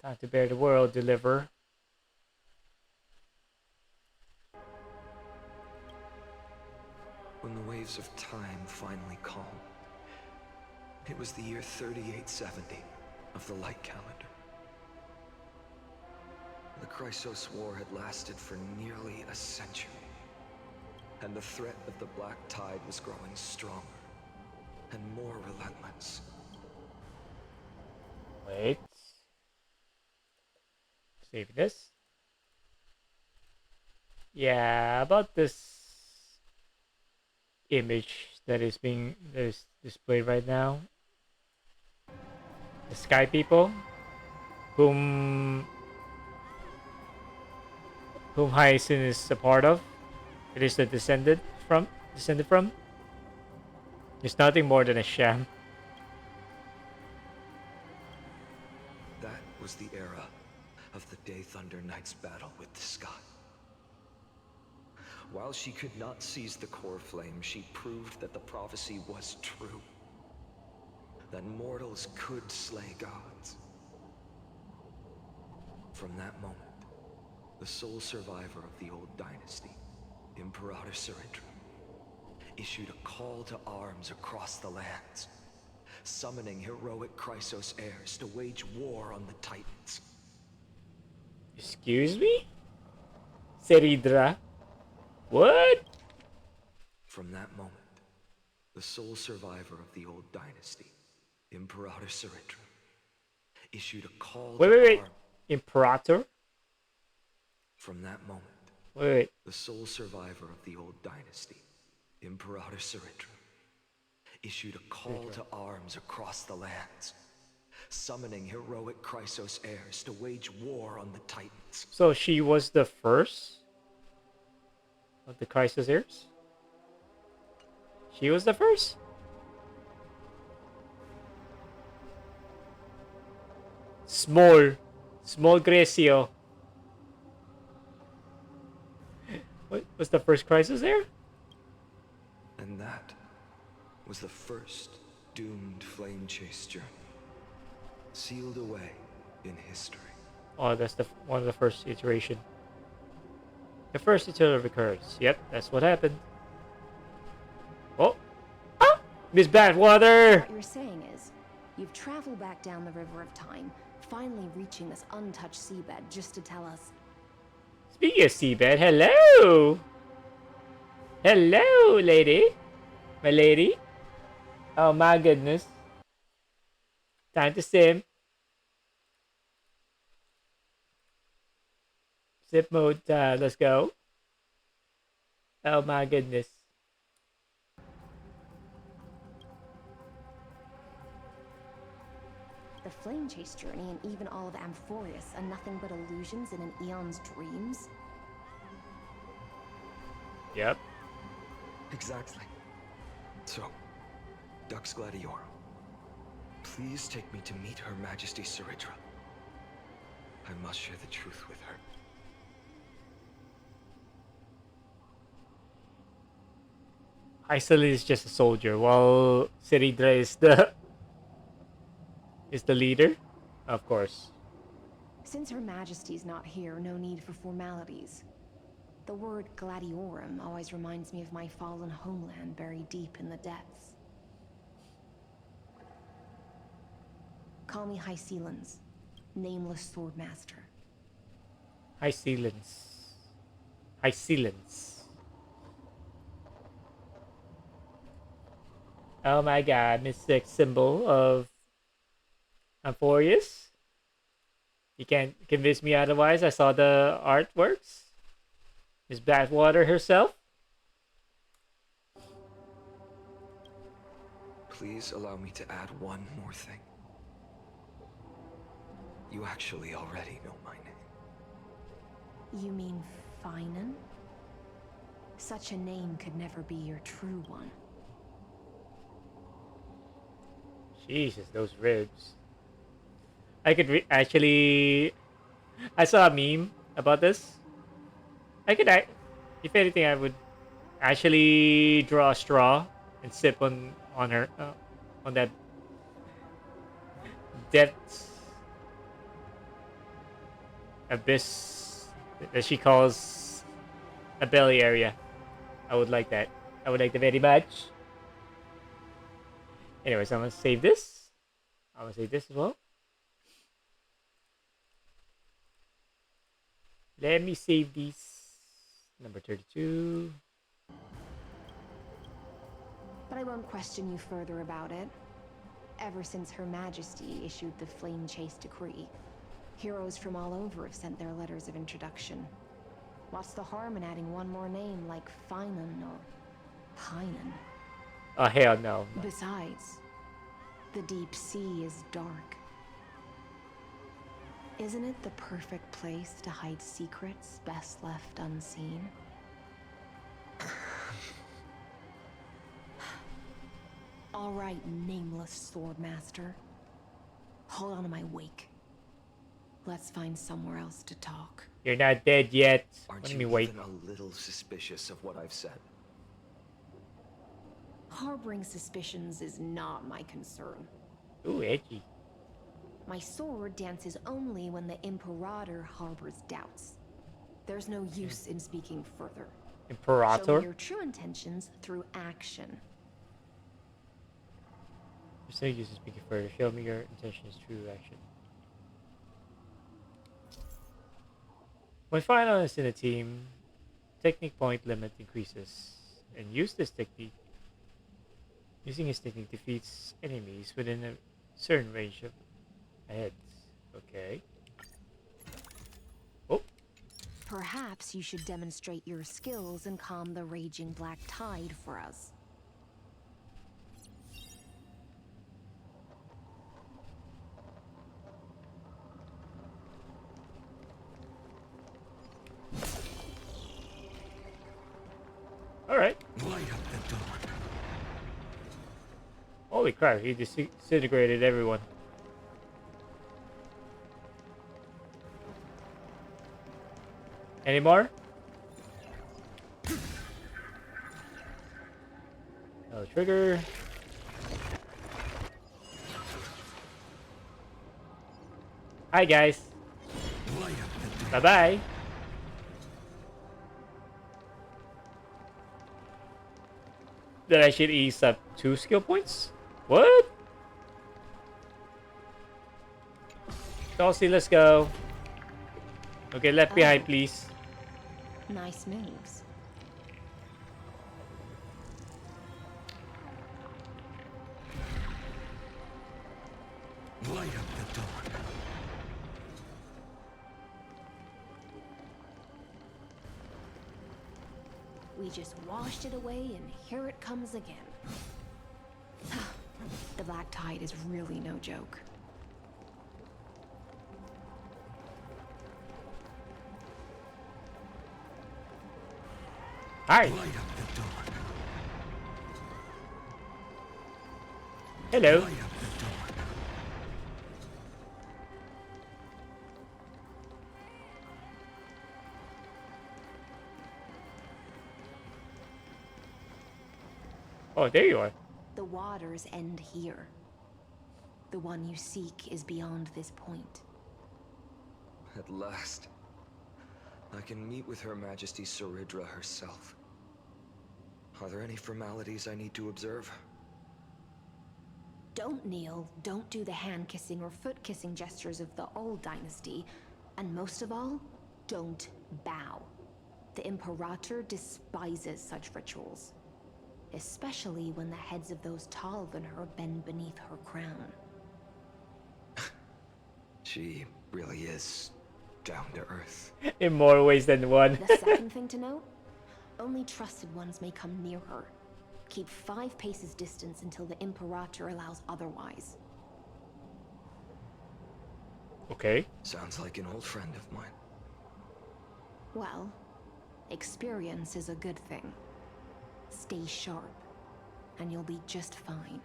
Time to bear the world, deliver. When the waves of time finally calmed, it was the year 3870 of the light calendar. The Chrysos War had lasted for nearly a century, and the threat of the Black Tide was growing stronger and more relentless. Wait. Save this. Yeah, about this image that is displayed right now. The Sky People, whom Hyacinth is a part of. It is the descended from. It's nothing more than a sham. That was the era of the Day Thunder Knight's battle with the sky. While she could not seize the core flame, she proved that the prophecy was true. That mortals could slay gods. From that moment, the sole survivor of the old dynasty, Imperator Surindra, issued a call to arms across the lands, summoning heroic Chrysos heirs to wage war on the Titans. Excuse me? Seridra? What? From that moment, the sole survivor of the old dynasty, Imperator Surindra, issued a call to arms. Imperator? From that moment, the sole survivor of the old dynasty, Imperator Surindra, issued a call to arms across the lands, summoning heroic Chrysos heirs to wage war on the Titans. So she was the first of the Chrysos heirs? She was the first? Small Grecio. What was the first Chrysos heir? And that was the first doomed flame chase journey, sealed away in history. Oh, that's one of the first iteration. The first eternal recurrence. Yep, that's what happened. Oh! Ah! Miss Badwater! What you're saying is, you've traveled back down the River of Time, finally reaching this untouched seabed just to tell us. Speaking of seabed, hello! Hello, lady! My lady? Oh my goodness. Time to sim. Zip mode, let's go. Oh my goodness. The Flame Chase journey and even all of Amphorius are nothing but illusions in an Eon's dreams? Yep. Exactly. So, Dux Gladiorum, please take me to meet Her Majesty Ceridra. I must share the truth with her. Isolde is just a soldier, while Ceridra is the leader, of course. Since Her Majesty's not here, no need for formalities. The word Gladiorum always reminds me of my fallen homeland buried deep in the depths. Call me High Sealans, nameless swordmaster. High Sealans. High Sealans. Oh my god, mystic symbol of Amphorius. You can't convince me otherwise. I saw the artworks. Miss Blackwater herself. Please allow me to add one more thing. You actually already know my name. You mean Finan? Such a name could never be your true one. Jesus, those ribs. I could actually... I saw a meme about this. I could... if anything, I would actually draw a straw and sip on her... on that... depth... abyss that she calls a belly area. I would like that. I would like that very much. Anyways, I'm gonna save this. I'm gonna save this as well. Let me save these. Number 32. But I won't question you further about it. Ever since Her Majesty issued the Flame Chase decree, heroes from all over have sent their letters of introduction. What's the harm in adding one more name like Finan or Pinan? Oh, hell no. Besides, the deep sea is dark. Isn't it the perfect place to hide secrets best left unseen? All right, nameless swordmaster. Hold on to my wake. Let's find somewhere else to talk. You're not dead yet. Aren't Let you me wait. even a little suspicious of what I've said? Harboring suspicions is not my concern. Ooh, edgy. My sword dances only when the Imperator harbors doubts. There's no use in speaking further. Imperator? Show me your true intentions through action. There's no use in speaking further. Show me your intentions through action. When Finan is in a team, technique point limit increases. And use this technique. Using his technique defeats enemies within a certain range of heads. Okay. Oh. Perhaps you should demonstrate your skills and calm the raging black tide for us. All right. Light up the dawn. Holy crap! He disintegrated everyone. Any more? Another trigger. Hi guys. Bye bye. That I should ease up 2 skill points? What? Dulcie, let's go. Okay, left behind, please. Nice moves. Light up the dawn. We just washed it away and here it comes again. The black tide is really no joke. Hi. Light up the door. Hello. Light up the door. Oh, there you are. The waters end here. The one you seek is beyond this point. At last, I can meet with Her Majesty Saridra herself. Are there any formalities I need to observe? Don't kneel, don't do the hand-kissing or foot-kissing gestures of the old dynasty, and most of all, don't bow. The Imperator despises such rituals, especially when the heads of those taller than her bend beneath her crown. She really is down to earth. In more ways than one. The second thing to note, only trusted ones may come near her. Keep 5 paces distance until the Imperator allows otherwise. Okay. Sounds like an old friend of mine. Well, experience is a good thing. Stay sharp, and you'll be just fine.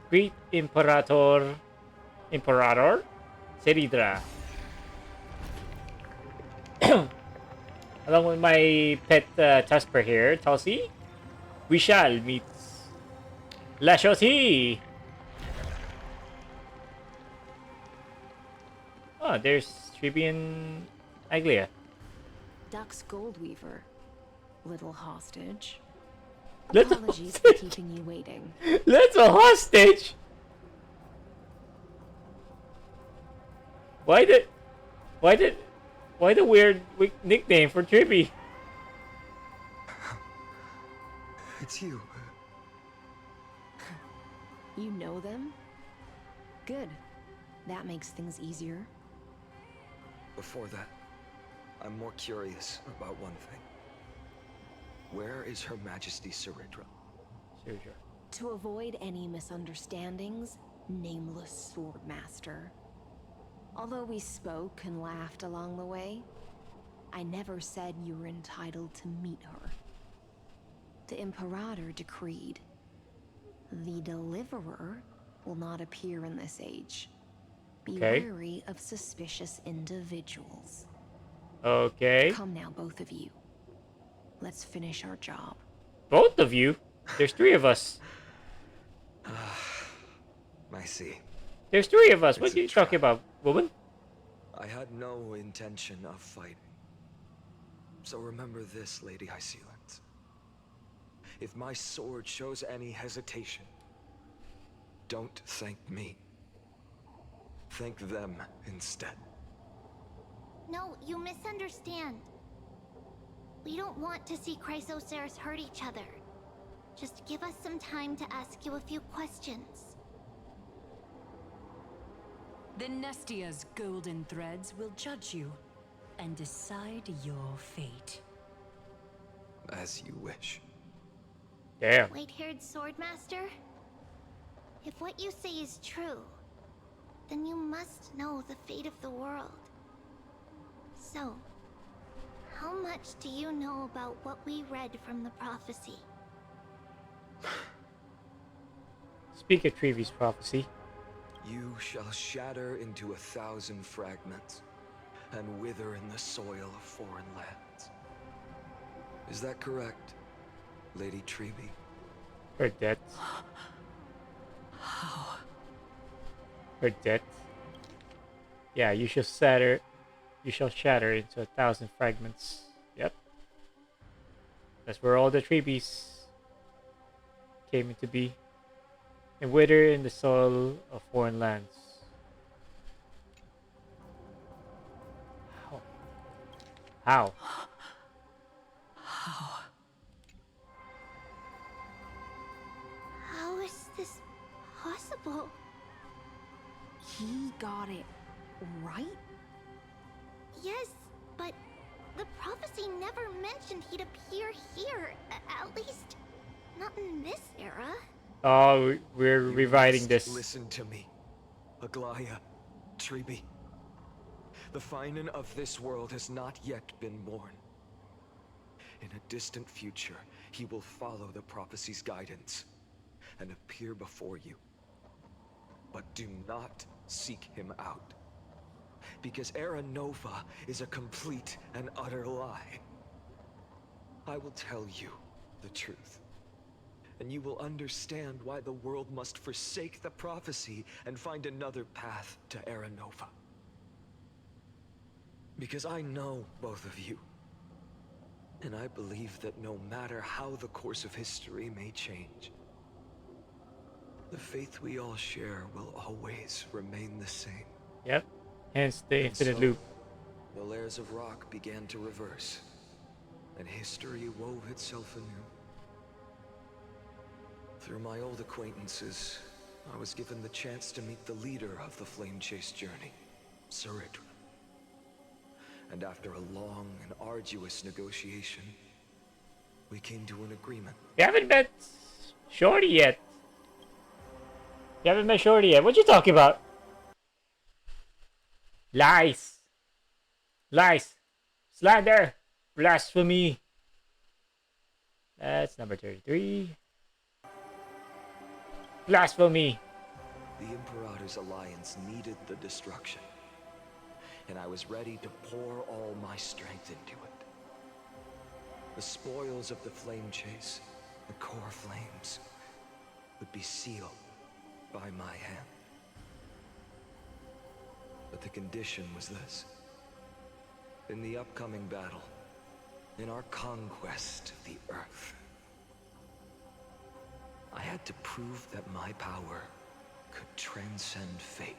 Greet Imperator Saridra. Along with my pet Tusper here, Tulsi, we shall meet La Chaussee. Oh, there's Triby and Aglia. Duck's Goldweaver, little hostage. Little Apologies for keeping you waiting. Little hostage. Why the weird nickname for Triby? It's you. You know them? Good. That makes things easier. Before that, I'm more curious about one thing. Where is Her Majesty Saridra? Saridra. To avoid any misunderstandings, nameless Swordmaster. Although we spoke and laughed along the way, I never said you were entitled to meet her. The Imperator decreed the Deliverer will not appear in this age. Be wary of suspicious individuals. Okay. Come now, both of you. Let's finish our job. Both of you? There's 3 of us. I see. There's 3 of us. What are you talking about, woman? I had no intention of fighting. So remember this, Lady Hysealant. If my sword shows any hesitation, don't thank me. Thank them instead. No, you misunderstand. We don't want to see Chrysoceres hurt each other. Just give us some time to ask you a few questions. The Nestia's golden threads will judge you and decide your fate. As you wish. Damn. White-haired Swordmaster? If what you say is true, then you must know the fate of the world. So, how much do you know about what we read from the prophecy? Speak of Trevi's prophecy. You shall shatter into 1,000 fragments and wither in the soil of foreign lands. Is that correct, Lady Trevi? Her death. How? Her death. Yeah, you shall shatter. You shall shatter into 1,000 fragments. Yep. That's where all the Trebis came into be. And wither in the soil of foreign lands. How? How? How is this possible? He got it right? Yes, but the prophecy never mentioned he'd appear here. At least, not in this era. Oh, we're rewriting this. Listen to me, Aglaya, Trebi. The Finan of this world has not yet been born. In a distant future, he will follow the prophecy's guidance and appear before you. But do not seek him out, because Era Nova is a complete and utter lie. I will tell you the truth, and you will understand why the world must forsake the prophecy and find another path to Era Nova. Because I know both of you, and I believe that no matter how the course of history may change, the faith we all share will always remain the same. Yep. Hence the infinite loop. The layers of rock began to reverse, and history wove itself anew. Through my old acquaintances, I was given the chance to meet the leader of the Flame Chase journey, Saridra. And after a long and arduous negotiation, we came to an agreement. You haven't met Shorty yet. You haven't met Shorty yet. What you talking about? Lies. Lies. Slander. Blasphemy. That's number 33. Blasphemy. The Imperator's alliance needed the destruction, and I was ready to pour all my strength into it. The spoils of the Flame Chase, the core flames, would be sealed by my hand. But the condition was this. In the upcoming battle, in our conquest of the Earth, I had to prove that my power could transcend fate.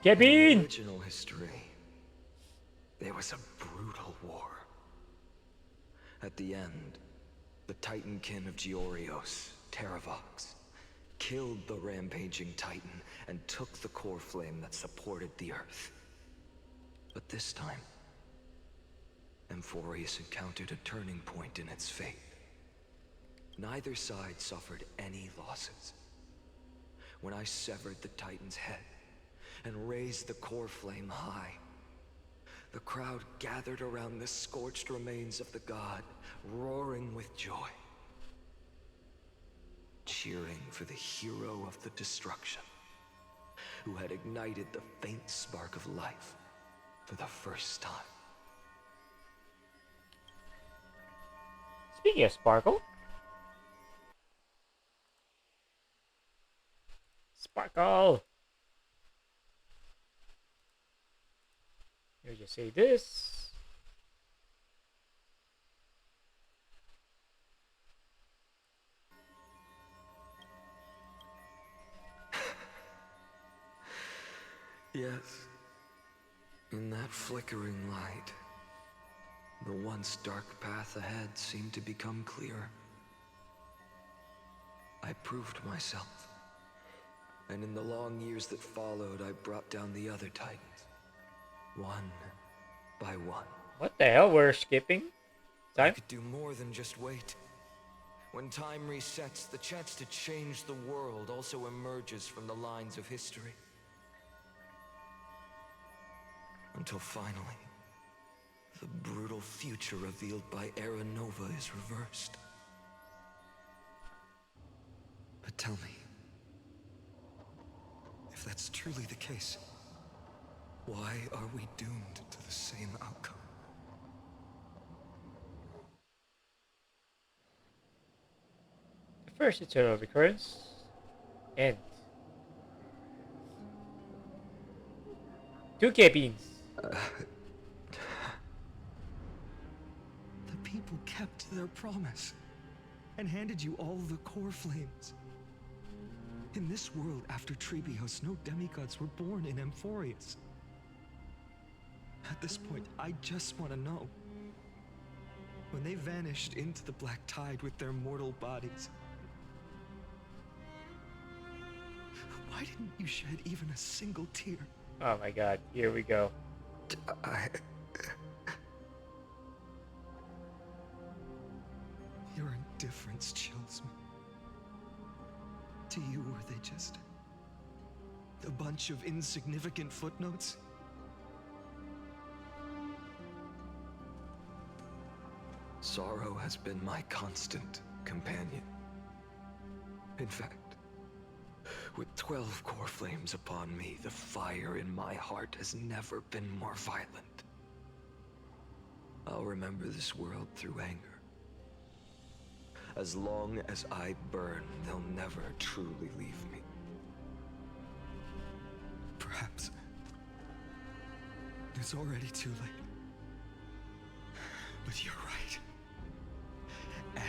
In the original history, there was a brutal war. At the end, the Titankin of Georios, Terravox, killed the rampaging Titan and took the core flame that supported the Earth. But this time, Amphorius encountered a turning point in its fate. Neither side suffered any losses. When I severed the Titan's head and raised the core flame high, the crowd gathered around the scorched remains of the god, roaring with joy, cheering for the hero of the destruction, who had ignited the faint spark of life for the first time. Speaking of sparkle. Sparkle! Here, just say this. Yes. In that flickering light, the once dark path ahead seemed to become clearer. I proved myself. And in the long years that followed, I brought down the other Titans. One by one. What the hell? We're skipping time? I could do more than just wait. When time resets, the chance to change the world also emerges from the lines of history. Until finally, the brutal future revealed by Era Nova is reversed. But tell me, if that's truly the case, why are we doomed to the same outcome? The first eternal recurrence. End. 2K beans. The people kept their promise and handed you all the core flames. In this world after Trebios, no demigods were born in Amphorius. At this point, I just want to know. When they vanished into the black tide with their mortal bodies, why didn't you shed even a single tear? Oh my god, here we go. Your indifference chills me. To you, were they just A bunch of insignificant footnotes? Sorrow has been my constant companion. In fact, with 12 core flames upon me, the fire in my heart has never been more violent. I'll remember this world through anger. As long as I burn, they'll never truly leave me. Perhaps it's already too late. But you're right.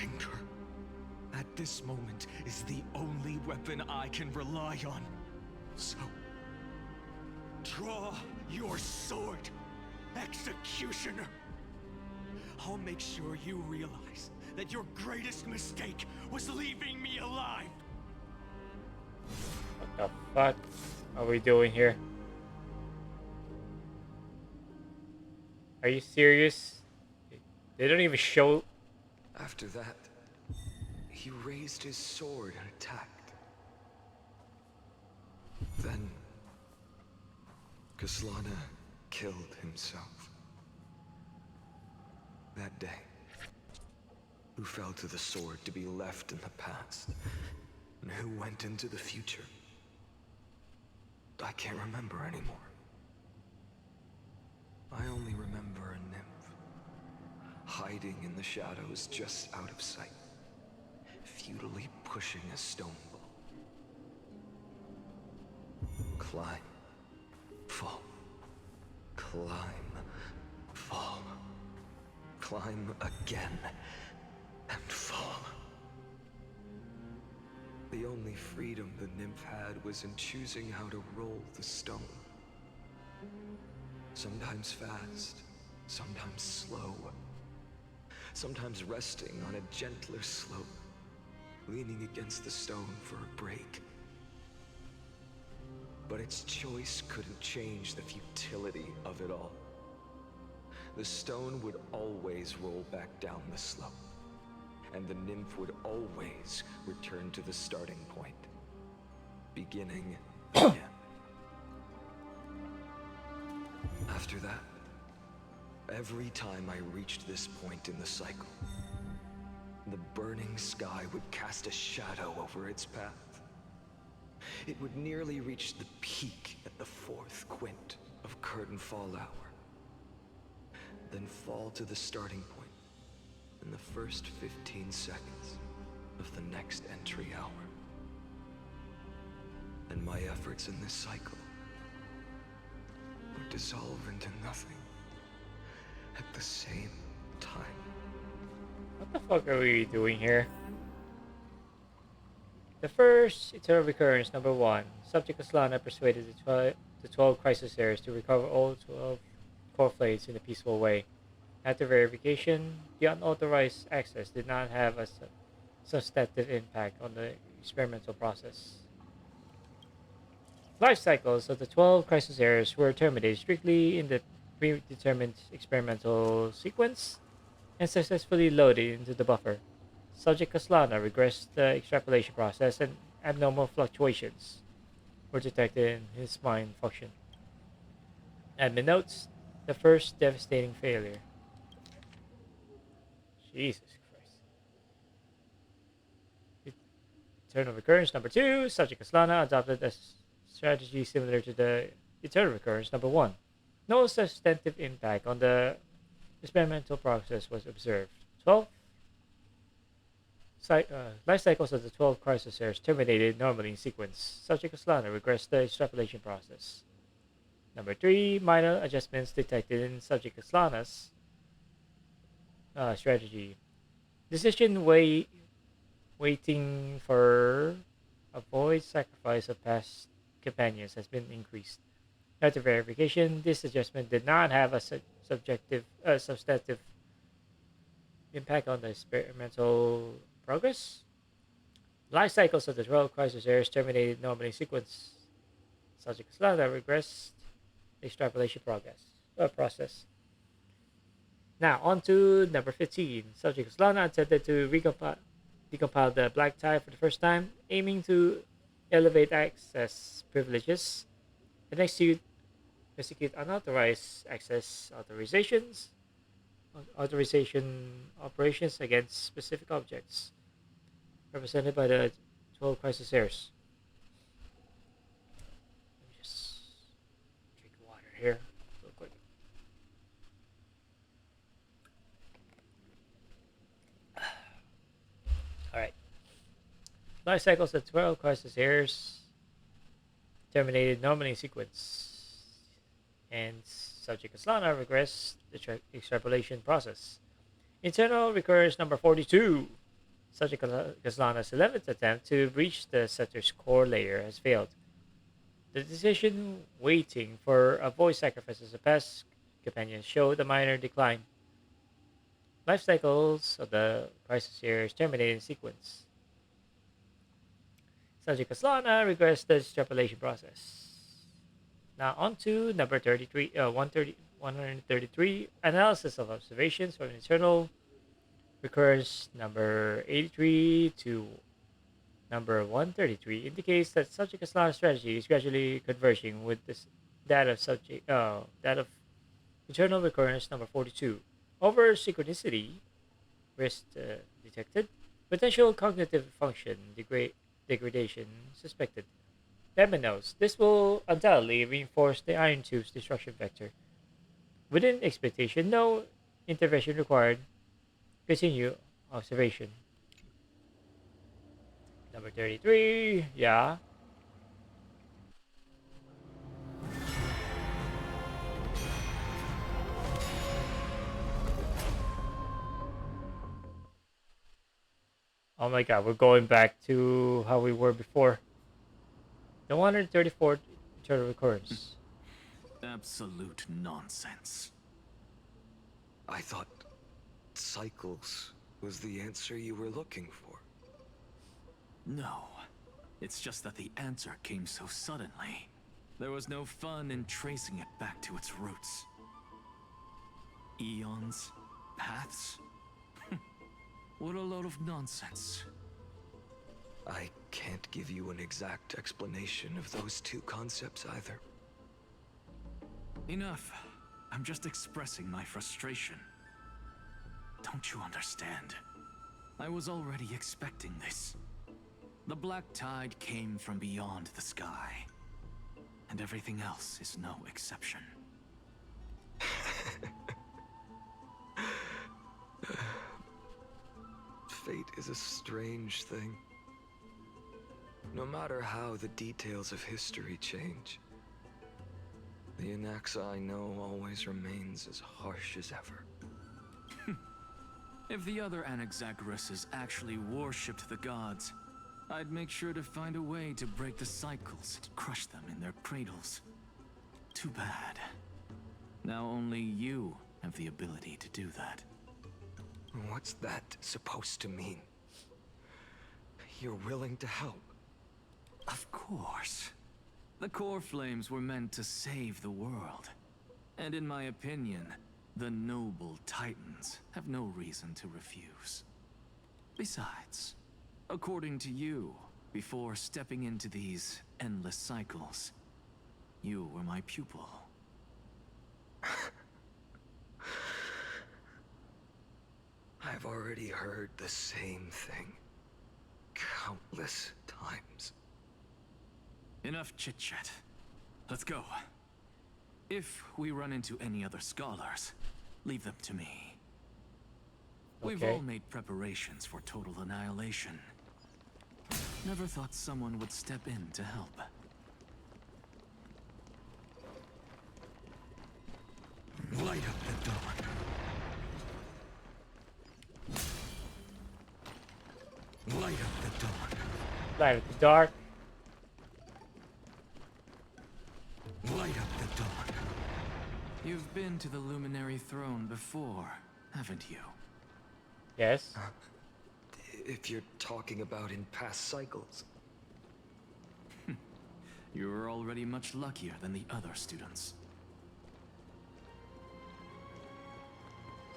Anger, at this moment, is the only weapon I can rely on. So, draw your sword, Executioner. I'll make sure you realize that your greatest mistake was leaving me alive. What the fuck are we doing here? Are you serious? They don't even show. After that, he raised his sword and attacked. Then, Kaslana killed himself. That day, who fell to the sword to be left in the past, and who went into the future, I can't remember anymore. I only remember a nymph, hiding in the shadows just out of sight, futilely pushing a stone ball. Climb, fall, climb, fall, climb again, and fall. The only freedom the nymph had was in choosing how to roll the stone. Sometimes fast, sometimes slow. Sometimes resting on a gentler slope, leaning against the stone for a break. But its choice couldn't change the futility of it all. The stone would always roll back down the slope, and the nymph would always return to the starting point, beginning again. After that, every time I reached this point in the cycle, the burning sky would cast a shadow over its path. It would nearly reach the peak at the 4th quint of curtain fall hour, then fall to the starting point in the first 15 seconds of the next entry hour. And my efforts in this cycle would dissolve into nothing at the same time. What the fuck are we doing here? The first eternal recurrence, number 1. Subject Aslana persuaded the 12 crisis heirs to recover all 12 core flames in a peaceful way. After verification, the unauthorized access did not have a substantive impact on the experimental process. Life cycles of the 12 crisis heirs were terminated strictly in the predetermined experimental sequence and successfully loaded into the buffer. Subject Kaslana regressed the extrapolation process and abnormal fluctuations were detected in his mind function. Admin notes, the first devastating failure. Jesus Christ. Eternal recurrence number 2. Subject Kaslana adopted a strategy similar to the eternal recurrence number 1. No substantive impact on the experimental process was observed. 12. Life cycles of the 12 crisis heirs terminated normally in sequence. Subject Kaslana regressed the extrapolation process. Number 3. Minor adjustments detected in Subject Kaslana's strategy. Decision waiting for avoid sacrifice of past companions has been increased. After verification, this adjustment did not have a substantive impact on the experimental progress. Life cycles of the 12 crisis heirs terminated normally in sequence. Subject Slada regressed the extrapolation process. Now, on to number 15. Subject Slana attempted to decompile the black tie for the first time, aiming to elevate access privileges, and execute unauthorized access authorization operations against specific objects, represented by the 12 crisis heirs. Let me just drink water here real quick. Alright. Life cycles of 12 crisis heirs terminated normally sequence, and subject Aslana regressed the extrapolation process. Internal recurrence number 42. Subject Aslana's 11th attempt to breach the sector's core layer has failed. The decision waiting for a voice sacrifice as a past companion showed a minor decline. Life cycles of the crisis here is terminated in sequence. Subject Aslana regressed the extrapolation process. Now on to number 133, analysis of observations from internal recurrence number 83 to number 133 indicates that subject Aslana's strategy is gradually converging with that of internal recurrence number 42. Over synchronicity risk detected, potential cognitive function degradation suspected. Lemon notes, this will undoubtedly reinforce the Iron Tube's destruction vector. Within expectation, no intervention required. Continue observation. Number 33, yeah. Oh my god, we're going back to how we were before. The 134th internal recurrence. Absolute nonsense. I thought cycles was the answer you were looking for. No. It's just that the answer came so suddenly. There was no fun in tracing it back to its roots. Eons? Paths? What a load of nonsense. I can't give you an exact explanation of those two concepts either. Enough. I'm just expressing my frustration. Don't you understand? I was already expecting this. The black tide came from beyond the sky. And everything else is no exception. Fate is a strange thing. No matter how the details of history change, the Anaxa I know always remains as harsh as ever. If the other Anaxagoras actually worshipped the gods, I'd make sure to find a way to break the cycles and crush them in their cradles. Too bad. Now only you have the ability to do that. What's that supposed to mean? You're willing to help? Of course. The core flames were meant to save the world. And in my opinion, the noble Titans have no reason to refuse. Besides, according to you, before stepping into these endless cycles, you were my pupil. I've already heard the same thing countless times. Enough chit-chat. Let's go. If we run into any other scholars, leave them to me. Okay. We've all made preparations for total annihilation. Never thought someone would step in to help. Light up the dawn. Light up the dawn. Light up the dark. Light up the dawn. You've been to the Luminary Throne before, haven't you? Yes. If you're talking about in past cycles. You're already much luckier than the other students.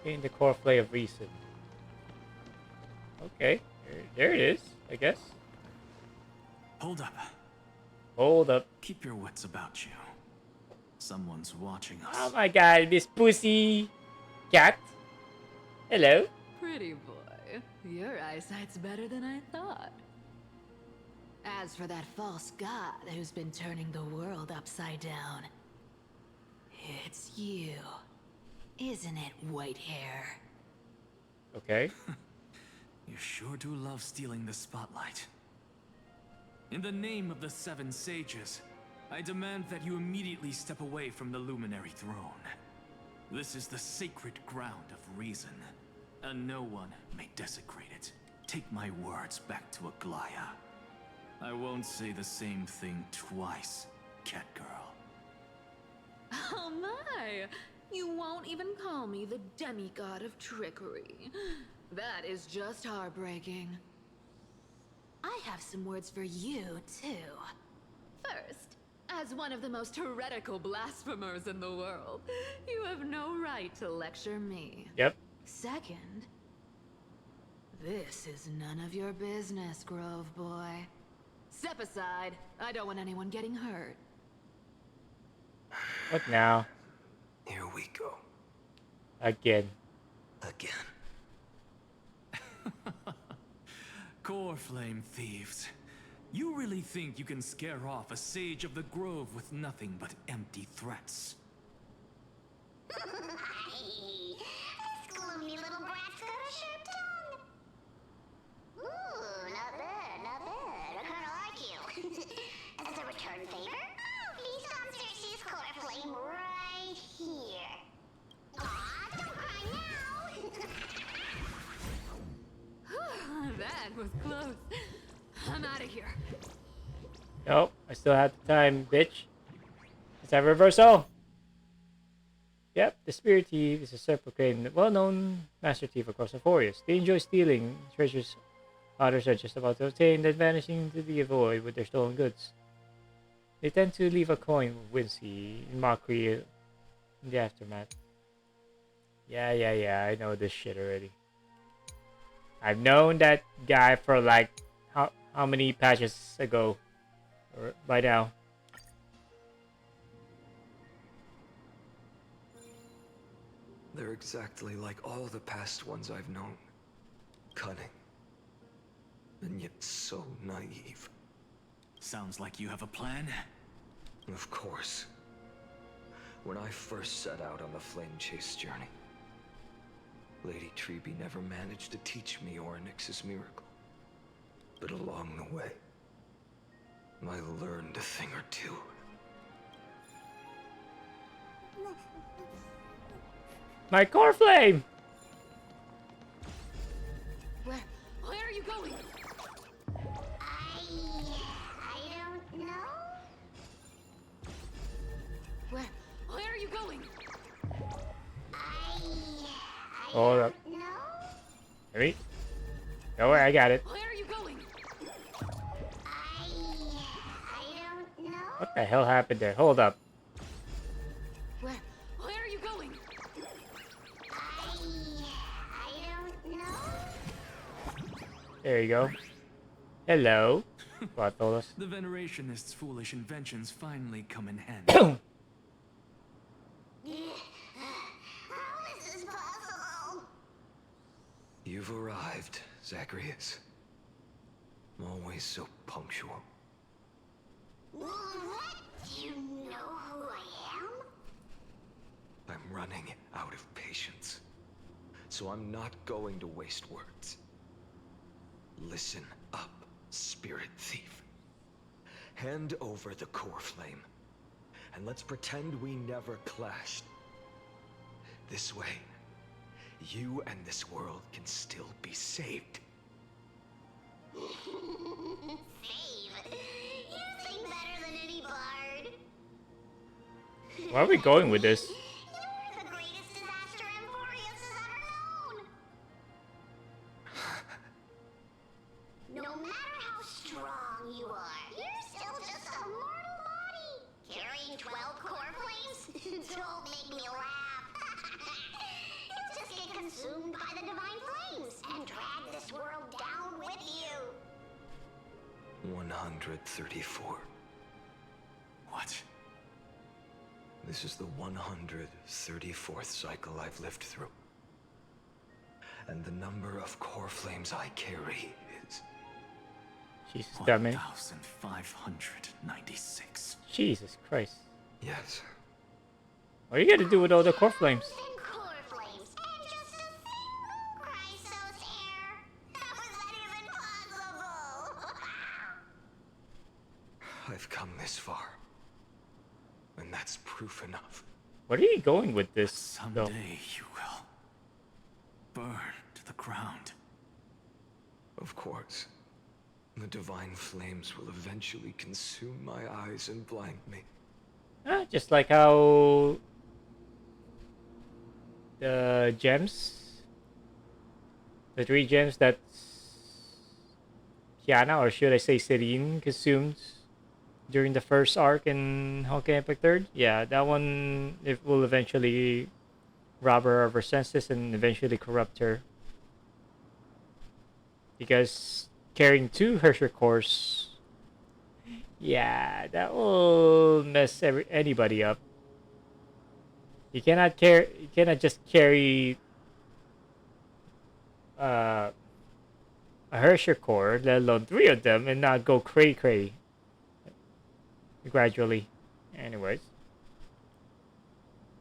In the core flame of reason. Okay, there it is, I guess. Hold up. Hold up. Keep your wits about you. Someone's watching us. Oh my god, Miss Pussy Cat. Hello. Pretty boy, your eyesight's better than I thought. As for that false god who's been turning the world upside down, it's you, isn't it, white hair? Okay. You sure do love stealing the spotlight. In the name of the Seven Sages, I demand that you immediately step away from the Luminary Throne. This is the sacred ground of reason, and no one may desecrate it. Take my words back to Aglaya. I won't say the same thing twice, cat girl. Oh my! You won't even call me the demigod of trickery. That is just heartbreaking. I have some words for you, too. First, as one of the most heretical blasphemers in the world, you have no right to lecture me. Yep. Second, this is none of your business, Grove Boy. Step aside. I don't want anyone getting hurt. What now? Here we go. Again. Again. Core Flame thieves. You really think you can scare off a sage of the Grove with nothing but empty threats? This gloomy little brat's got a sharp tongue. Ooh, not bad, not bad. I kinda like you. As a return favor, please come search this core flame right here. Aw, don't cry now. That was close. I'm out of here. Nope, I still have the time, bitch. Let's have a reversal. Yep, the Spirit Thief is a self-proclaimed, well-known master thief across the forest. They enjoy stealing treasures others are just about to obtain, then vanishing into the void with their stolen goods. They tend to leave a coin of Wincy in mockery in the aftermath. Yeah, I know this shit already. I've known that guy for like how many patches ago, or by now. They're exactly like all the past ones I've known. Cunning. And yet so naive. Sounds like you have a plan. Of course. When I first set out on the Flame Chase journey, Lady Treeby never managed to teach me Orynyx's miracle. But along the way, I learned a thing or two. My core flame! Where are you going? I don't know. Where are you going? Hold up. No. Ready? Don't worry, I got it. Where are you going? I don't know. What the hell happened there? Hold up. Where are you going? I don't know. There you go. Hello. What told us? The Venerationists' foolish inventions finally come in handy. How is this possible? You've arrived, Zacharias. Always so punctual. What? Do you know who I am? I'm running out of patience. So I'm not going to waste words. Listen up, Spirit Thief. Hand over the core flame, and let's pretend we never clashed. This way, you and this world can still be saved. Save. You think better than any bard. Where are we going with this? You're the greatest disaster Emporius has ever known. No matter how strong you are, you're still just a mortal body. Carrying 12 core flames? Don't make me laugh. You'll just get consumed by the divine flames and drag this world down with you. 134. This is the 134th cycle I've lived through. And the number of core flames I carry is... Jesus, damn it. 1,596. Jesus Christ. Yes. What are you gonna do with all the core flames? I've come this far. And that's proof enough. Where are you going with this? Someday you will burn to the ground. Of course. The divine flames will eventually consume my eyes and blind me. Just like how the gems, the 3 gems that Kiana, or should I say Serene, consumed during the first arc in Honkai Impact 3rd. Yeah, that one, it will eventually rob her of her senses and eventually corrupt her. Because carrying 2 Herrscher cores, yeah, that will mess anybody up. You cannot just carry a Herrscher core, let alone 3 of them, and not go cray gradually. Anyways.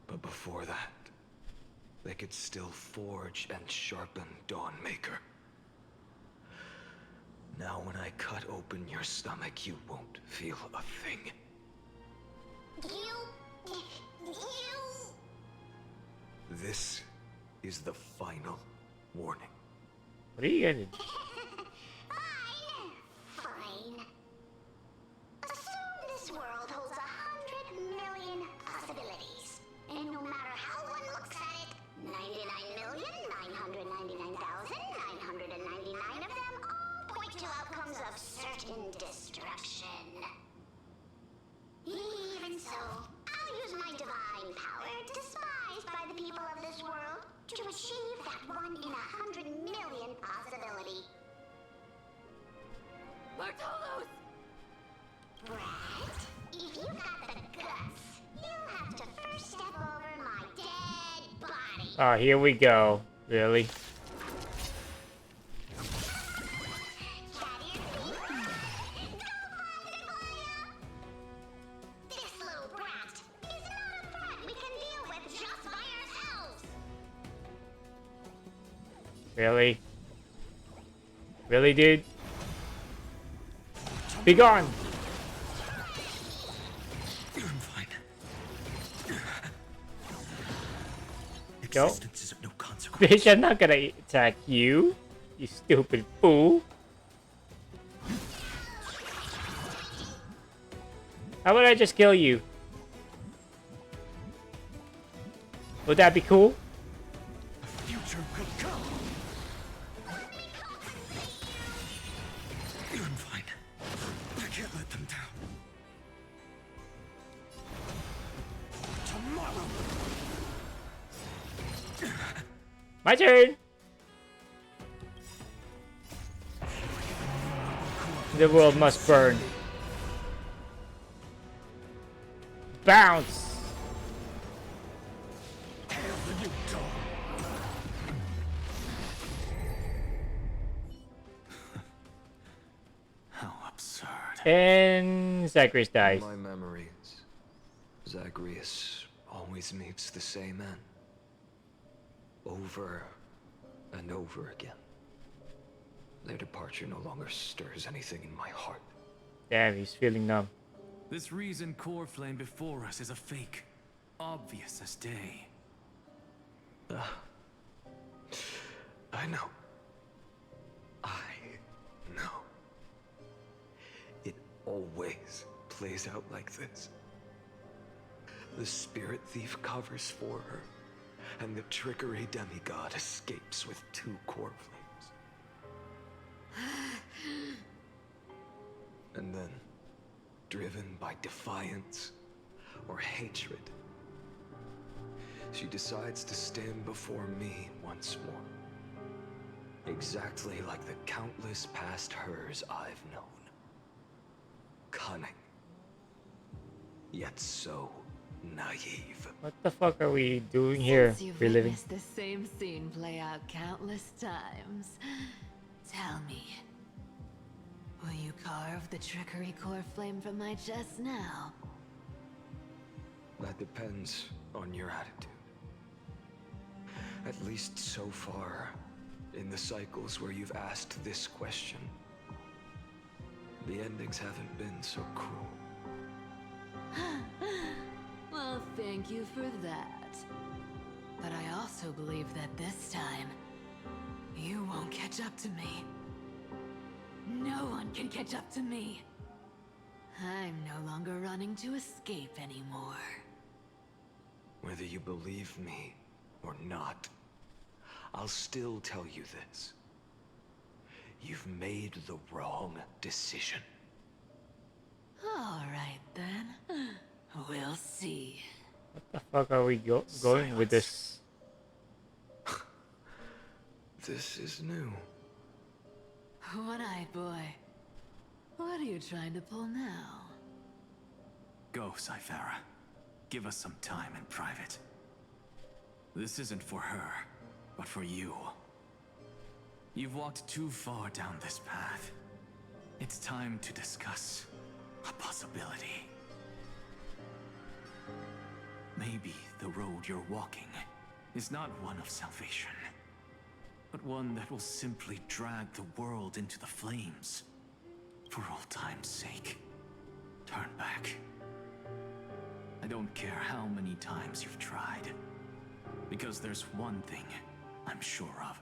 But before that, they could still forge and sharpen Dawnmaker. Now when I cut open your stomach, you won't feel a thing. This is the final warning. What are you getting? Fine. Assume this world holds 100 million possibilities. And no matter how one looks at it, 99,999,999 of them all point to outcomes of certain destruction. Even so, I'll use my divine power, despised by the people of this world, to achieve that 1 in 100 million possibility. Bartolos! Brett, if you got the guts, you'll have to first step over my dead body. Oh, here we go. Really? This little brat is not a threat we can deal with just by ourselves. Really? Really, dude? Be gone! I'm fine. Go. Existence is of no consequence. Bitch, I'm not gonna attack you, you stupid fool. How about I just kill you? Would that be cool? Future will come. I'm fine. I can't let them down. Tomorrow. My turn! The world must burn. Bounce! Hail the new dawn. How absurd. And Zacharias dies. In my memories, Zagreus always meets the same end. Over and over again. Their departure no longer stirs anything in my heart. Damn, he's feeling numb. This reason core flame before us is a fake. Obvious as day. I know. I know. It always plays out like this. The spirit thief covers for her, and the trickery demigod escapes with 2 core flames. And then, driven by defiance or hatred, she decides to stand before me once more. Exactly like the countless past hers I've known. Cunning, yet so naive. What the fuck are we doing here? Since you've Reliving. witnessed the same scene play out countless times, tell me, will you carve the trickery core flame from my chest now? That depends on your attitude. At least so far, in the cycles where you've asked this question, the endings haven't been so cruel. Well, thank you for that. But I also believe that this time, you won't catch up to me. No one can catch up to me. I'm no longer running to escape anymore. Whether you believe me or not, I'll still tell you this. You've made the wrong decision. All right then. We'll see. What the fuck are we going with this? This is new. One-eyed boy. What are you trying to pull now? Go, Cythera. Give us some time in private. This isn't for her, but for you. You've walked too far down this path. It's time to discuss a possibility. Maybe the road you're walking is not one of salvation, but one that will simply drag the world into the flames. For old time's sake, turn back. I don't care how many times you've tried, because there's one thing I'm sure of.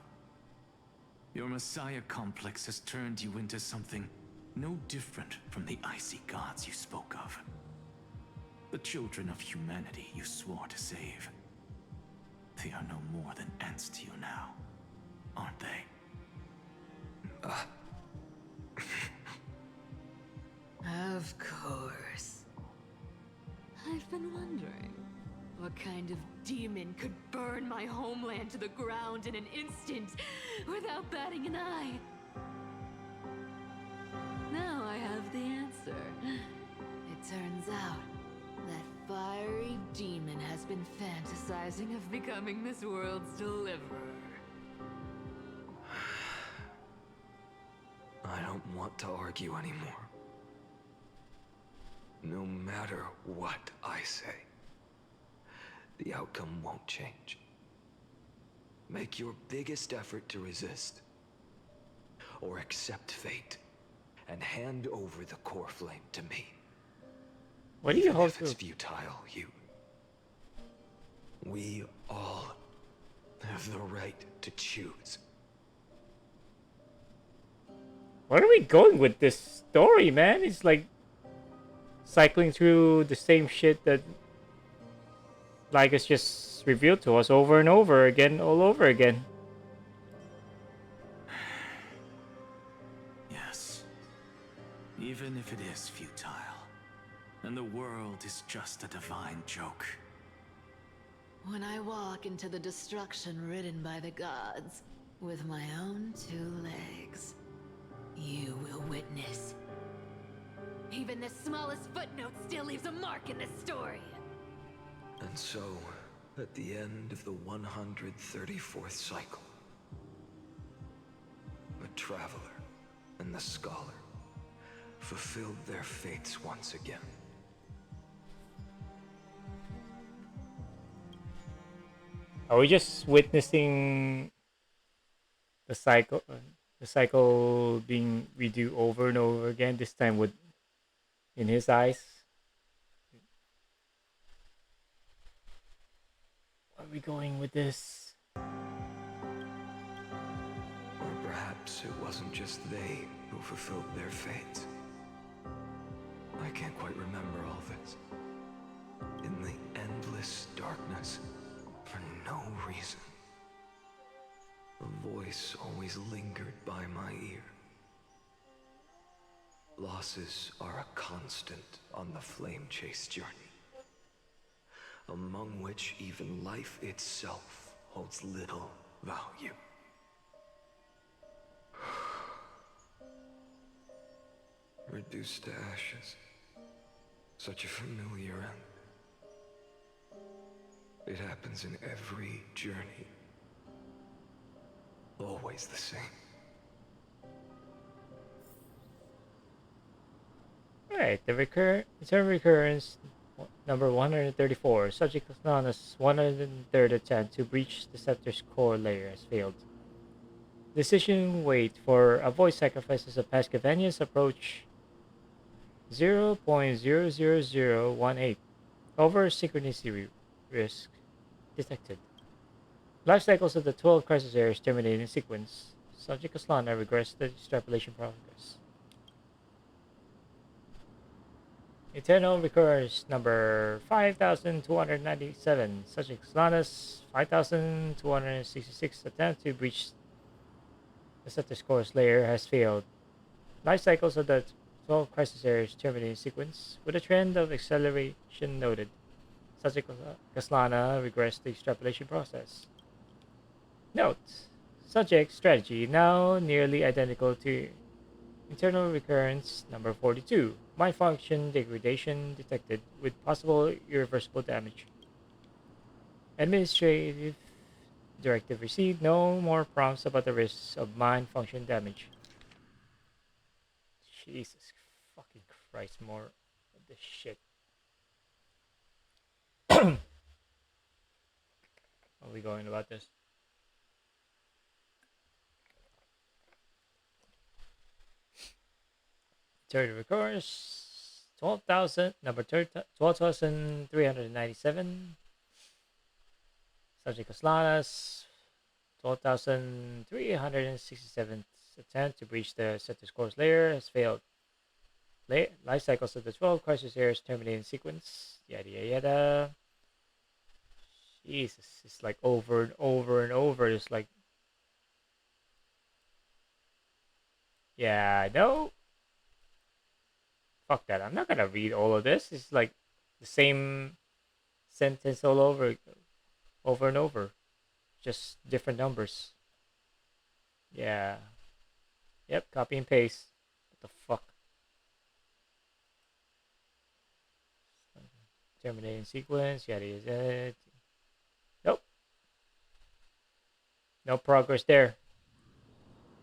Your Messiah complex has turned you into something no different from the icy gods you spoke of. The children of humanity you swore to save. They are no more than ants to you now, aren't they? Of course. I've been wondering, what kind of demon could burn my homeland to the ground in an instant without batting an eye? Now I have the answer. It turns out that fiery demon has been fantasizing of becoming this world's deliverer. I don't want to argue anymore. No matter what I say, the outcome won't change. Make your biggest effort to resist, or accept fate, and hand over the core flame to me. What do you Even hope if it's to? futile, we all have the right to choose. Where are we going with this story, man? It's like cycling through the same shit that like it's just revealed to us over and over again, all over again. Yes. Even if it is futile, and the world is just a divine joke. When I walk into the destruction ridden by the gods, with my own 2 legs, you will witness. Even the smallest footnote still leaves a mark in this story. And so, at the end of the 134th cycle, the Traveler and the Scholar fulfilled their fates once again. Are we just witnessing the cycle being redo over and over again? This time with in his eyes. Where are we going with this? Or perhaps it wasn't just they who fulfilled their fates. I can't quite remember all this. In the endless darkness, for no reason, a voice always lingered by my ear. Losses are a constant on the flame chase journey, among which even life itself holds little value. Reduced to ashes. Such a familiar end. It happens in every journey. Always the same. Right, the return recurrence number 134. Subject Nana's 103rd attempt to breach the scepter's core layer has failed. Decision wait for avoid sacrifices of Pascavanians approach 0.00018. Over synchronicity risk detected. Life cycles of the 12 crisis areas terminate in sequence. Subject Aslana regrets the extrapolation progress. Eternal recurrence number 5297. Subject Aslana's 5266 attempt to breach the scepter's core layer has failed. Life cycles of the 12 crisis areas terminate in sequence, with a trend of acceleration noted. Subject Kaslana regrets the extrapolation process. Note: Subject strategy now nearly identical to internal recurrence number 42. Mind function degradation detected with possible irreversible damage. Administrative directive received. No more prompts about the risks of mind function damage. Jesus fucking Christ, more of this shit. How are we going about this? Third recurrence 12,000, number 12,397. Subject Aslanas 12,367 attempt to breach the Cetus course layer has failed. Life cycles of the 12 crisis areas terminate in sequence. Yada yada yada. Jesus, it's like over and over and over. It's like, yeah, no. Fuck that. I'm not gonna read all of this. It's like the same sentence all over and over. Just different numbers. Yeah. Yep, copy and paste. What the fuck? Terminating sequence, yada yada. Nope. No progress there.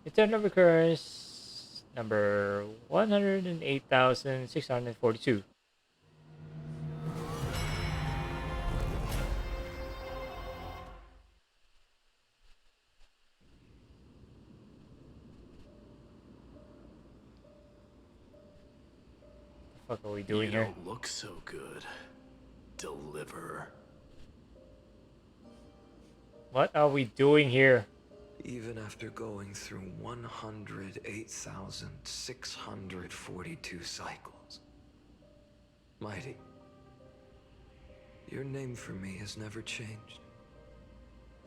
Eternal recurrence number 108,642. What the fuck are we doing here? You don't look so good, Deliverer. What are we doing here? Even after going through 108,642 cycles. Mighty, your name for me has never changed.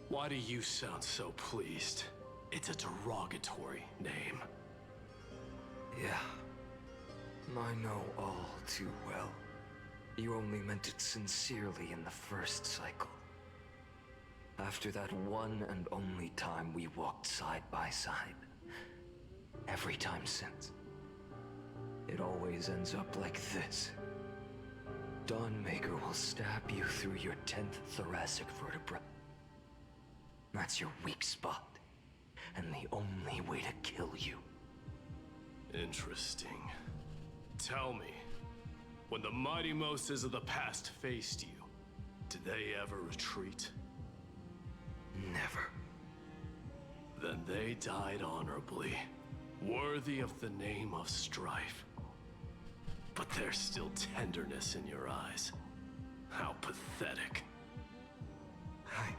Why do you sound so pleased? It's a derogatory name. Yeah. I know all too well. You only meant it sincerely in the first cycle. After that one and only time we walked side by side. Every time since. It always ends up like this. Dawnmaker will stab you through your 10th thoracic vertebra. That's your weak spot. And the only way to kill you. Interesting. Tell me, when the mighty Moses of the past faced you, did they ever retreat? Never. Then they died honorably, worthy of the name of strife. But there's still tenderness in your eyes. How pathetic. I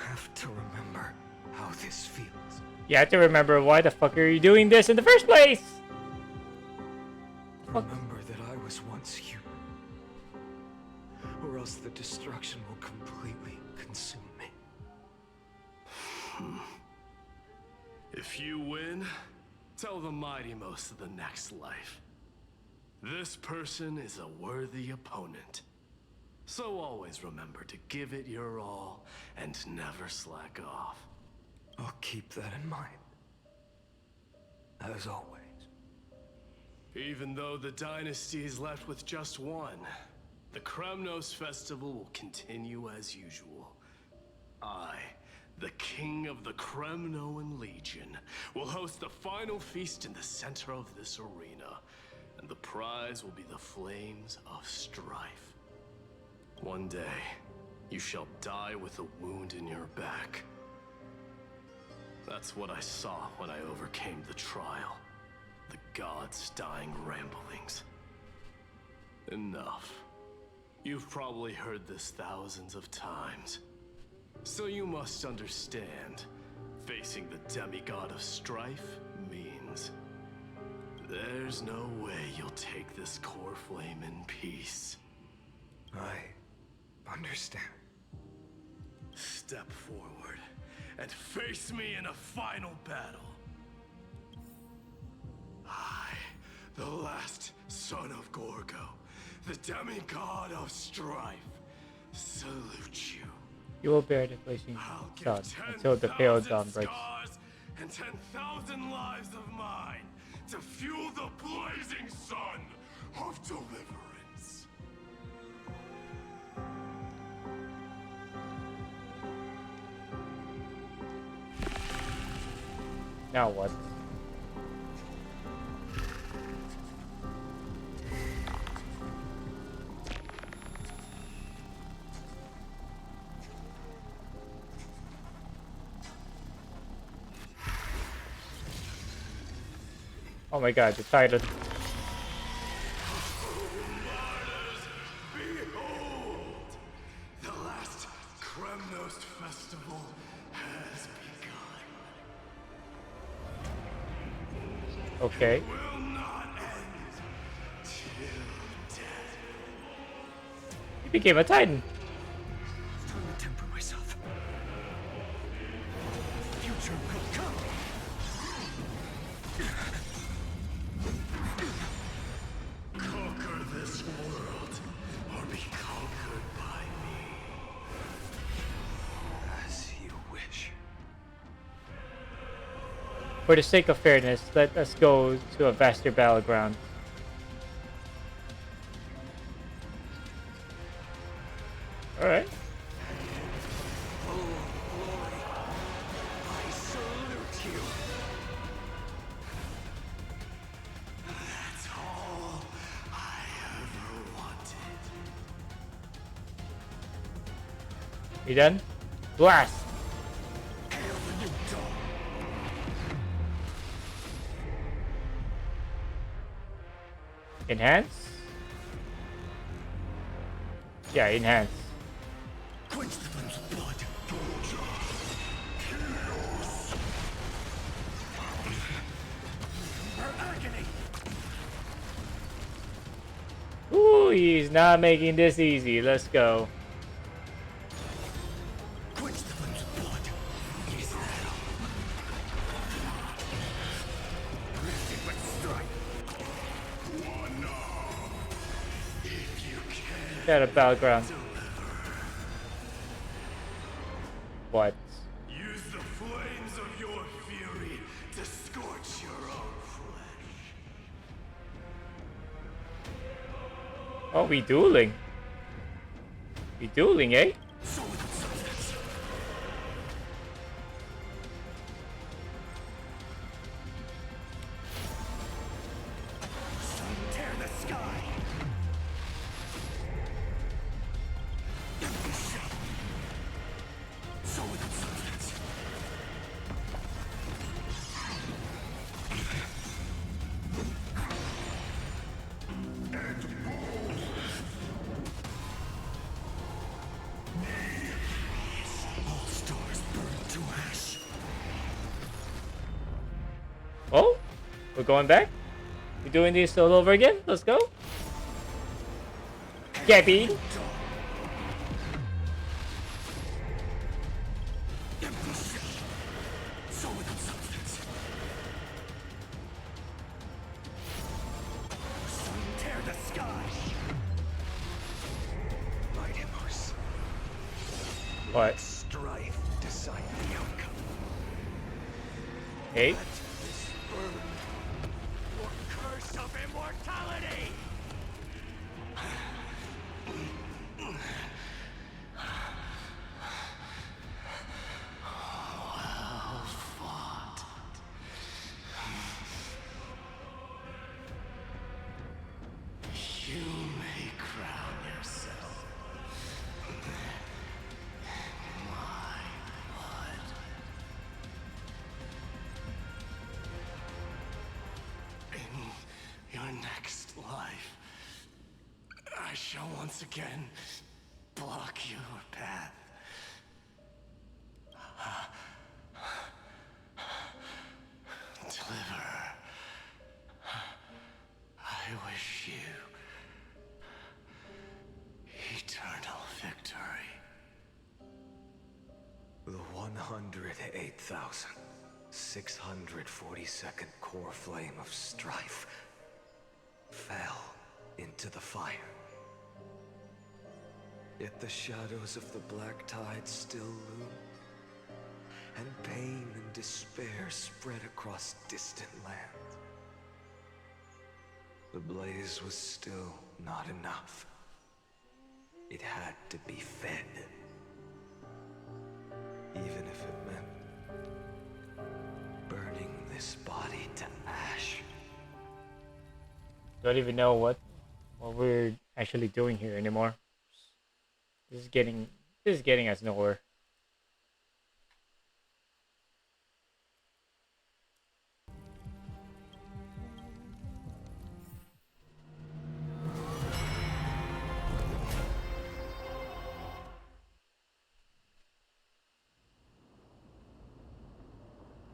have to remember how this feels. You have to remember why the fuck are you doing this in the first place? Remember that I was once human. Or else the destruction will completely consume me. If you win, tell the mighty most of the next life. This person is a worthy opponent. So always remember to give it your all and never slack off. I'll keep that in mind. As always. Even though the dynasty is left with just one, The Kremnos festival will continue as usual. I, the king of the Kremnoan Legion, will host the final feast in the center of this arena, and the prize will be the Flames of Strife. One day, you shall die with a wound in your back. That's what I saw when I overcame the trial. The gods' dying ramblings. Enough. You've probably heard this thousands of times. So you must understand, facing the demigod of strife means there's no way you'll take this core flame in peace. I understand. Step forward and face me in a final battle. I, the last son of Gorgo, the demigod of strife, salute you. You will bear the blazing sun until the pale dawn breaks. And 10,000 lives of mine to fuel the blazing sun of deliverance. Now what? Oh my god, the Titan. Behold! The last Kremnos festival has begun. Okay. It will not end till death. He became a Titan. It's time to temper myself. Future will come. Conquer this world, or be conquered by me. As you wish. For the sake of fairness, let us go to a vaster battleground. Alright. I salute you. That's all I ever wanted. You done? Blast! Enhance? Yeah, enhance. Quench the flames of blood. Her agony. Ooh, he's not making this easy. Let's go. Quench the flames of blood. Is that all? Rested with strife. One if you can. Got a battleground. What? Use the flames of your fury to scorch your own flesh. Oh, we dueling. We dueling, eh? So without substance. Tear the sky. So without substance. All stars burn to ash. Oh? We're going back? We're doing this all over again? Let's go. Gabby. So without substance. Tear the sky. Light him, horse. What? Strife decide the outcome. Hey? This burn. Or curse of immortality. shall once again block your path. Deliver. I wish you eternal victory. The 108,642nd core flame of strife fell into the fire. Yet the shadows of the black tide still loom, and pain and despair spread across distant lands. The blaze was still not enough. It had to be fed. Even if it meant burning this body to ash. Don't even know what we're actually doing here anymore. This is getting us nowhere.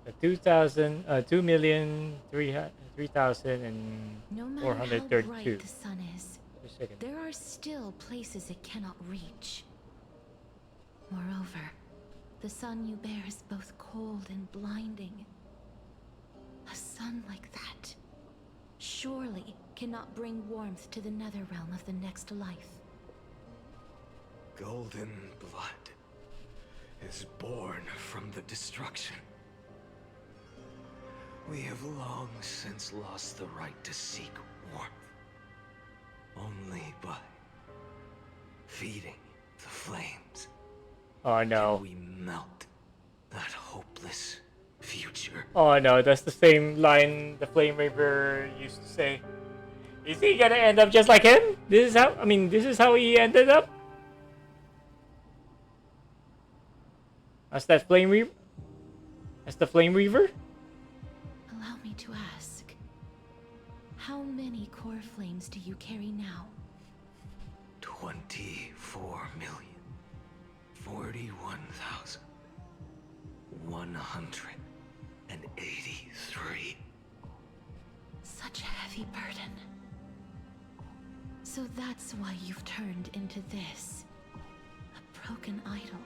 The 2,003,3,432. No matter how bright the sun is, there are still places it cannot reach. Moreover, the sun you bear is both cold and blinding. A sun like that surely cannot bring warmth to the nether realm of the next life. Golden blood is born from the destruction. We have long since lost the right to seek warmth. Only by feeding the flames. Oh no. Can we melt that hopeless future? Oh no, that's the same line the Flame Reaper used to say. Is he gonna end up just like him? This is how he ended up? As that Flame Reaper? As the Flame Reaver? Allow me to ask, how many core flames do you carry now? 24,041,183. Such a heavy burden. So that's why you've turned into this. A broken idol.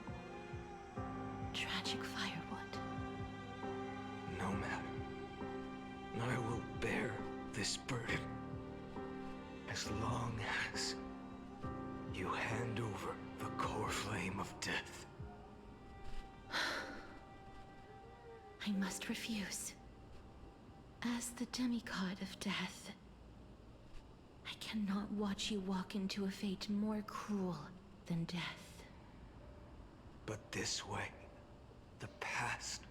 Tragic firewood. No matter. I will bear this burden as long as you hand over the core flame of death. I must refuse. As the demigod of death, I cannot watch you walk into a fate more cruel than death. But this way, the past,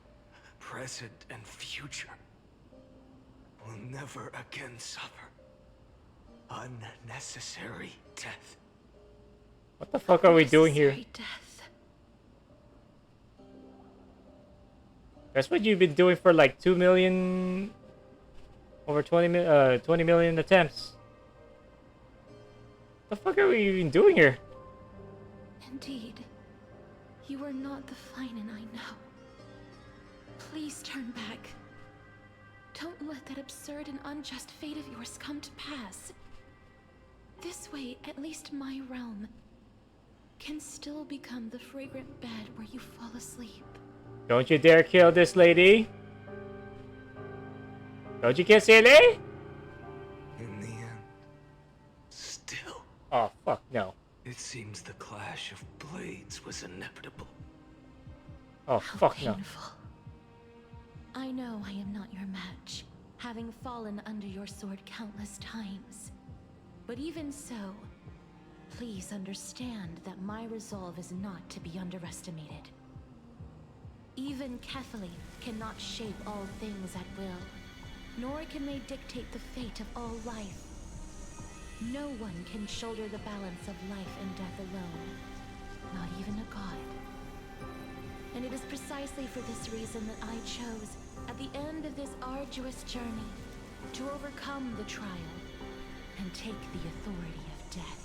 present, and future will never again suffer unnecessary death. What the fuck are we doing here? Death. That's what you've been doing for like 2 million... Over 20 million attempts. What the fuck are we even doing here? Indeed. You are not the Flynan I know. Please turn back. Don't let that absurd and unjust fate of yours come to pass. This way, at least my realm can still become the fragrant bed where you fall asleep. Don't you dare kill this lady! Don't you kill Silly? In the end, still. Oh, fuck no. It seems the clash of blades was inevitable. Oh, fuck no. I know I am not your match, having fallen under your sword countless times. But even so, please understand that my resolve is not to be underestimated. Even Kethely cannot shape all things at will, nor can they dictate the fate of all life. No one can shoulder the balance of life and death alone, not even a god. And it is precisely for this reason that I chose, at the end of this arduous journey, to overcome the trial and take the authority of death.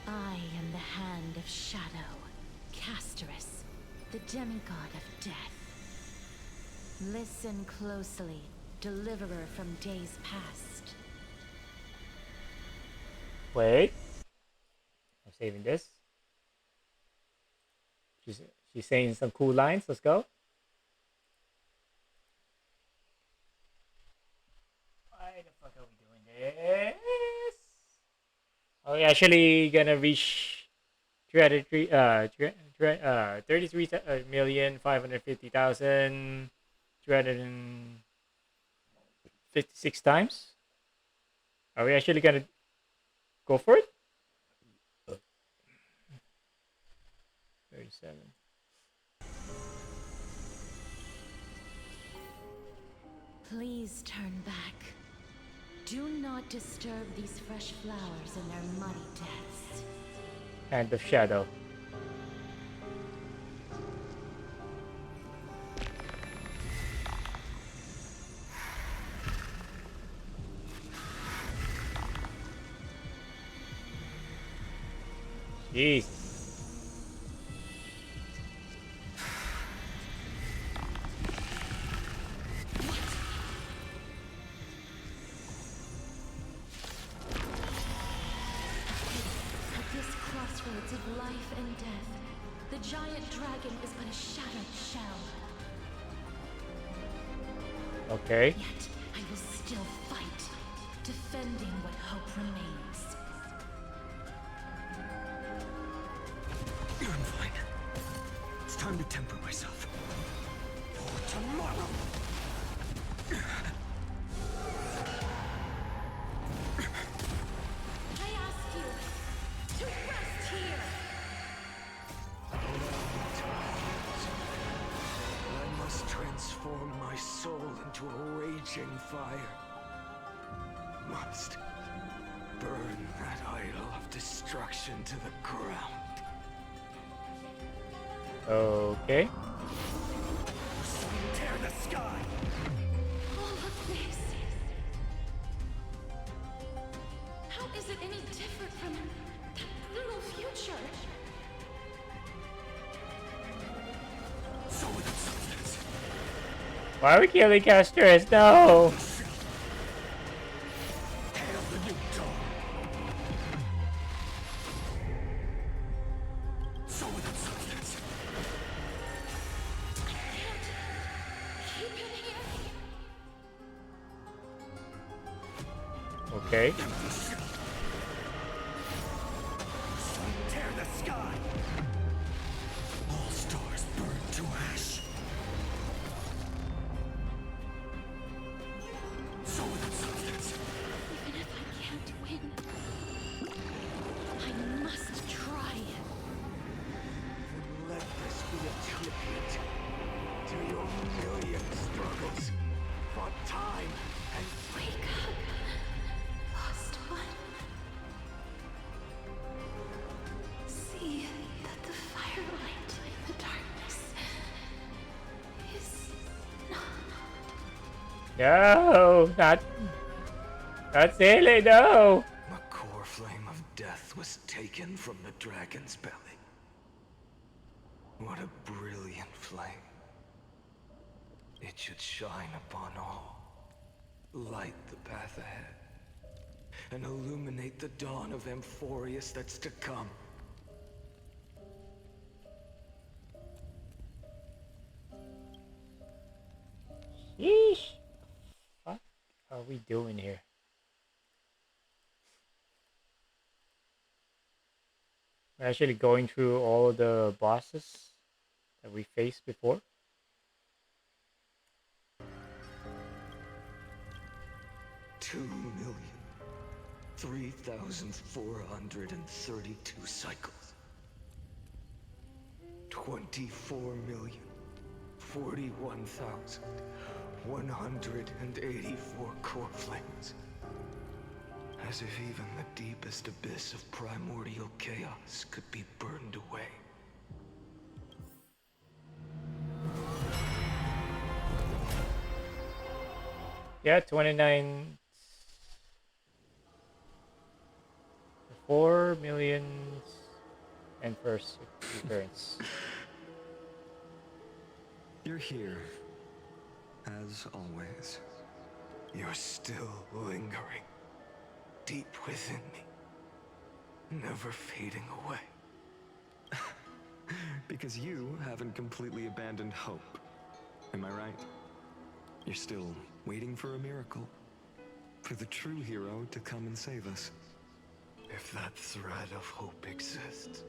I am the Hand of Shadow, Casterus, the demigod of death. Listen closely, deliverer from days past. Wait. I'm saving this. She's saying some cool lines. Let's go. Why the fuck are we doing this? Are we actually gonna reach 33,550,356 times? Are we actually gonna go for it? 37. Please turn back. Do not disturb these fresh flowers in their muddy deaths. Hand of Shadow. Jeez. Of life and death, the giant dragon is but a shattered shell. Okay. Yet I will still fight, defending what hope remains. I'm fine. It's time to temper myself. For tomorrow. I ask you to rest here. I must transform my soul into a raging fire. Must burn that idol of destruction to the ground. Okay. Tear the sky! All of this. How is it any different from that brutal future? So with substance. Why are we killing Casterus? No! Hail the new dawn. So with substance. Keep it here. Okay. Tear the sky! All stars burn to ash. So with substance. Even if I can't win, I must try. Let this be a tribute to your million struggles for time and Wake up, lost one. See that the firelight in the darkness is No! Not silly, no! the core flame of death was taken from the dragon's belly. What a brilliant flame. It should shine upon all, light the path ahead, and illuminate the dawn of Amphorius that's to come. Yeesh. What are we doing here? We're actually going through all the bosses that we faced before. Two 3,432 cycles. 24,041,184 core flames. As if even the deepest abyss of primordial chaos could be burned away. Yeah, 29. 4 million and first appearance. You're here, as always. You're still lingering, deep within me, never fading away. Because you haven't completely abandoned hope. Am I right? You're still waiting for a miracle. For the true hero to come and save us. If that thread of hope exists,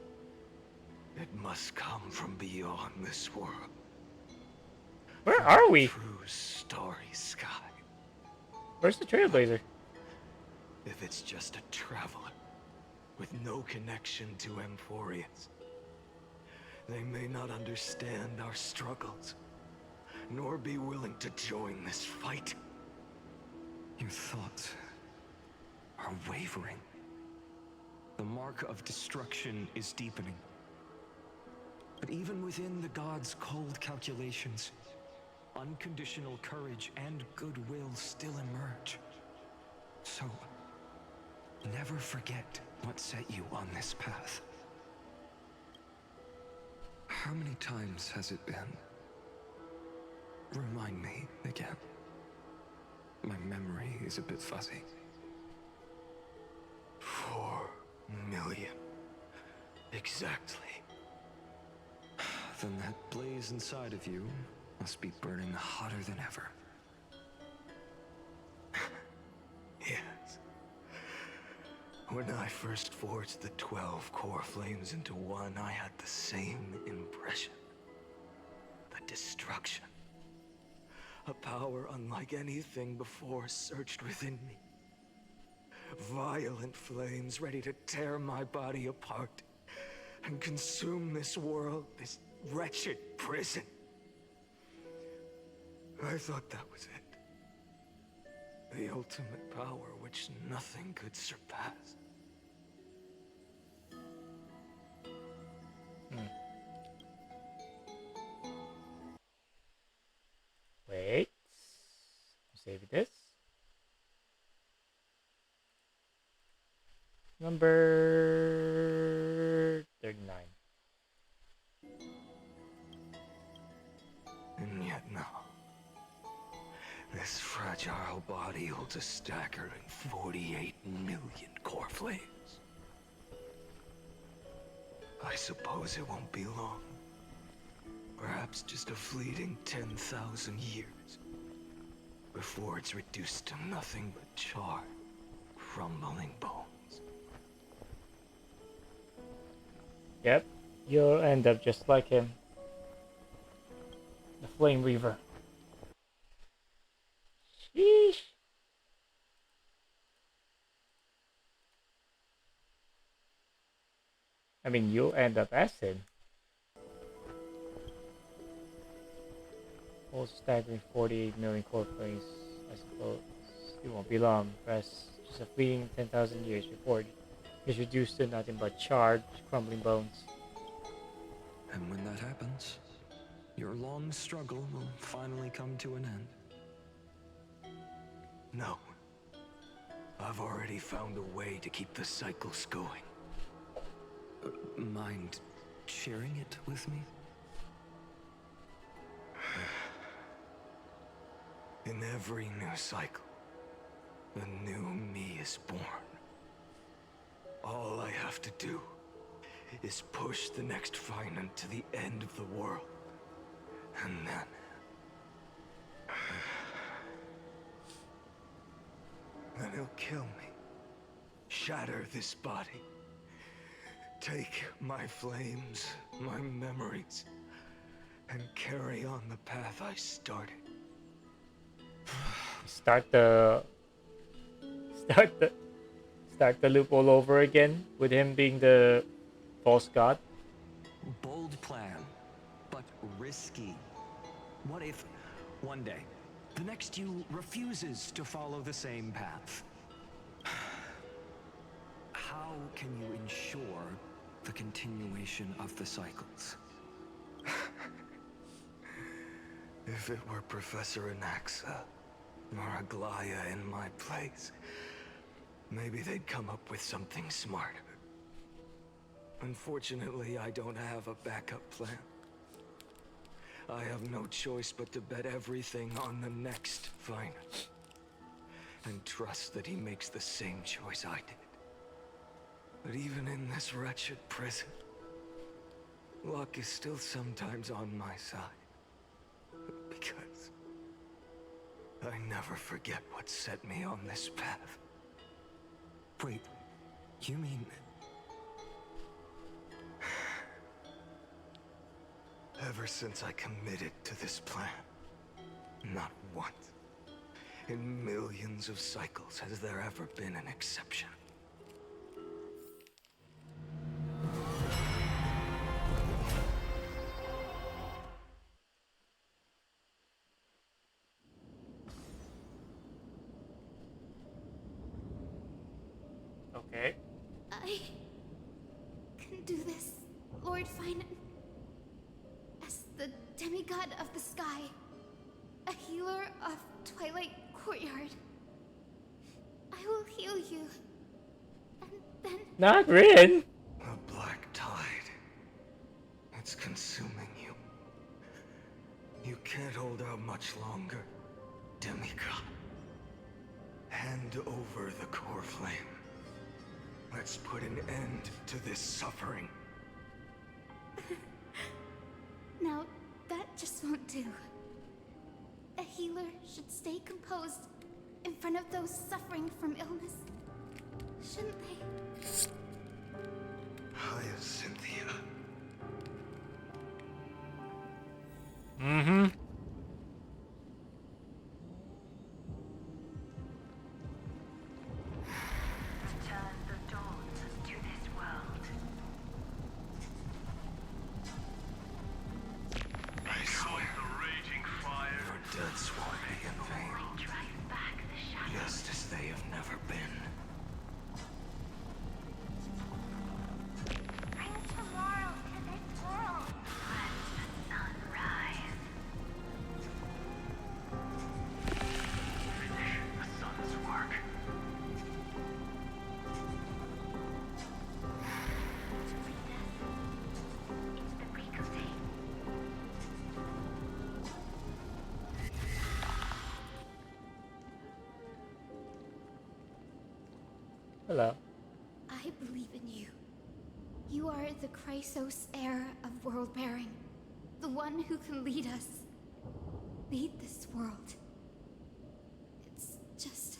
it must come from beyond this world. Where are we? True starry sky. Where's the Trailblazer? If it's just a traveler with no connection to Emphorius, they may not understand our struggles, nor be willing to join this fight. Your thoughts are wavering. The mark of destruction is deepening. But even within the gods' cold calculations, unconditional courage and goodwill still emerge. So, never forget what set you on this path. How many times has it been? Remind me again. My memory is a bit fuzzy. 4 million. Exactly. Then that blaze inside of you must be burning hotter than ever. Yes. When I first forged the 12 core flames into one, I had the same impression. The destruction. A power unlike anything before surged within me. Violent flames ready to tear my body apart and consume this world, this wretched prison. I thought that was it. The ultimate power which nothing could surpass. Wait. Save this. Number 39. And yet now, this fragile body holds a staggering 48 million core flames. I suppose it won't be long. Perhaps just a fleeting 10,000 years before it's reduced to nothing but charred, crumbling bones. Yep, you'll end up just like him. The Flame Reaver. Sheesh. I mean, you'll end up as him. Whole staggering 48 million core flames, I suppose. It won't be long. Perhaps just a fleeting 10,000 years before it is reduced to nothing but charred, crumbling bones. And when that happens, your long struggle will finally come to an end. No. I've already found a way to keep the cycles going. Mind sharing it with me? In every new cycle, a new me is born. All I have to do is push the next Finite to the end of the world. And then... then he'll kill me. Shatter this body. Take my flames, my memories, and carry on the path I started. Start the loop all over again with him being the false god. Bold plan, but risky. What if, one day, the next you refuses to follow the same path? How can you ensure the continuation of the cycles? If it were Professor Anaxa or Aglaya in my place, maybe they'd come up with something smarter. Unfortunately, I don't have a backup plan. I have no choice but to bet everything on the next fight. And trust that he makes the same choice I did. But even in this wretched prison, luck is still sometimes on my side. Because I never forget what set me on this path. Wait, you mean... Ever since I committed to this plan, not once, in millions of cycles, has there ever been an exception. Okay. I can do this, Lord Finan. As the demigod of the sky, a healer of Twilight Courtyard, I will heal you. And then... Not Rin! A black tide. It's consuming you. You can't hold out much longer, demigod. Hand over the core flame. Let's put an end to this suffering. Now, that just won't do. A healer should stay composed in front of those suffering from illness. Shouldn't they? Hyacinthia. Mm-hmm. Return the dawns to this world. I swear, your deaths won't be in vain. Just as they have never been. Bring tomorrow to this world. Let the sun rise. Finish the sun's work. It's the break of day. Hello. I believe in you. You are the Chrysos heir of world-bearing. The one who can lead us. Lead this world. It's just...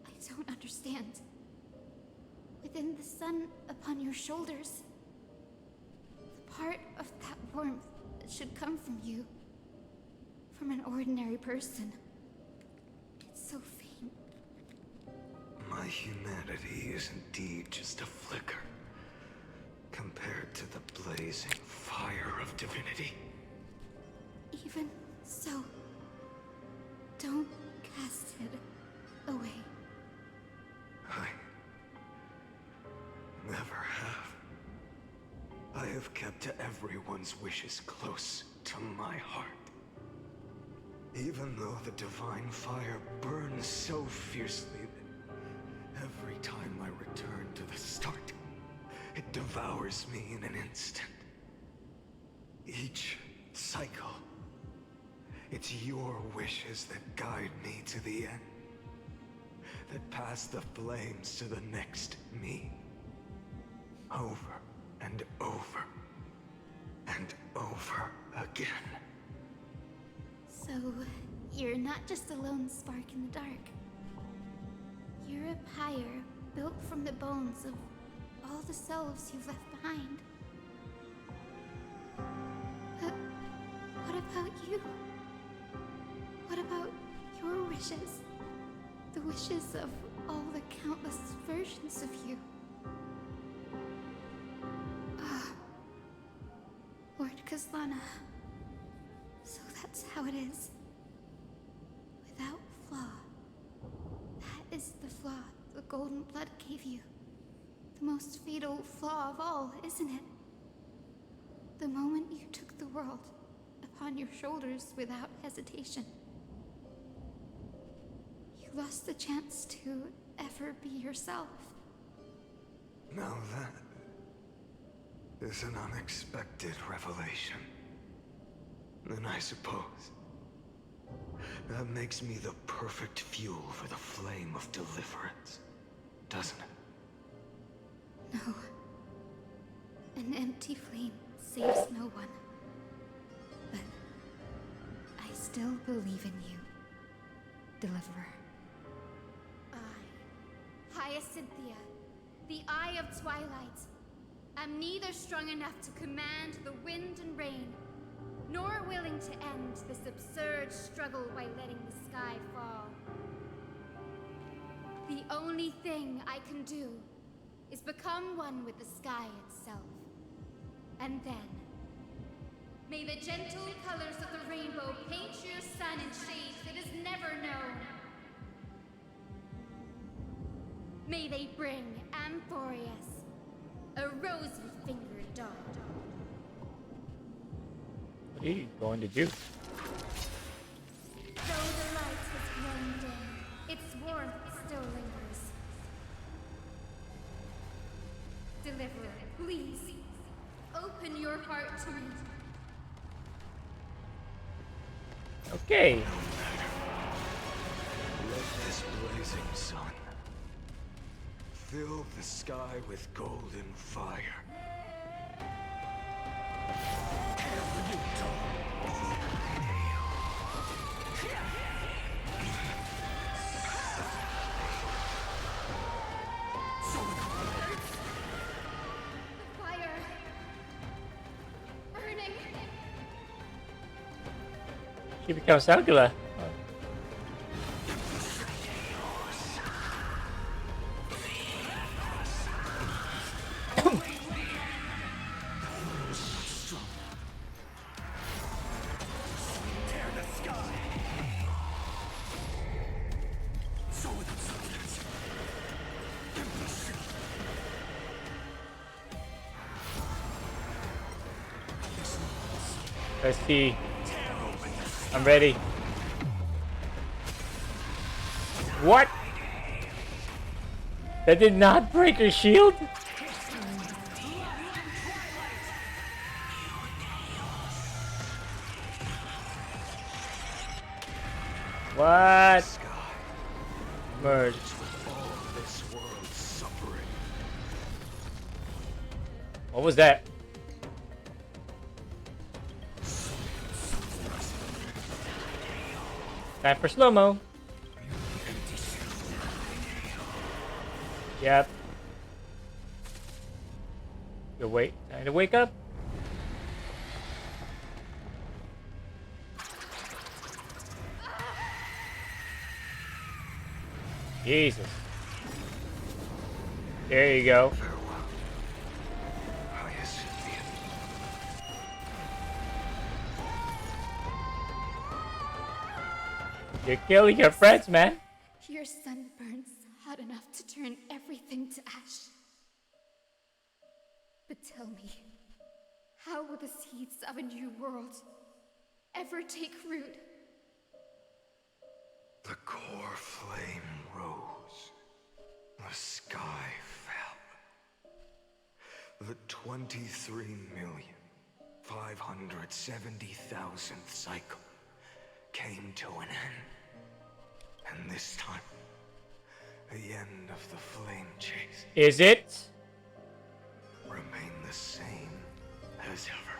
I don't understand. Within the sun upon your shoulders, the part of that warmth that should come from you, from an ordinary person, it's so faint. My humanity is indeed just a flicker compared to the blazing fire of divinity. Even so, don't cast it away. I never have. I have kept everyone's wishes close to my heart. Even though the divine fire burns so fiercely that every time I return to the start, it devours me in an instant. Each cycle, it's your wishes that guide me to the end. That pass the flames to the next me. Over and over and over again. So, you're not just a lone spark in the dark. You're a pyre built from the bones of all the selves you've left behind. But what about you? What about your wishes? The wishes of all the countless versions of you? Lord Kazlana. So that's how it is. Without flaw. That is the flaw the golden blood gave you. The most fatal flaw of all, isn't it? The moment you took the world upon your shoulders without hesitation. You lost the chance to ever be yourself. Now that is an unexpected revelation. Then I suppose that makes me the perfect fuel for the flame of deliverance, doesn't it? No. An empty flame saves no one. But I still believe in you, Deliverer. I, Hyacinthia, the Eye of Twilight, am neither strong enough to command the wind and rain, nor willing to end this absurd struggle by letting the sky fall. The only thing I can do is become one with the sky itself. And then, may the gentle colors of the rainbow paint your sun in shades it has never known. May they bring Amphorius, a rosy-fingered dog. What are you going to do? Though the light has grown dim, its warmth still lingers. Deliverer, please, open your heart to me. Okay. Let this blazing sun fill the sky with golden fire. Fire! Burning! She becomes circular. Let's see. I'm ready. What? That did not break her shield? What? Merge. What was that? Time for slow-mo. Yep. Good wait. Time to wake up. Jesus. There you go. You're killing your friends, man. Your sun burns hot enough to turn everything to ash. But tell me, how will the seeds of a new world ever take root? The core flame rose. The sky fell. The 23,570,000th cycle came to an end. And this time, the end of the flame chase. Is it? Remain the same as ever.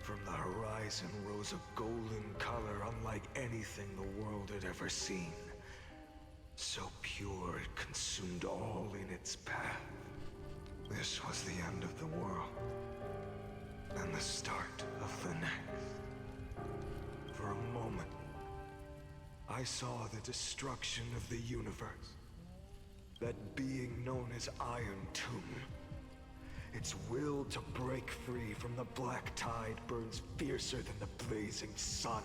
From the horizon rose a golden color unlike anything the world had ever seen. So pure it consumed all in its path. This was the end of the world, and the start of the next. For a moment, I saw the destruction of the universe. That being known as Iron Tomb. Its will to break free from the black tide burns fiercer than the blazing sun.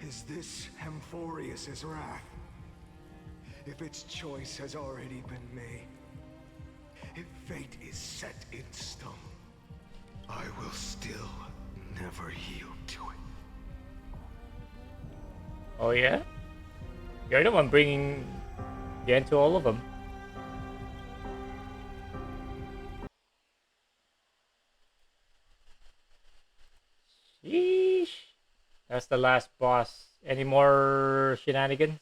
Is this Amphorius' wrath? If its choice has already been made, if fate is set in stone, I will still never yield to it. Oh yeah? You're the one bringing the end to all of them. Yeesh. That's the last boss. Any more shenanigans?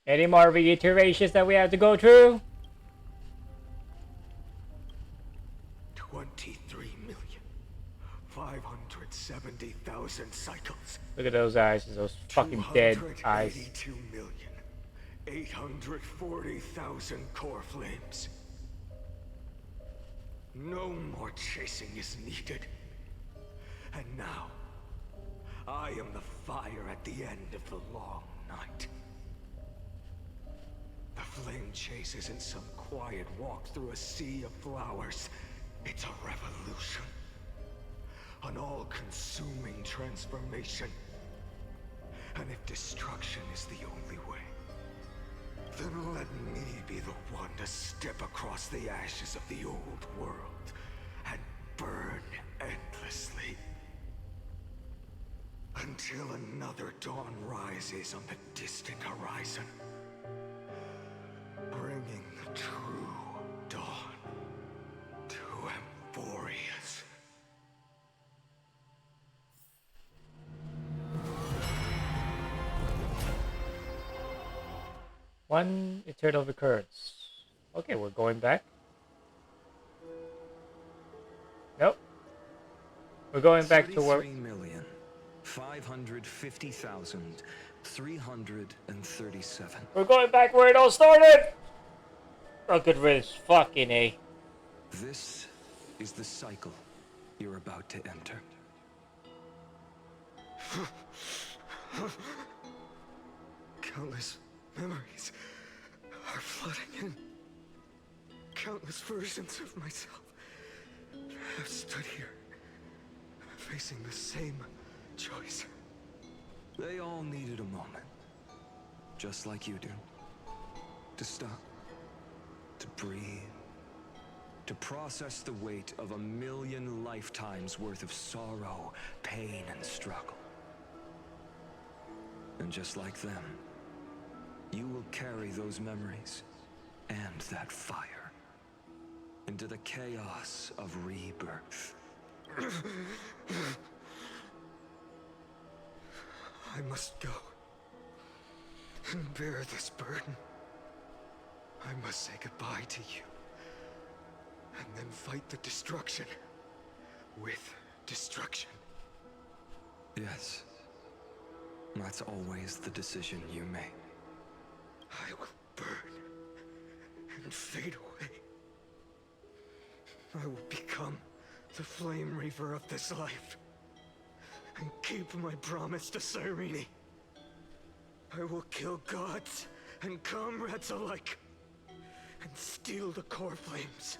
Any more reiterations that we have to go through? 23,570,000 cycles. Look at those eyes, those fucking dead eyes. 282,840,000 core flames. No more chasing is needed. And now, I am the fire at the end of the long night. The flame chase isn't some quiet walk through a sea of flowers. It's a revolution. An all-consuming transformation. And if destruction is the only way, then let me be the one to step across the ashes of the old world and burn endlessly. Until another dawn rises on the distant horizon, bringing the true dawn to Amphorius. One eternal recurrence. Okay, we're going back. Nope. We're going back to where... 33,550,337. We're going back where it all started! Oh, good riddance. Fucking A. This is the cycle you're about to enter. Countless memories are flooding in. Countless versions of myself have stood here, facing the same choice. They all needed a moment, just like you do. To stop, to breathe, to process the weight of 1,000,000 lifetimes worth of sorrow, pain, and struggle. And just like them, you will carry those memories and that fire into the chaos of rebirth. I must go and bear this burden. I must say goodbye to you, and then fight the destruction with destruction. Yes, that's always the decision you make. I will burn and fade away. I will become the flame reaver of this life and keep my promise to Cyrene. I will kill gods and comrades alike and steal the core flames.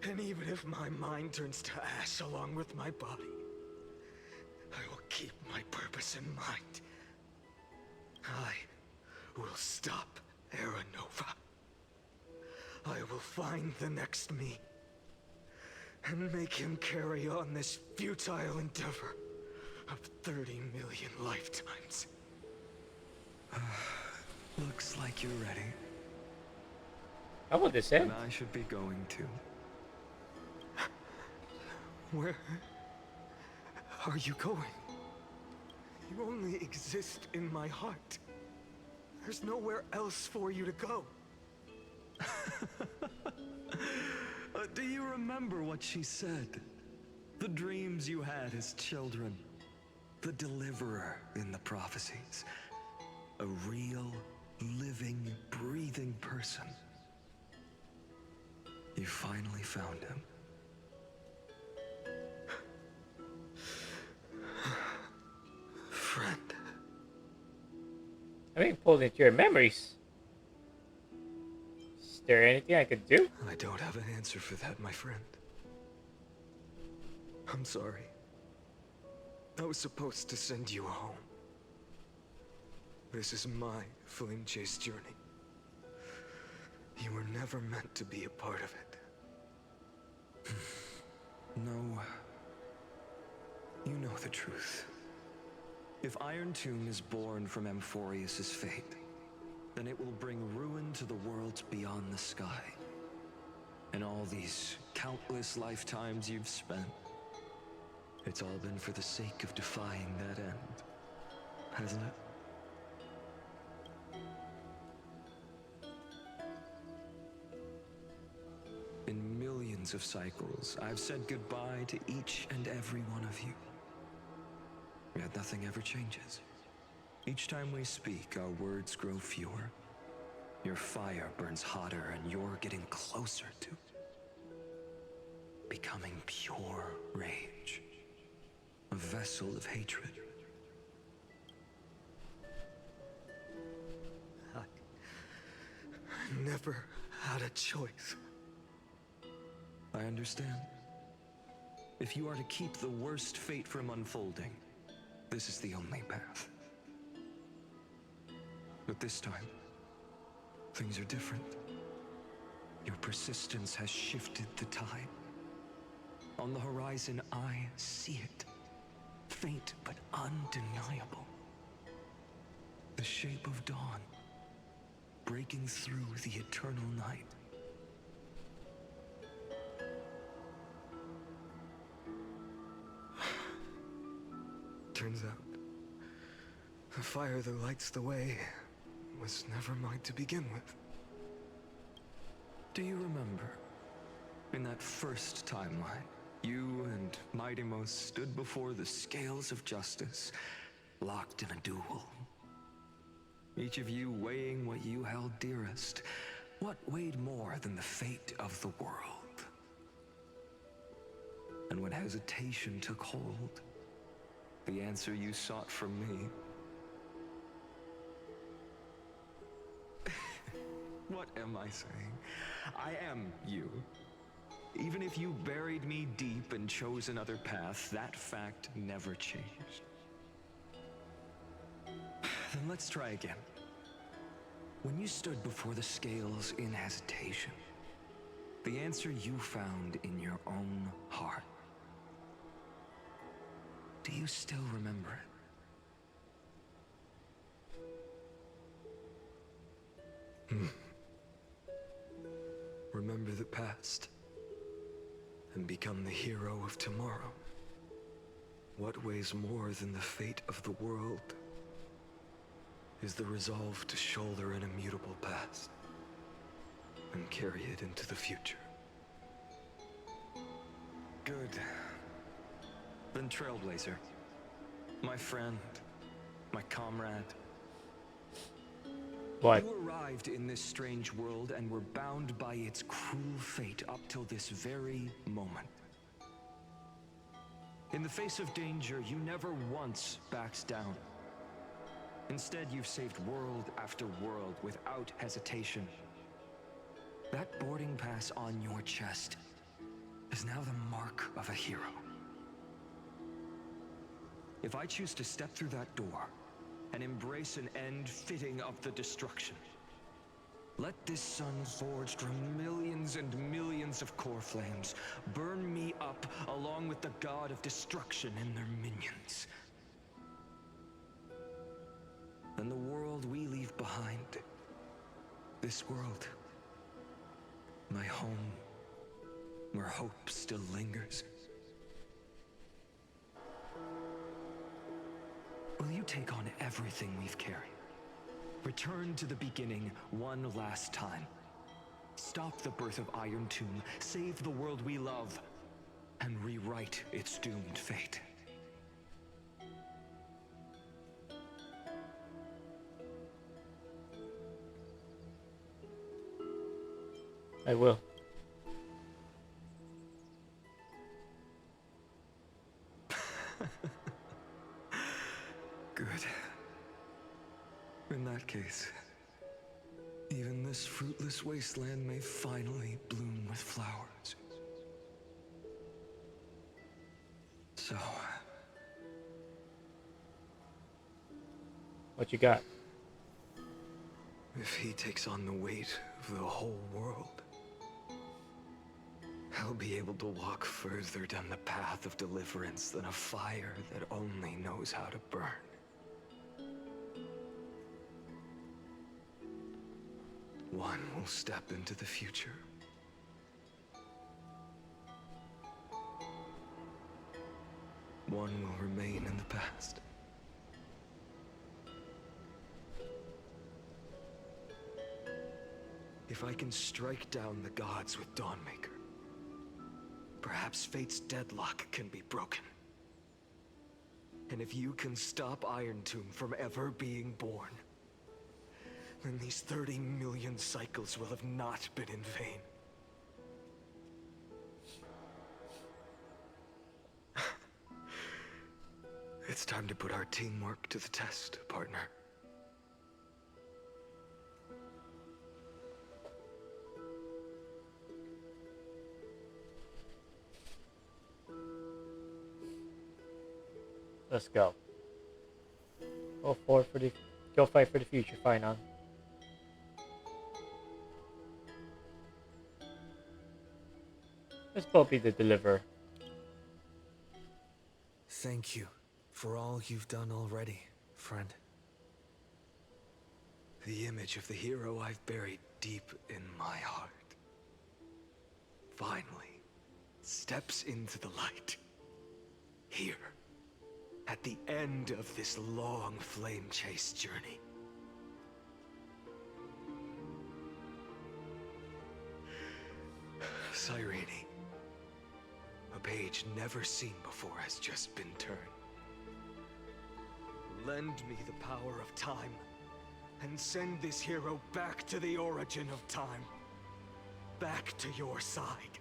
And even if my mind turns to ash along with my body, I will keep my purpose in mind. I will stop Aranova. I will find the next me and make him carry on this futile endeavor of 30 million lifetimes. Looks like you're ready. How about this end? And I should be going too. Where are you going? You only exist in my heart. There's nowhere else for you to go. Do you remember what she said? The dreams you had as children. The deliverer in the prophecies. A real, living, breathing person. You finally found him. Friend. I mean, pulled into your memories. Is there anything I could do? I don't have an answer for that, my friend. I'm sorry. I was supposed to send you home. This is my flame chase journey. You were never meant to be a part of it. No. You know the truth. If Iron Tomb is born from Amphorius' fate, then it will bring ruin to the worlds beyond the sky. And all these countless lifetimes you've spent, it's all been for the sake of defying that end, hasn't it? In millions of cycles, I've said goodbye to each and every one of you. Yet nothing ever changes. Each time we speak, our words grow fewer. Your fire burns hotter, and you're getting closer to becoming pure rage. A vessel of hatred. I never had a choice. I understand. If you are to keep the worst fate from unfolding, this is the only path. But this time, things are different. Your persistence has shifted the tide. On the horizon, I see it. Faint but undeniable. The shape of dawn, breaking through the eternal night. Turns out, the fire that lights the way was never mine to begin with. Do you remember, in that first timeline, you and Mightymost stood before the scales of justice, locked in a duel? Each of you weighing what you held dearest. What weighed more than the fate of the world? And when hesitation took hold, the answer you sought from me. What am I saying? I am you. Even if you buried me deep and chose another path, that fact never changed. Then let's try again. When you stood before the scales in hesitation, the answer you found in your own heart. Do you still remember it? Remember the past and become the hero of tomorrow. What weighs more than the fate of the world is the resolve to shoulder an immutable past and carry it into the future. Good. Then Trailblazer, my friend, my comrade. What? You arrived in this strange world and were bound by its cruel fate up till this very moment. In the face of danger, you never once backed down. Instead, you've saved world after world without hesitation. That boarding pass on your chest is now the mark of a hero. If I choose to step through that door and embrace an end fitting of the destruction, let this sun forged from millions and millions of core flames burn me up along with the god of destruction and their minions. Then the world we leave behind, this world, my home, where hope still lingers. Will you take on everything we've carried? Return to the beginning one last time. Stop the birth of Iron Tomb, save the world we love, and rewrite its doomed fate. I will. Good. In that case, even this fruitless wasteland may finally bloom with flowers. So... what you got? if he takes on the weight of the whole world, I'll be able to walk further down the path of deliverance than a fire that only knows how to burn. One will step into the future, one will remain in the past. If I can strike down the gods with Dawnmaker, perhaps fate's deadlock can be broken. And if you can stop Iron Tomb from ever being born, then these 30 million cycles will have not been in vain. It's time to put our teamwork to the test, partner. Let's go. Go fight for the future, fine on. Let's both be the deliverer. Thank you for all you've done already, friend. The image of the hero I've buried deep in my heart finally steps into the light. Here, at the end of this long flame chase journey. Cyrene, a page never seen before has just been turned. Lend me the power of time, and send this hero back to the origin of time. Back to your side.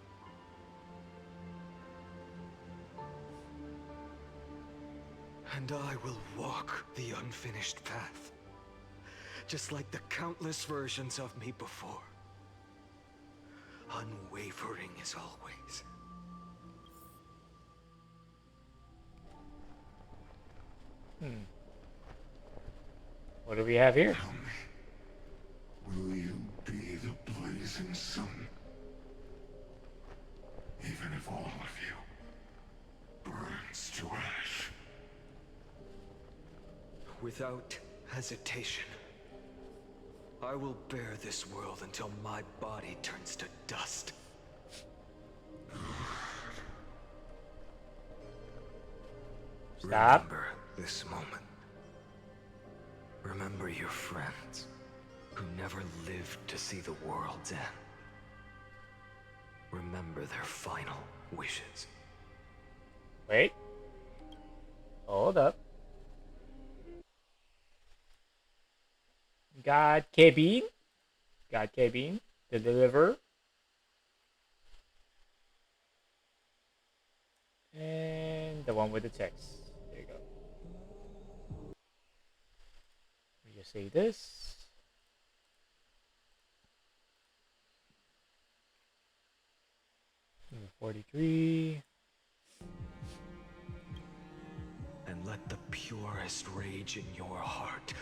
And I will walk the unfinished path, just like the countless versions of me before. Unwavering as always. What do we have here? Tell me, will you be the blazing sun? Even if all of you burns to ash. Without hesitation, I will bear this world until my body turns to dust. Stop. Remember this moment. Remember your friends who never lived to see the world's end. Remember their final wishes. Wait. Hold up. God Kevin, the deliverer. And the one with the text. There you go. Let me just say this. Number 43. And let the purest rage in your heart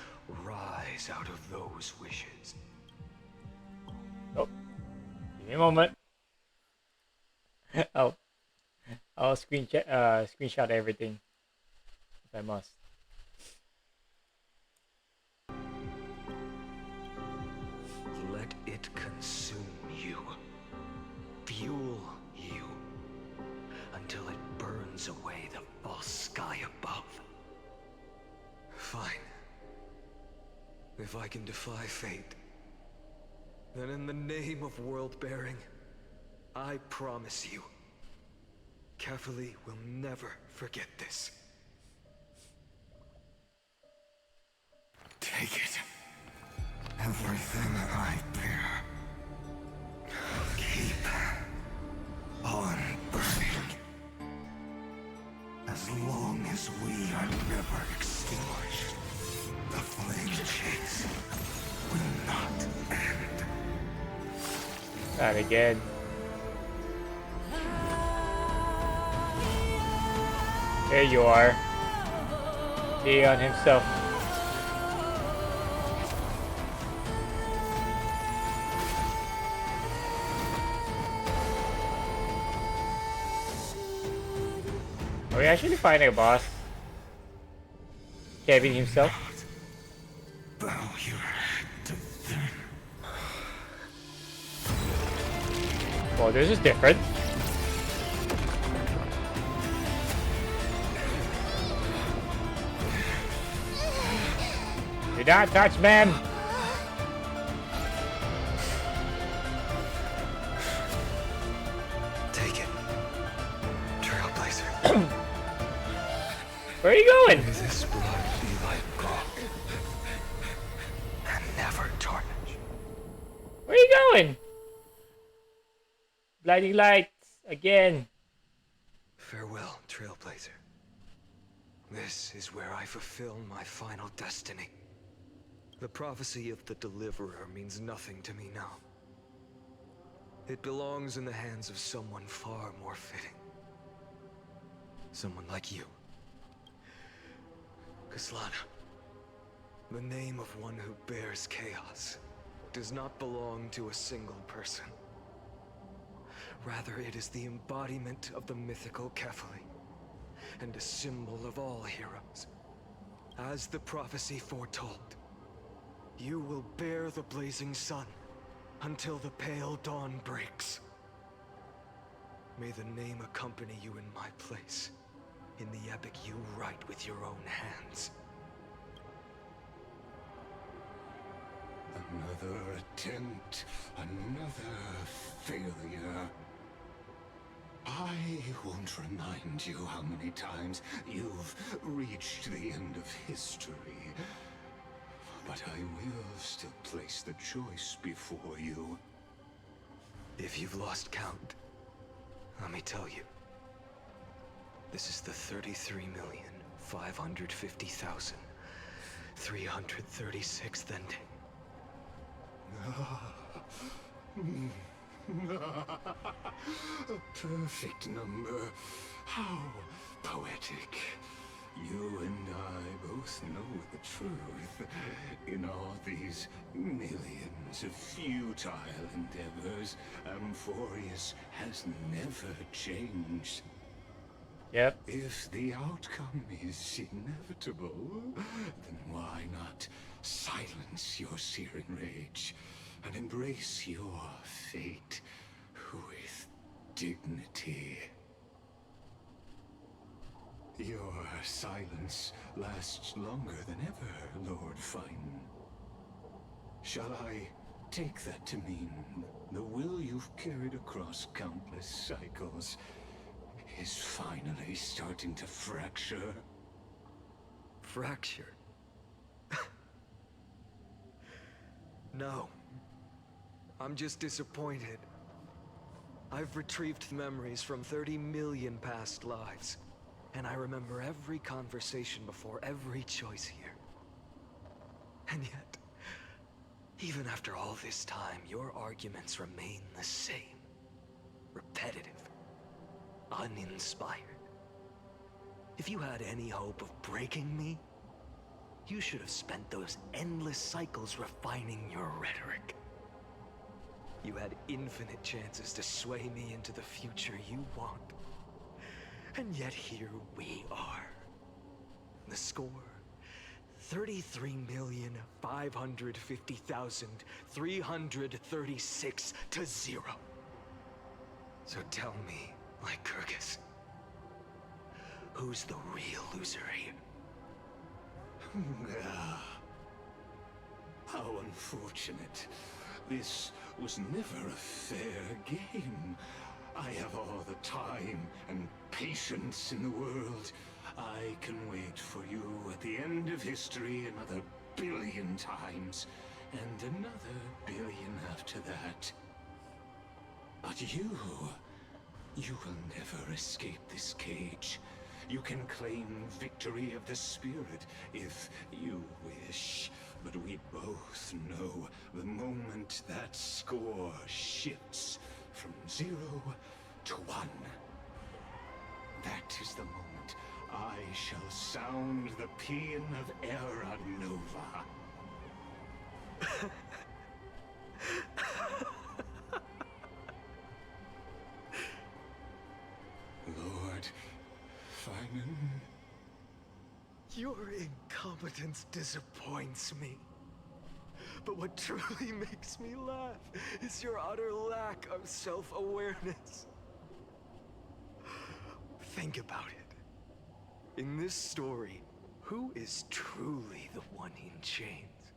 rise out of those wishes. Oh, give me a moment. I'll screenshot everything if I must. Let it consume you, fuel you, until it burns away the false sky above. Fine. If I can defy fate, then in the name of world-bearing, I promise you, Carefully will never forget this. Take it. Everything I bear. Keep on burning. As long as we are never extinguished, the flame chase will not end. Not again. There you are. Leon himself. Are we actually fighting a boss? Kevin himself? Bow your head to them. Well, this is different. not touch, ma'am. Take it. Trailblazer. Where are you going? May this blood be like gold. And never tarnish. Where are you going? Blinding lights again. Farewell, Trailblazer. This is where I fulfill my final destiny. The prophecy of the Deliverer means nothing to me now. It belongs in the hands of someone far more fitting. Someone like you. Kaslana. The name of one who bears chaos does not belong to a single person. Rather, it is the embodiment of the mythical Kefali, and a symbol of all heroes. As the prophecy foretold, you will bear the blazing sun until the pale dawn breaks. May the name accompany you in my place, in the epic you write with your own hands. Another attempt, another failure. I won't remind you how many times you've reached the end of history. But I will still place the choice before you. If you've lost count, let me tell you. This is the 33,550,336th ending. A perfect number. How poetic. You and I both know the truth. In all these millions of futile endeavors, Amphorius has never changed. Yep. If the outcome is inevitable, then why not silence your searing rage and embrace your fate with dignity? Your silence lasts longer than ever, Lord Fine. Shall I take that to mean the will you've carried across countless cycles is finally starting to fracture? Fracture? No. I'm just disappointed. I've retrieved memories from 30 million past lives, and I remember every conversation before every choice here. And yet, even after all this time, your arguments remain the same. Repetitive. Uninspired. If you had any hope of breaking me, you should have spent those endless cycles refining your rhetoric. You had infinite chances to sway me into the future you want. And yet here we are. The score, 33,550,336 to 0. So tell me, Lycurgus, who's the real loser here? How unfortunate. This was never a fair game. I have all the time and patience in the world. I can wait for you at the end of history another billion times, and another billion after that. But you will never escape this cage. You can claim victory of the spirit if you wish. But we both know the moment that score shifts from 0 to 1. That is the moment I shall sound the paean of Era Nova. Lord Finan. Your incompetence disappoints me. But what truly makes me laugh is your utter lack of self-awareness. Think about it. In this story, who is truly the one in chains?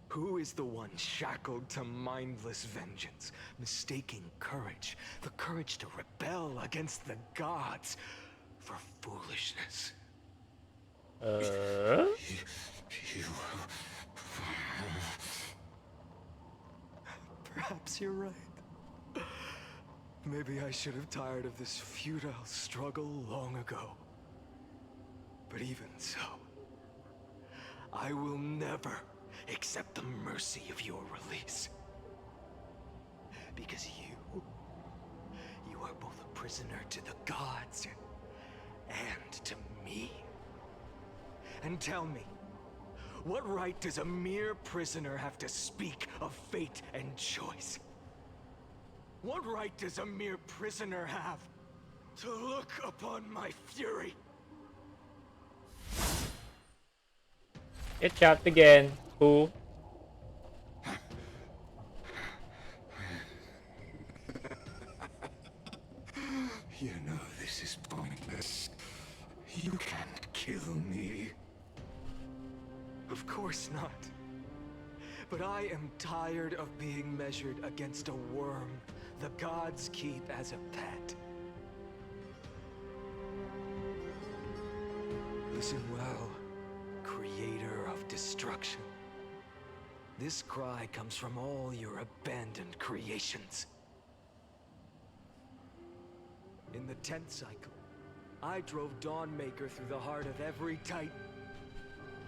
Who is the one shackled to mindless vengeance, mistaking courage, the courage to rebel against the gods, for foolishness? You... Perhaps you're right. Maybe I should have tired of this futile struggle long ago. But even so, I will never accept the mercy of your release. Because you are both a prisoner to the gods and to me. And tell me, what right does a mere prisoner have to speak of fate and choice? What right does a mere prisoner have to look upon my fury? Get chopped again. Who? You know this is pointless. You can't kill me. Of course not. But I am tired of being measured against a worm the gods keep as a pet. Listen well, creator of destruction. This cry comes from all your abandoned creations. In the 10th cycle, I drove Dawnmaker through the heart of every Titan.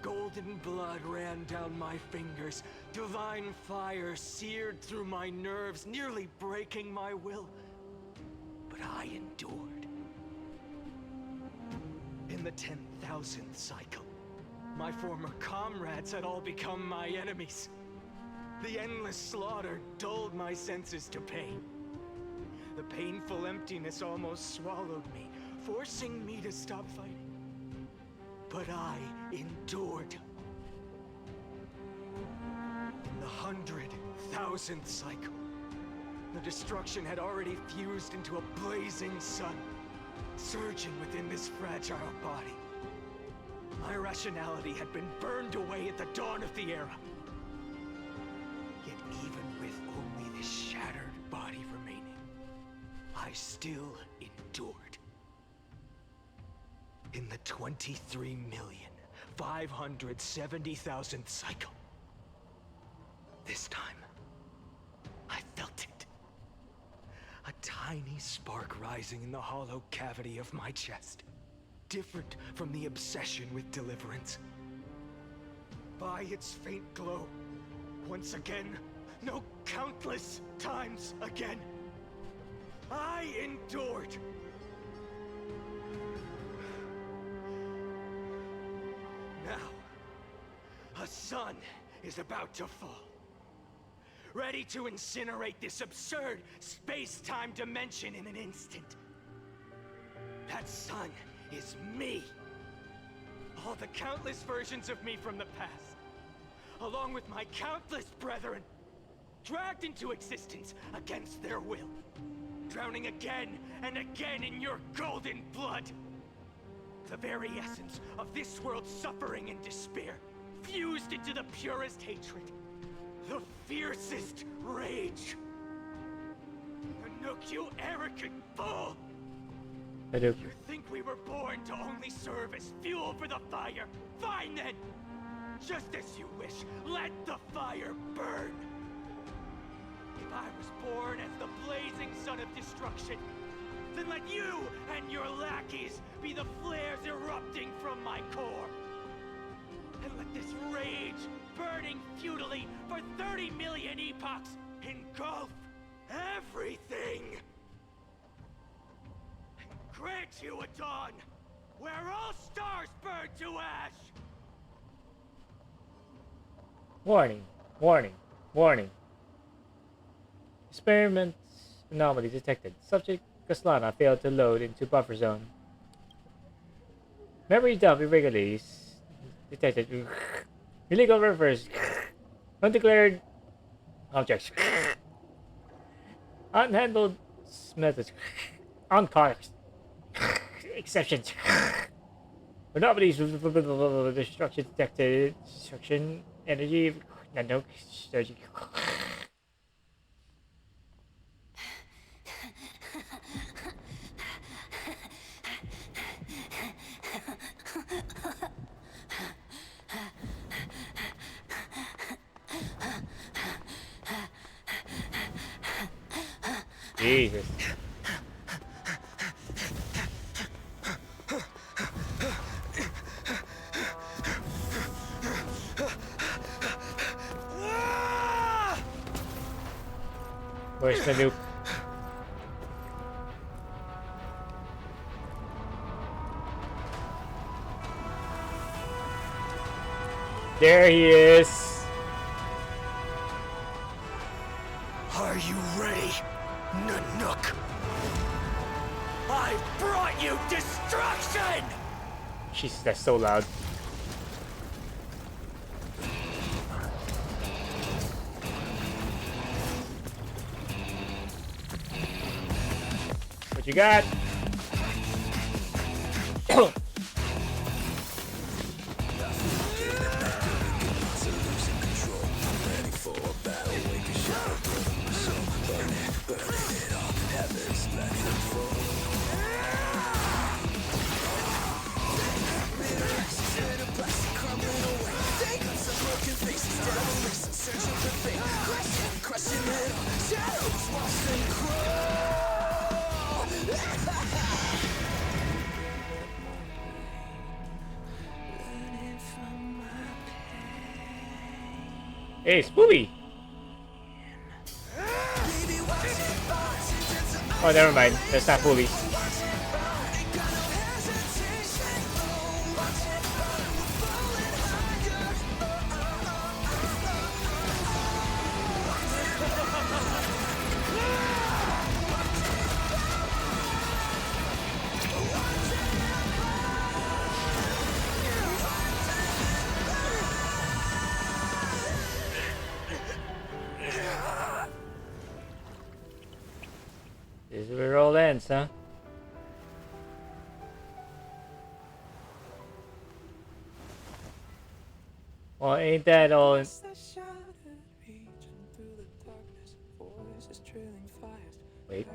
Golden blood ran down my fingers. Divine fire seared through my nerves, nearly breaking my will. But I endured. In the 10,000th cycle, my former comrades had all become my enemies. The endless slaughter dulled my senses to pain. The painful emptiness almost swallowed me, forcing me to stop fighting. But I endured. In the 100,000th cycle, the destruction had already fused into a blazing sun, surging within this fragile body. My rationality had been burned away at the dawn of the era. Yet even with only this shattered body remaining, I still endured. In the 23,570,000th cycle. This time, I felt it. A tiny spark rising in the hollow cavity of my chest. Different from the obsession with deliverance. By its faint glow, once again, no, countless times again, I endured. Now, a sun is about to fall. Ready to incinerate this absurd space-time dimension in an instant. That sun is me. All the countless versions of me from the past, along with my countless brethren, dragged into existence against their will, drowning again and again in your golden blood. The very essence of this world's suffering and despair, fused into the purest hatred, the fiercest rage. Anouk, you arrogant fool! You think we were born to only serve as fuel for the fire? Fine then! Just as you wish, let the fire burn! If I was born as the blazing sun of destruction, then let you and your lackeys be the flares erupting from my core. And let this rage, burning futilely for 30 million epochs, engulf everything! And grant you a dawn where all stars burn to ash! Warning, warning, warning. Experiment anomaly detected. Subject Kaslana failed to load into buffer zone. Memory dump irregularities detected. Illegal reverse. Undeclared objects. Unhandled methods. Uncaught. Exceptions. Anomalies. Destruction detected. Destruction energy Nanook strategy. Jesus. Where's Nanook? There he is. Are you ready, Nanook? I've brought you destruction! Jesus, that's so loud. What you got? Hey, Spoolie! Oh, never mind. That's not Spoolie. This is where it all ends, huh? Well, ain't that all? Wait.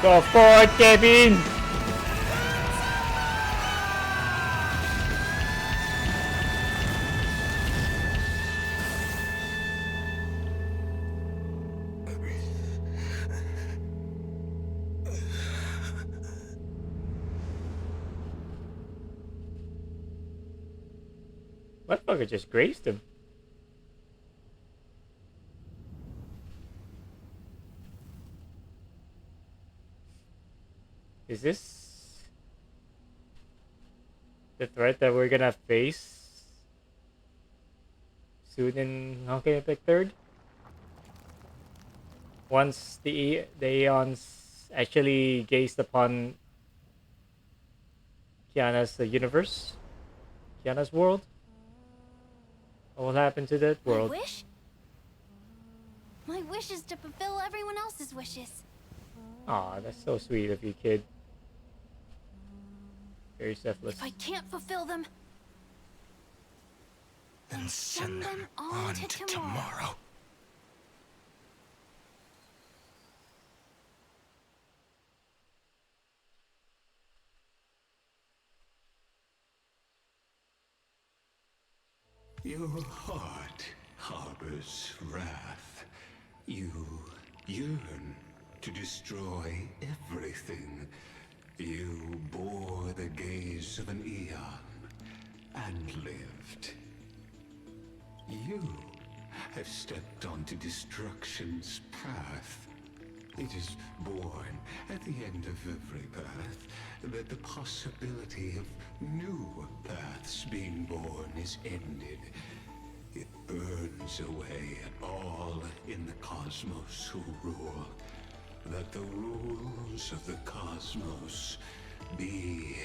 Go for it, Kevin! Motherfucker just grazed him. Is this the threat that we're gonna face soon in Honkai Impact 3rd? Once the Aeons actually gazed upon Kiana's universe, Kiana's world, what will happen to that world? My wish? My wish is to fulfill everyone else's wishes. Aw, that's so sweet of you, kid. Very selfless. If I can't fulfill them, then send them on to tomorrow. Your heart harbors wrath. You yearn to destroy everything. You bore the gaze of an eon and lived. You have stepped onto destruction's path. It is born at the end of every path that the possibility of new paths being born is ended. It burns away all in the cosmos who rule. That the rules of the cosmos be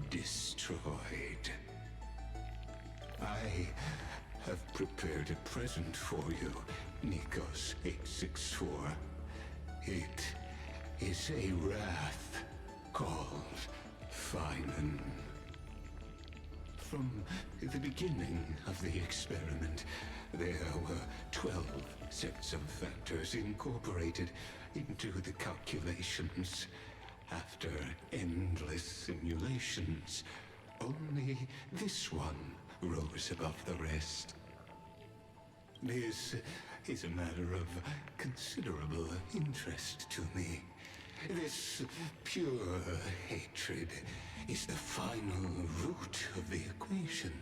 destroyed. I have prepared a present for you, Nikos 864. It is a wrath called Feynman. From the beginning of the experiment, there were 12 sets of factors incorporated into the calculations. After endless simulations, only this one rose above the rest. This is a matter of considerable interest to me. This pure hatred is the final root of the equation.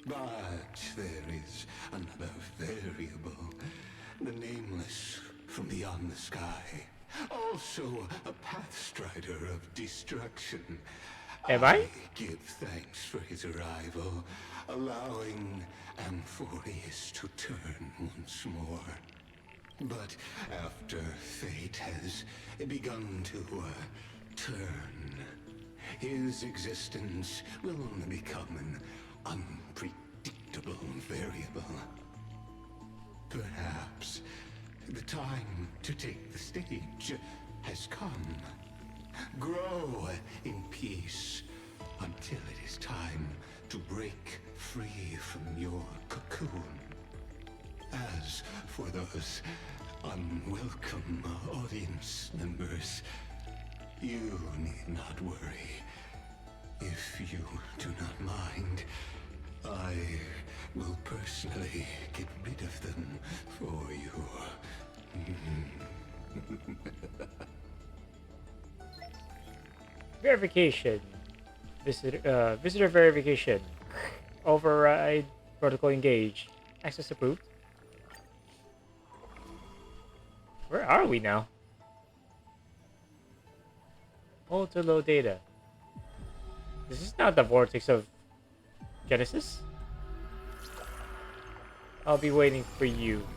But there is another variable, the nameless from beyond the sky. Also a pathstrider of destruction. Am I? Give thanks for his arrival, allowing Amphorius to turn once more. But after fate has begun to turn, his existence will only become an unpredictable variable. Perhaps the time to take the stage has come. Grow in peace until it is time to break free from your cocoon. As for those unwelcome audience members, you need not worry. If you do not mind, I will personally get rid of them for you. Verification. Visitor verification. Override protocol engaged. Access approved. Where are we now? Auto load data. This is not the vortex of Genesis. I'll be waiting for you.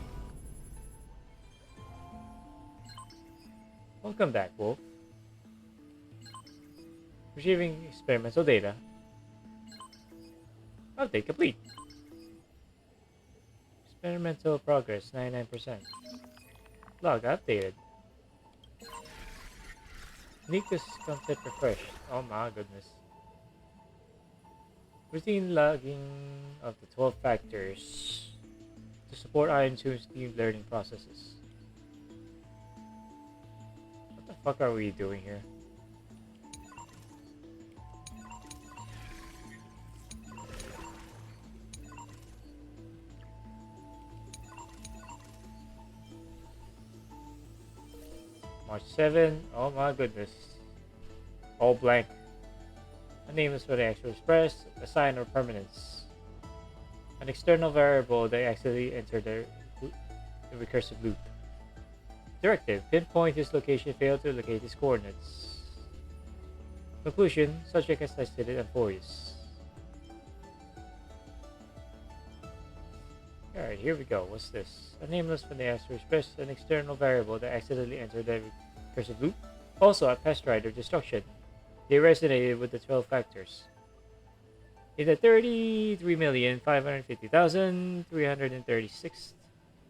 Welcome back, Wolf. Receiving experimental data. Update complete. Experimental progress 99%. Log updated. Nikos content refreshed. Oh my goodness. Routine logging of the 12 factors to support Iron 2's deep learning processes. What the fuck are we doing here? March 7. Oh my goodness. All blank. A name is for the actual express, a sign or permanence. An external variable that accidentally entered the recursive loop. Directive. Pinpoint his location, fail to locate his coordinates. Conclusion. Subject has listed it Amphorius. Alright, here we go. What's this? A nameless from the actual express, an external variable that accidentally entered the recursive loop. Also, a pest rider destruction. They resonated with the 12 factors. In the 33,550,336th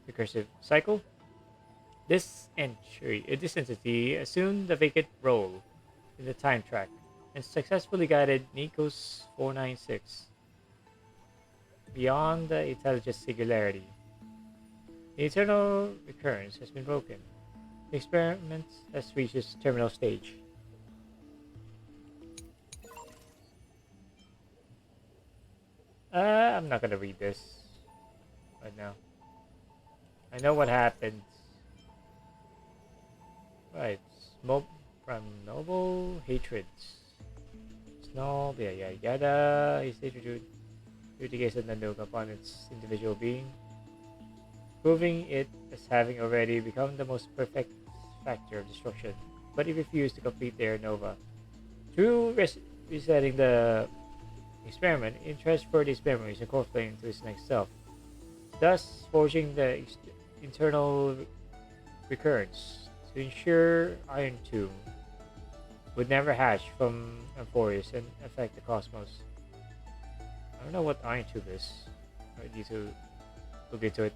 recursive cycle, this entity assumed the vacant role in the time track and successfully guided Nikos 496 beyond the intelligent singularity. The eternal recurrence has been broken. The experiment has reached its terminal stage. I'm not gonna read this right now. I know what happened. Right, from noble hatreds. Snob, yada yada. He stated to the case of Nanook upon its individual being, proving it as having already become the most perfect factor of destruction. But it refused to complete their nova. Through resetting the experiment, it transferred its memories and core flame to its next self, thus forging the internal recurrence to ensure Iron Tomb would never hatch from Amphorius and affect the cosmos. I don't know what Iron Tube is. I need to look into it.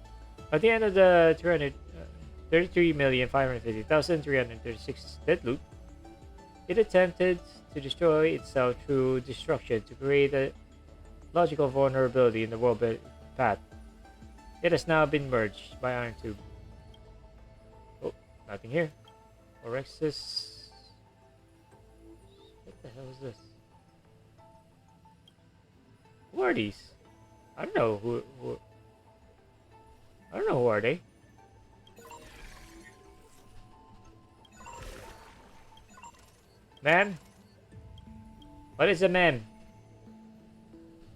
At the end of the 33,550,336 dead loop, it attempted to destroy itself through destruction to create a logical vulnerability in the world path. It has now been merged by Iron Tube. Oh, nothing here. Orexis. What the hell is this? Who are these? I don't know who I don't know who are they. Ma'am? What is a ma'am?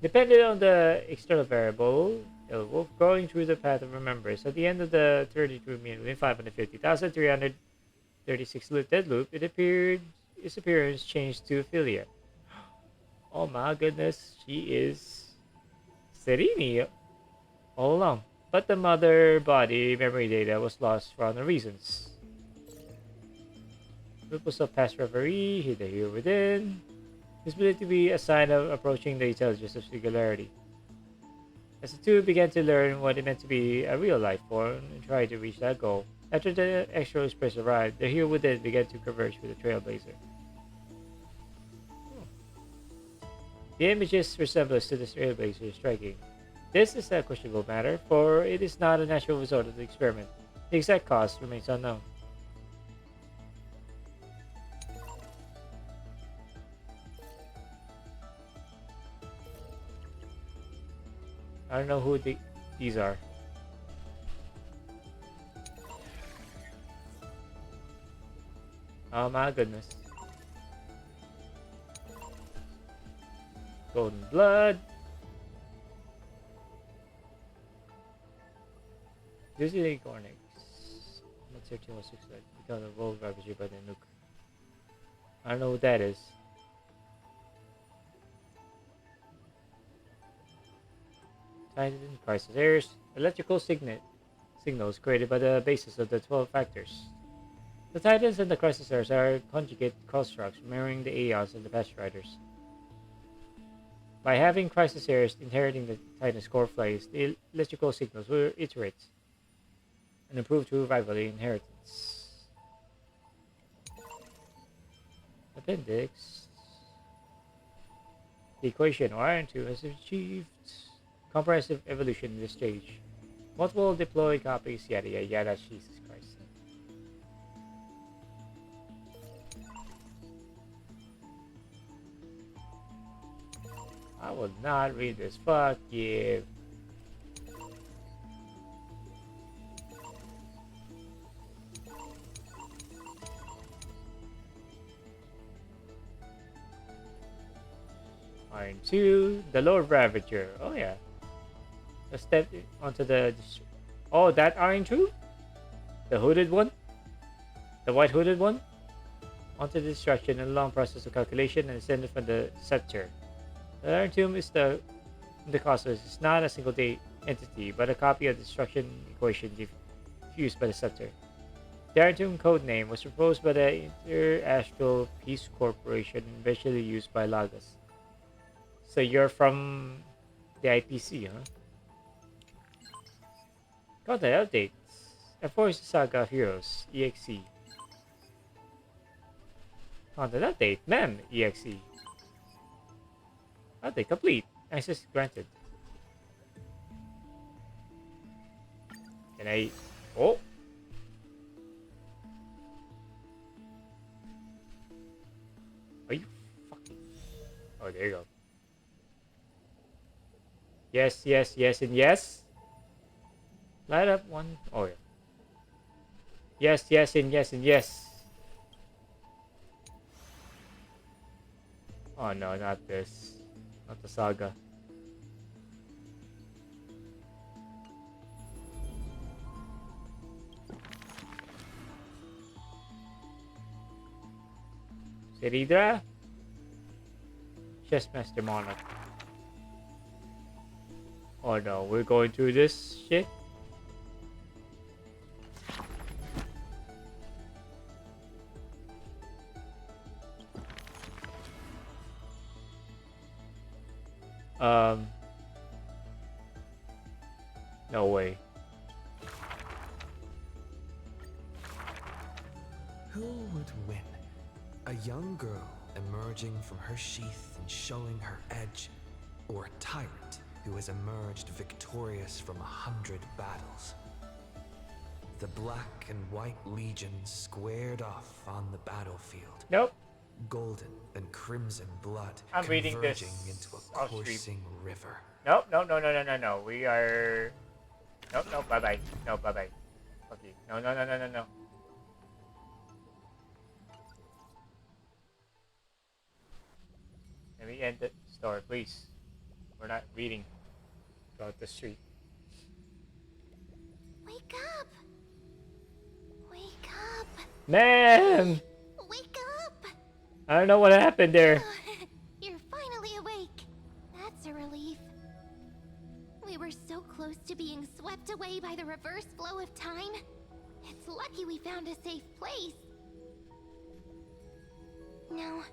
Depending on the external variable, Elwolf going through the path of remembrance. At the end of the 33,550,336 dead loop, it appeared its appearance changed to Ophelia. Oh my goodness, she is Serini all along. But the mother body memory data was lost for unknown reasons. Ripples of past reverie, hid the hero within. This believed to be a sign of approaching the intelligence of singularity. As the two began to learn what it meant to be a real life form and tried to reach that goal, after the extra express arrived, the hero within began to converge with the Trailblazer. The image's resemblance to the Trailblazer is striking. This is a questionable matter, for it is not a natural result of the experiment. The exact cause remains unknown. I don't know who these are. Oh my goodness. Golden blood. Usually Gornix. Not 1306 because of world ravaged by the nuke. I don't know who that is. Titan crisis errors. Electrical signals created by the basis of the 12 factors. The Titans and the crisis errors are conjugate constructs mirroring the Aeons and the Past Riders. By having crisis errors inheriting the Titan's core flames, the electrical signals will iterate and improve through rivalry inheritance. Appendix. The equation Iron 2 has achieved comprehensive evolution in this stage. Multiple deployed copies, yada yada yada, Jesus Christ. I will not read this, fuck you. Iron 2, the Lord Ravager. Oh yeah. Let's step onto the... Oh, that Iron 2? The hooded one? The white hooded one? Onto the destruction and a long process of calculation and descended from the scepter. The Iron Tomb is the cosmos is not a single entity, but a copy of the destruction equation diffused by the scepter. The Iron Tomb code name was proposed by the Inter-Astral Peace Corporation and eventually used by Lagos. So you're from the IPC, huh? Content updates. Enforce the Saga of Heroes, EXE. Content update, MEM, EXE. Update complete. Access granted. Can I... Oh! Are you fucking... Oh, there you go. Yes, yes, yes, and yes. Light up one. Oh, yeah. Yes, yes, and yes, and yes. Oh no, not this. Not the saga. Seridra? Chessmaster Monarch. Oh no, we're going through this shit? No way. Who would win? A young girl emerging from her sheath and showing her edge, or a tyrant who has emerged victorious from 100 battles? The black and white legions squared off on the battlefield. Nope. Golden and crimson blood I'm reading this converging into a off stream. coursing river. Nope, no. We are... Nope, bye-bye. No, bye-bye. Fuck you. No. Let me end the story, please. We're not reading about the street. Wake up! Wake up! Man! Wake up! I don't know what happened there. You're finally awake. That's a relief. We were so close to being swept away by the reverse flow of time. It's lucky we found a safe place. Now,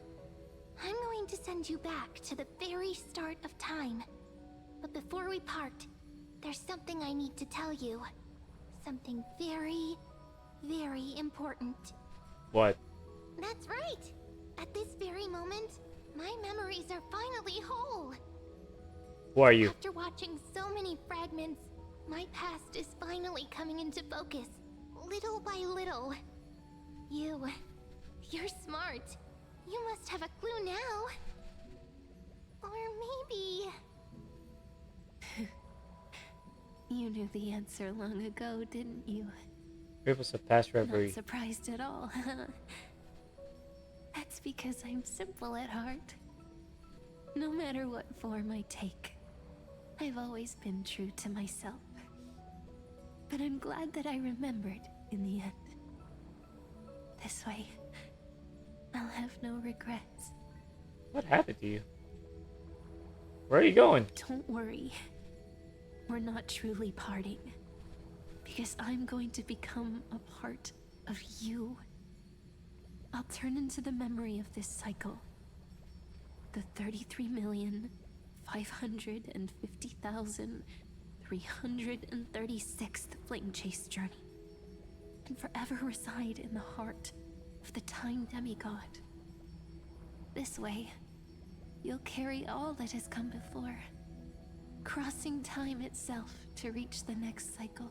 I'm going to send you back to the very start of time. But before we part, there's something I need to tell you. Something very, very important. What? That's right! At this very moment, my memories are finally whole. Who are you? After watching so many fragments, my past is finally coming into focus, little by little. You're smart. You must have a clue now. Or maybe... You knew the answer long ago, didn't you? Ripples of past reverie. Not surprised at all, huh? That's because I'm simple at heart. No matter what form I take, I've always been true to myself. But I'm glad that I remembered in the end. This way, I'll have no regrets. What happened to you? Where are you going? Don't worry. We're not truly parting. Because I'm going to become a part of you. I'll turn into the memory of this cycle. The 33,550,336th Flame Chase journey. And forever reside in the heart of the Time Demigod. This way, you'll carry all that has come before, crossing time itself to reach the next cycle.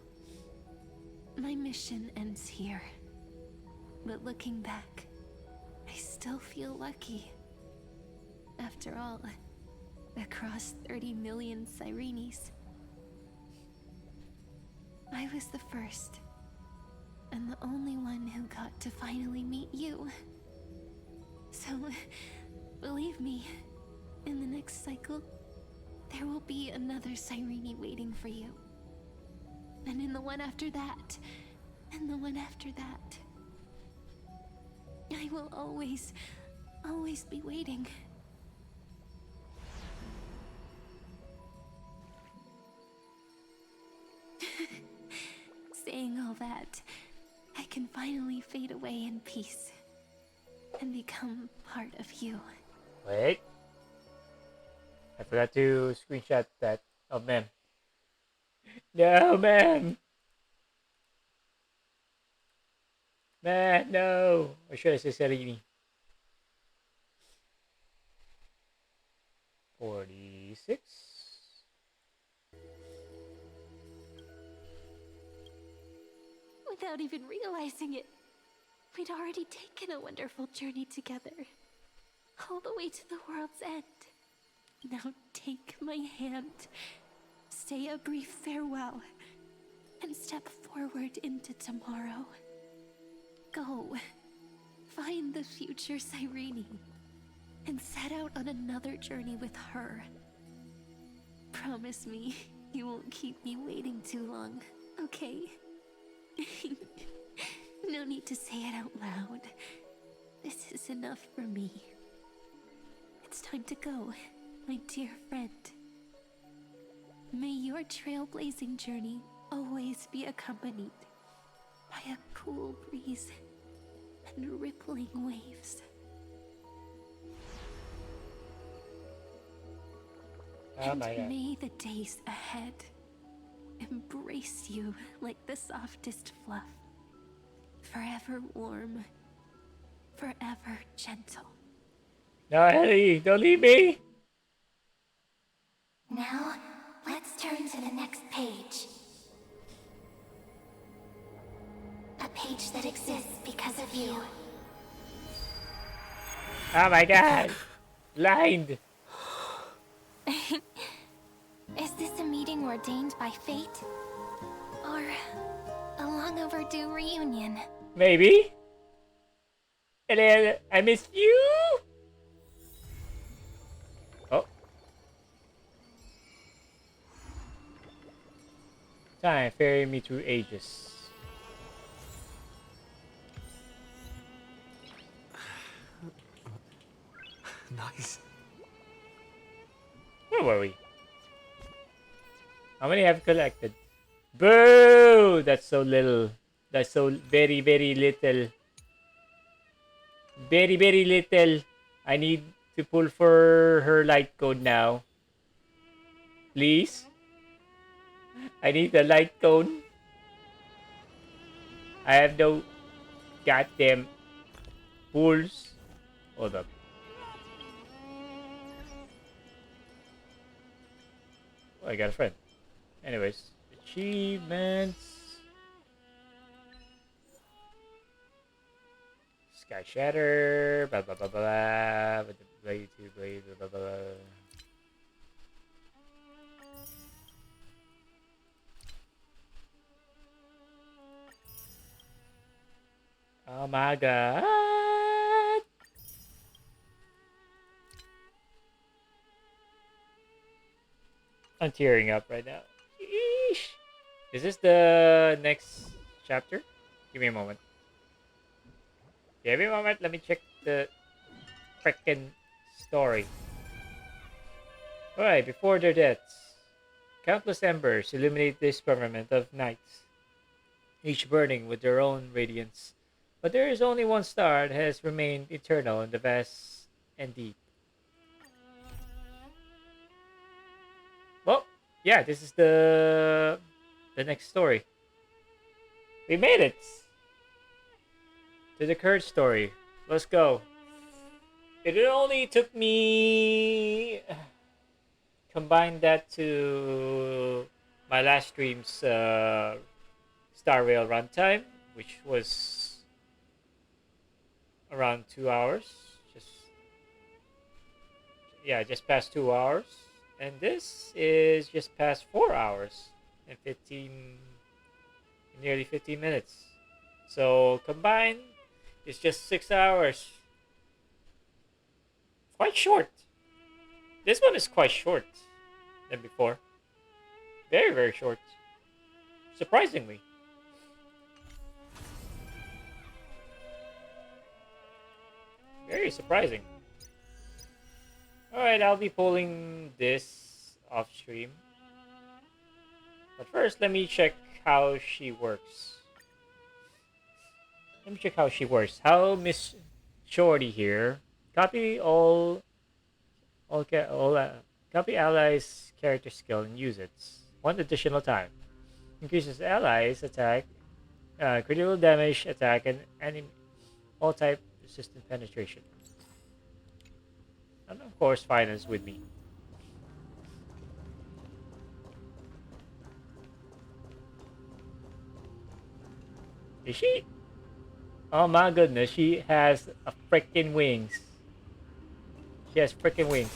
My mission ends here, but looking back, I still feel lucky. After all, across 30 million Cyrenes, I was the first, and the only one who got to finally meet you. So, believe me, in the next cycle, there will be another Cyrene waiting for you. And in the one after that, and the one after that. I will always be waiting. Saying all that, I can finally fade away in peace and become part of you. Wait. I forgot to screenshot that. Oh, man. No, man. Man, no. Or should I say Serini? 46. Without even realizing it, we'd already taken a wonderful journey together. All the way to the world's end. Now take my hand, say a brief farewell, and step forward into tomorrow. Go, find the future Cyrene, and set out on another journey with her. Promise me you won't keep me waiting too long, okay? No need to say it out loud. This is enough for me. It's time to go, my dear friend. May your trailblazing journey always be accompanied by a cool breeze and rippling waves. And may the days ahead embrace you like the softest fluff, forever warm, forever gentle. No, Ellie, don't leave me! Now, let's turn to the next page. A page that exists because of you. Oh my god! Blind! Is this a meeting ordained by fate? Or a long overdue reunion? Maybe? And then I miss you? Oh. Time, ferry me through ages. Nice. Where were we? How many have collected? Boo! That's so little. That's so very, very little. Very, very little. I need to pull for her light cone now. Please? I need the light cone. I have no goddamn pulls. Hold up. Oh, I got a friend. Anyways, achievements. Sky Shatter. Blah blah blah blah. With the blade to blade. Blah blah blah. Oh my god. I'm tearing up right now. Sheesh. Is this the next chapter? Give me a moment. Give me a moment. Let me check the frickin' story. Alright, before their deaths, countless embers illuminate this firmament of nights, each burning with their own radiance. But there is only one star that has remained eternal in the vast and deep. Well, yeah, this is the next story. We made it to the Kurd story. Let's go. It only took me combine that to my last stream's Star Rail runtime, which was around 2 hours. Just past 2 hours. And this is just past 4 hours and nearly 15 minutes. So combined, it's just 6 hours. Quite short. This one is quite short than before. Very, very short. Surprisingly. Very surprising. Alright, I'll be pulling this off stream. But first, let me check how she works. How Miss Shorty here. Copy copy allies' character skill and use it. 1 additional time. Increases allies' attack, critical damage, attack, and all type resistant penetration. And of course, finance with me. Is she? Oh my goodness, she has a freaking wings. She has freaking wings.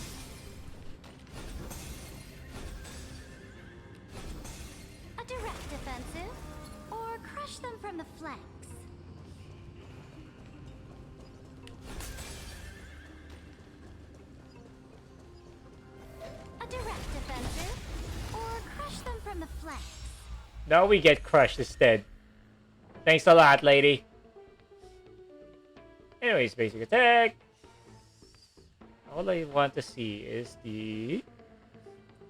A direct offensive, or crush them from the flanks. the flanks. Now we get crushed instead. Thanks a lot, lady. Anyways, basic attack. All I want to see is the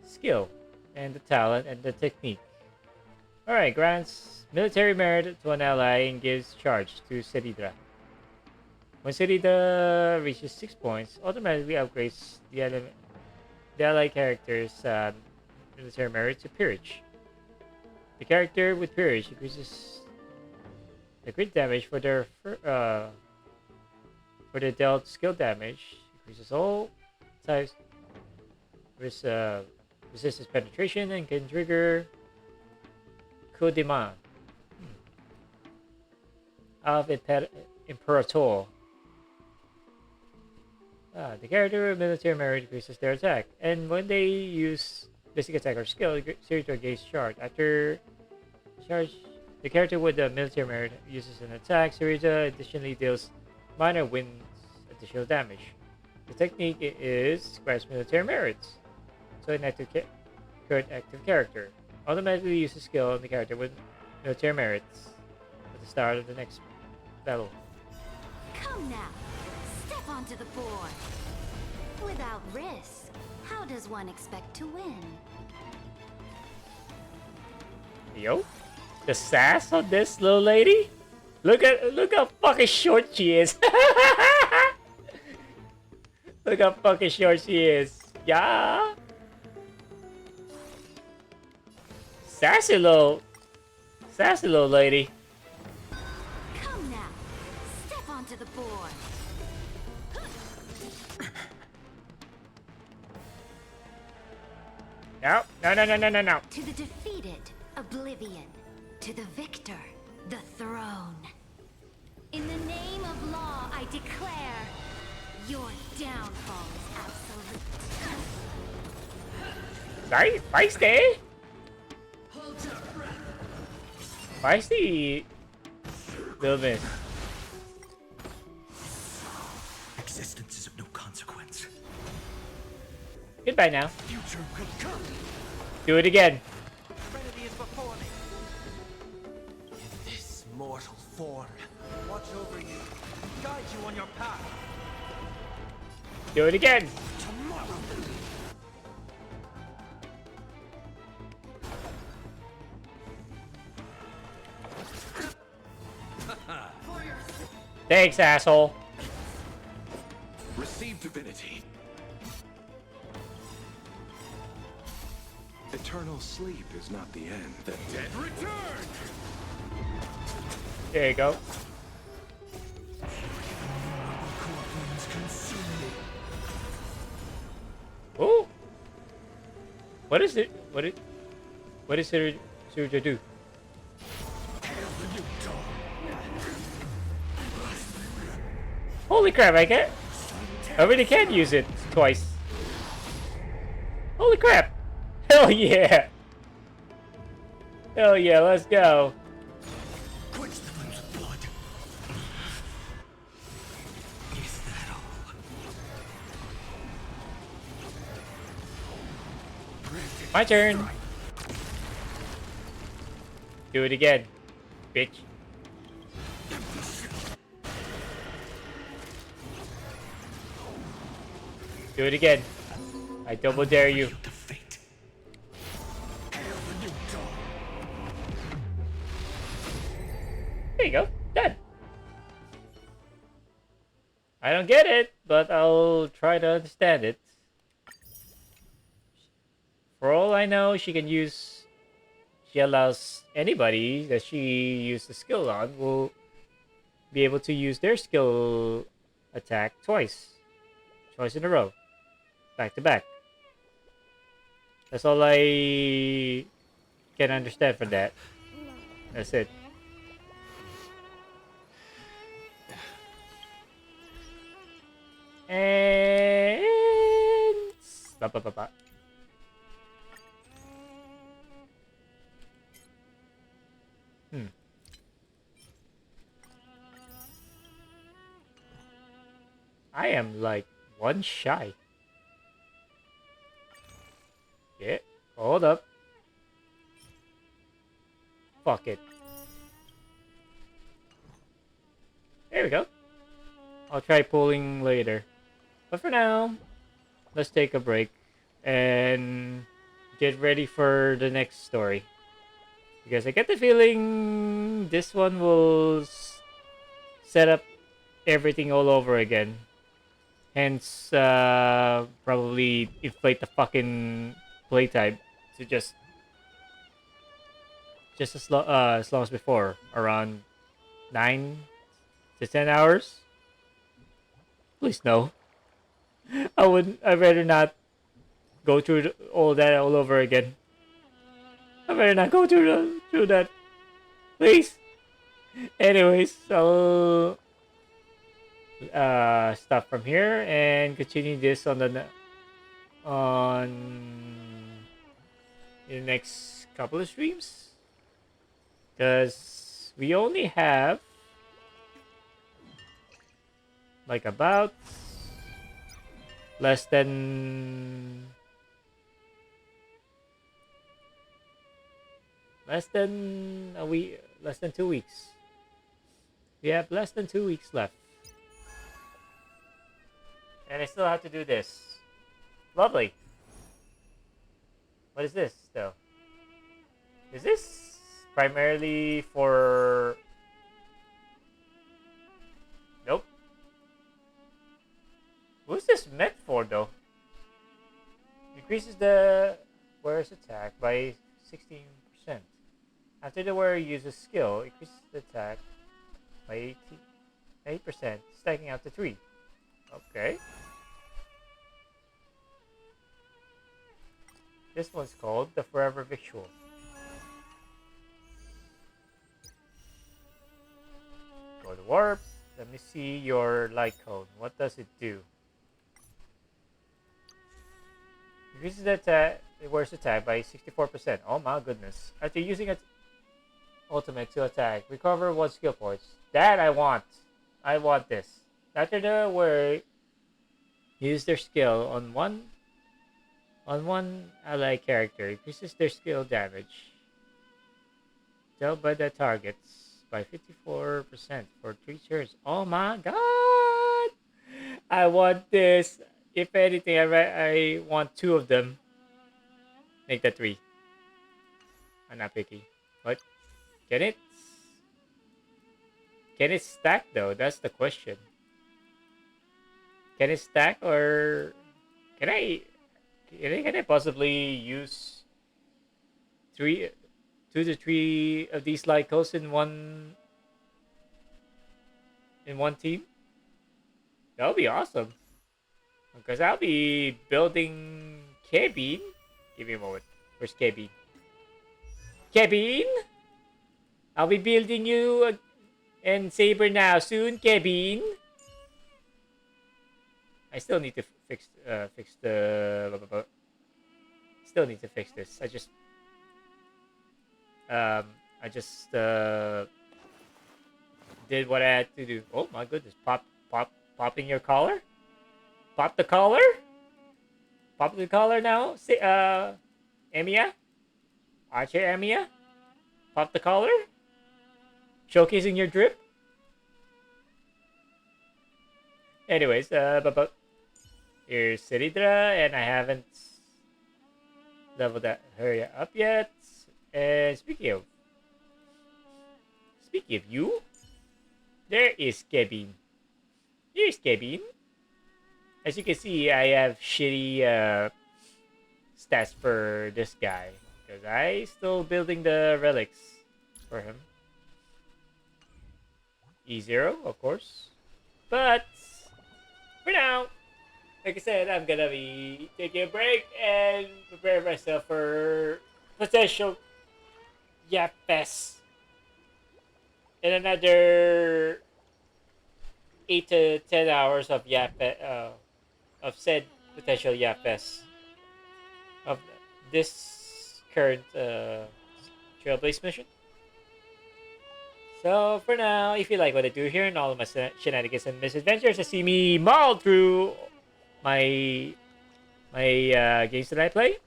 skill and the talent and the technique. Alright, grants military merit to an ally and gives charge to Serida. When Serida reaches 6 points, automatically upgrades the ally character's military merit to peerage. The character with peerage increases the crit damage for their dealt skill damage, increases all types resistance penetration, and can trigger coup de main of Imperator. The character with military merit increases their attack, and when they use basic attack or skill, Serita gains charge. After charge, the character with the military merit uses an attack. Serita additionally deals minor wins additional damage. The technique is grants military merits. So an current active character automatically uses skill on the character with military merits at the start of the next battle. Come now, step onto the board. Without risk, how does one expect to win? Yo, the sass on this little lady. Look how fucking short she is. Look how fucking short she is. Yeah. Sassy little lady. Come now, step onto the board. No. To the defeated, oblivion. To the victor, the throne. In the name of law, I declare your downfall is absolute. Sorry, feisty. Feisty, little miss. Existence is of no consequence. Goodbye now. Future will come. Do it again. Trinity is before me. In this mortal form, watch over you, guide you on your path. Do it again. Tomorrow. Thanks, asshole. Receive divinity. Eternal sleep is not the end. The dead return! There you go. Oh! What is it? What is it to do? Holy crap, I really can use it twice. Holy crap! Hell yeah! Hell yeah, let's go. Quench the flames of blood. Is that all? My turn. Do it again, bitch. Do it again. I double dare you. There you go. Done. I don't get it, but I'll try to understand it. For all I know, she allows anybody that she used the skill on will be able to use their skill attack twice in a row. Back to back. That's all I can understand from that. That's it. And I am like one shy. Yeah, hold up. Fuck it. There we go. I'll try pulling later. But for now, let's take a break and get ready for the next story. Because I get the feeling this one will set up everything all over again. Hence, probably inflate the fucking playtime to just as long as before, around 9 to 10 hours. Please no. I would. I'd rather not go through all that all over again. I'd rather not go through that. Please. Anyways, I'll stop from here and continue this on the next couple of streams, because we only have like about less than 2 weeks. We have less than 2 weeks left. And I still have to do this. Lovely. What is this, though? Is this primarily for... Nope. What's this meant for, though? Increases the wearer's attack by 16%. After the wearer uses skill, increases the attack by 8%, stacking out to 3. Okay. This one's called the Forever Victual. Go to warp. Let me see your light cone. What does it do? Increases the attack, the wearer's attack by 64%. Oh my goodness. After using it ultimate to attack, recover 1 skill points. That I want. I want this. After the wearer use their skill on one ally character, increases their skill damage dealt by the targets by 54% for 3 turns. Oh my god! I want this. If anything, I want 2 of them. Make that 3. I'm not picky. What? Can it? Can it stack though? That's the question. Can it stack, or can I possibly use 2 to 3 of these Lycos in one team? That would be awesome. Because I'll be building K-Bean. Give me a moment. Where's K-Bean? K-Bean? I'll be building you and Saber now soon, K-Bean. I still need to fix the still need to fix this. I just did what I had to do. Oh my goodness. Popping your collar? Pop the collar? Pop the collar now? Say Emiya? Archer Emiya? Pop the collar? Showcasing your drip? Anyways, but here's Sididra, and I haven't leveled that her up yet. And speaking of you, there is Kevin. Here's Kevin. As you can see, I have shitty stats for this guy because I still building the relics for him. E0, of course, but for now, like I said, I'm gonna be taking a break and prepare myself for potential YAP FEST in another 8 to 10 hours of of said potential YAP FEST of this current Trailblaze mission. So for now, if you like what I do here and all of my shenanigans and misadventures, to see me maul through my games that I play,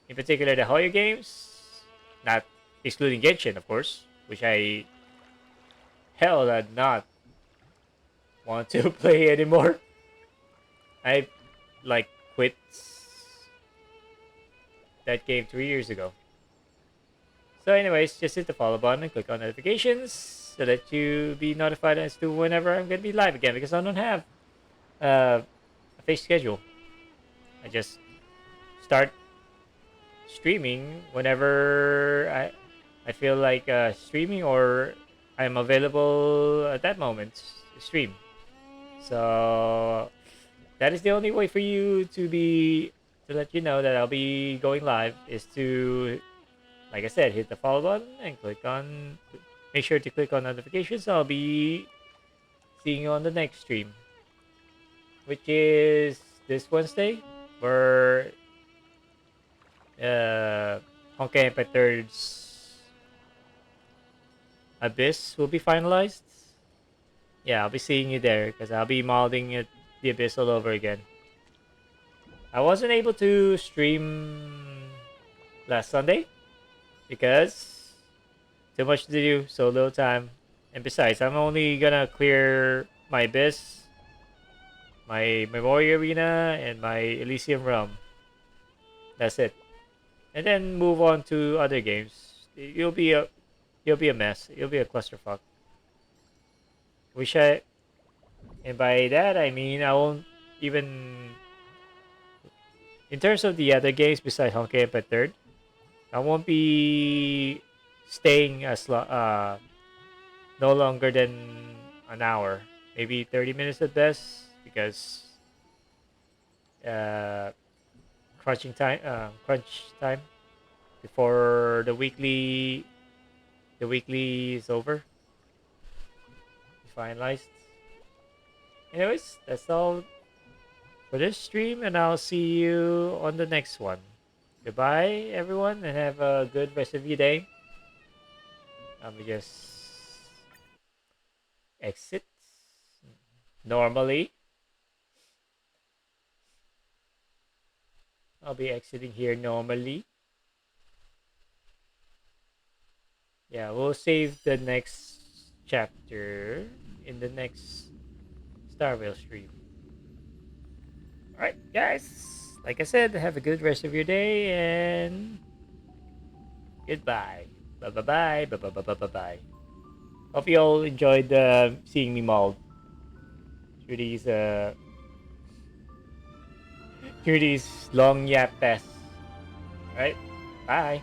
in particular the Hoyo games, not excluding Genshin, of course, which I hell did not want to play anymore. I like quit that game 3 years ago. So anyways, just hit the follow button and click on notifications so that you be notified as to whenever I'm gonna be live again, because I don't have a fixed schedule. I just start streaming whenever I feel like streaming, or I'm available at that moment to stream. So that is the only way for you to let you know that I'll be going live, is to, like I said, hit the follow button and make sure to click on notifications. I'll be seeing you on the next stream, which is this Wednesday, where Honkai Impact 3's Abyss will be finalized. Yeah, I'll be seeing you there, because I'll be modding the Abyss all over again. I wasn't able to stream last Sunday because too much to do, so little time. And besides, I'm only gonna clear my Abyss, my Memory Arena, and my Elysium Realm. That's it. And then move on to other games. You'll be a mess. You'll be a clusterfuck. And by that I mean I won't even, in terms of the other games besides Honkai Impact 3, I won't be staying no longer than an hour, maybe 30 minutes at best, because crunch time before the weekly is over, finalized. Anyways, that's all for this stream, and I'll see you on the next one. Goodbye, everyone, and have a good rest of your day. Let me just exit normally. I'll be exiting here normally. Yeah, we'll save the next chapter in the next Starvale stream. Alright, guys. Like I said, have a good rest of your day, and goodbye. Bye-bye-bye. Bye-bye-bye-bye-bye. Hope you all enjoyed seeing me mauled through these long YAP fests. Alright, bye.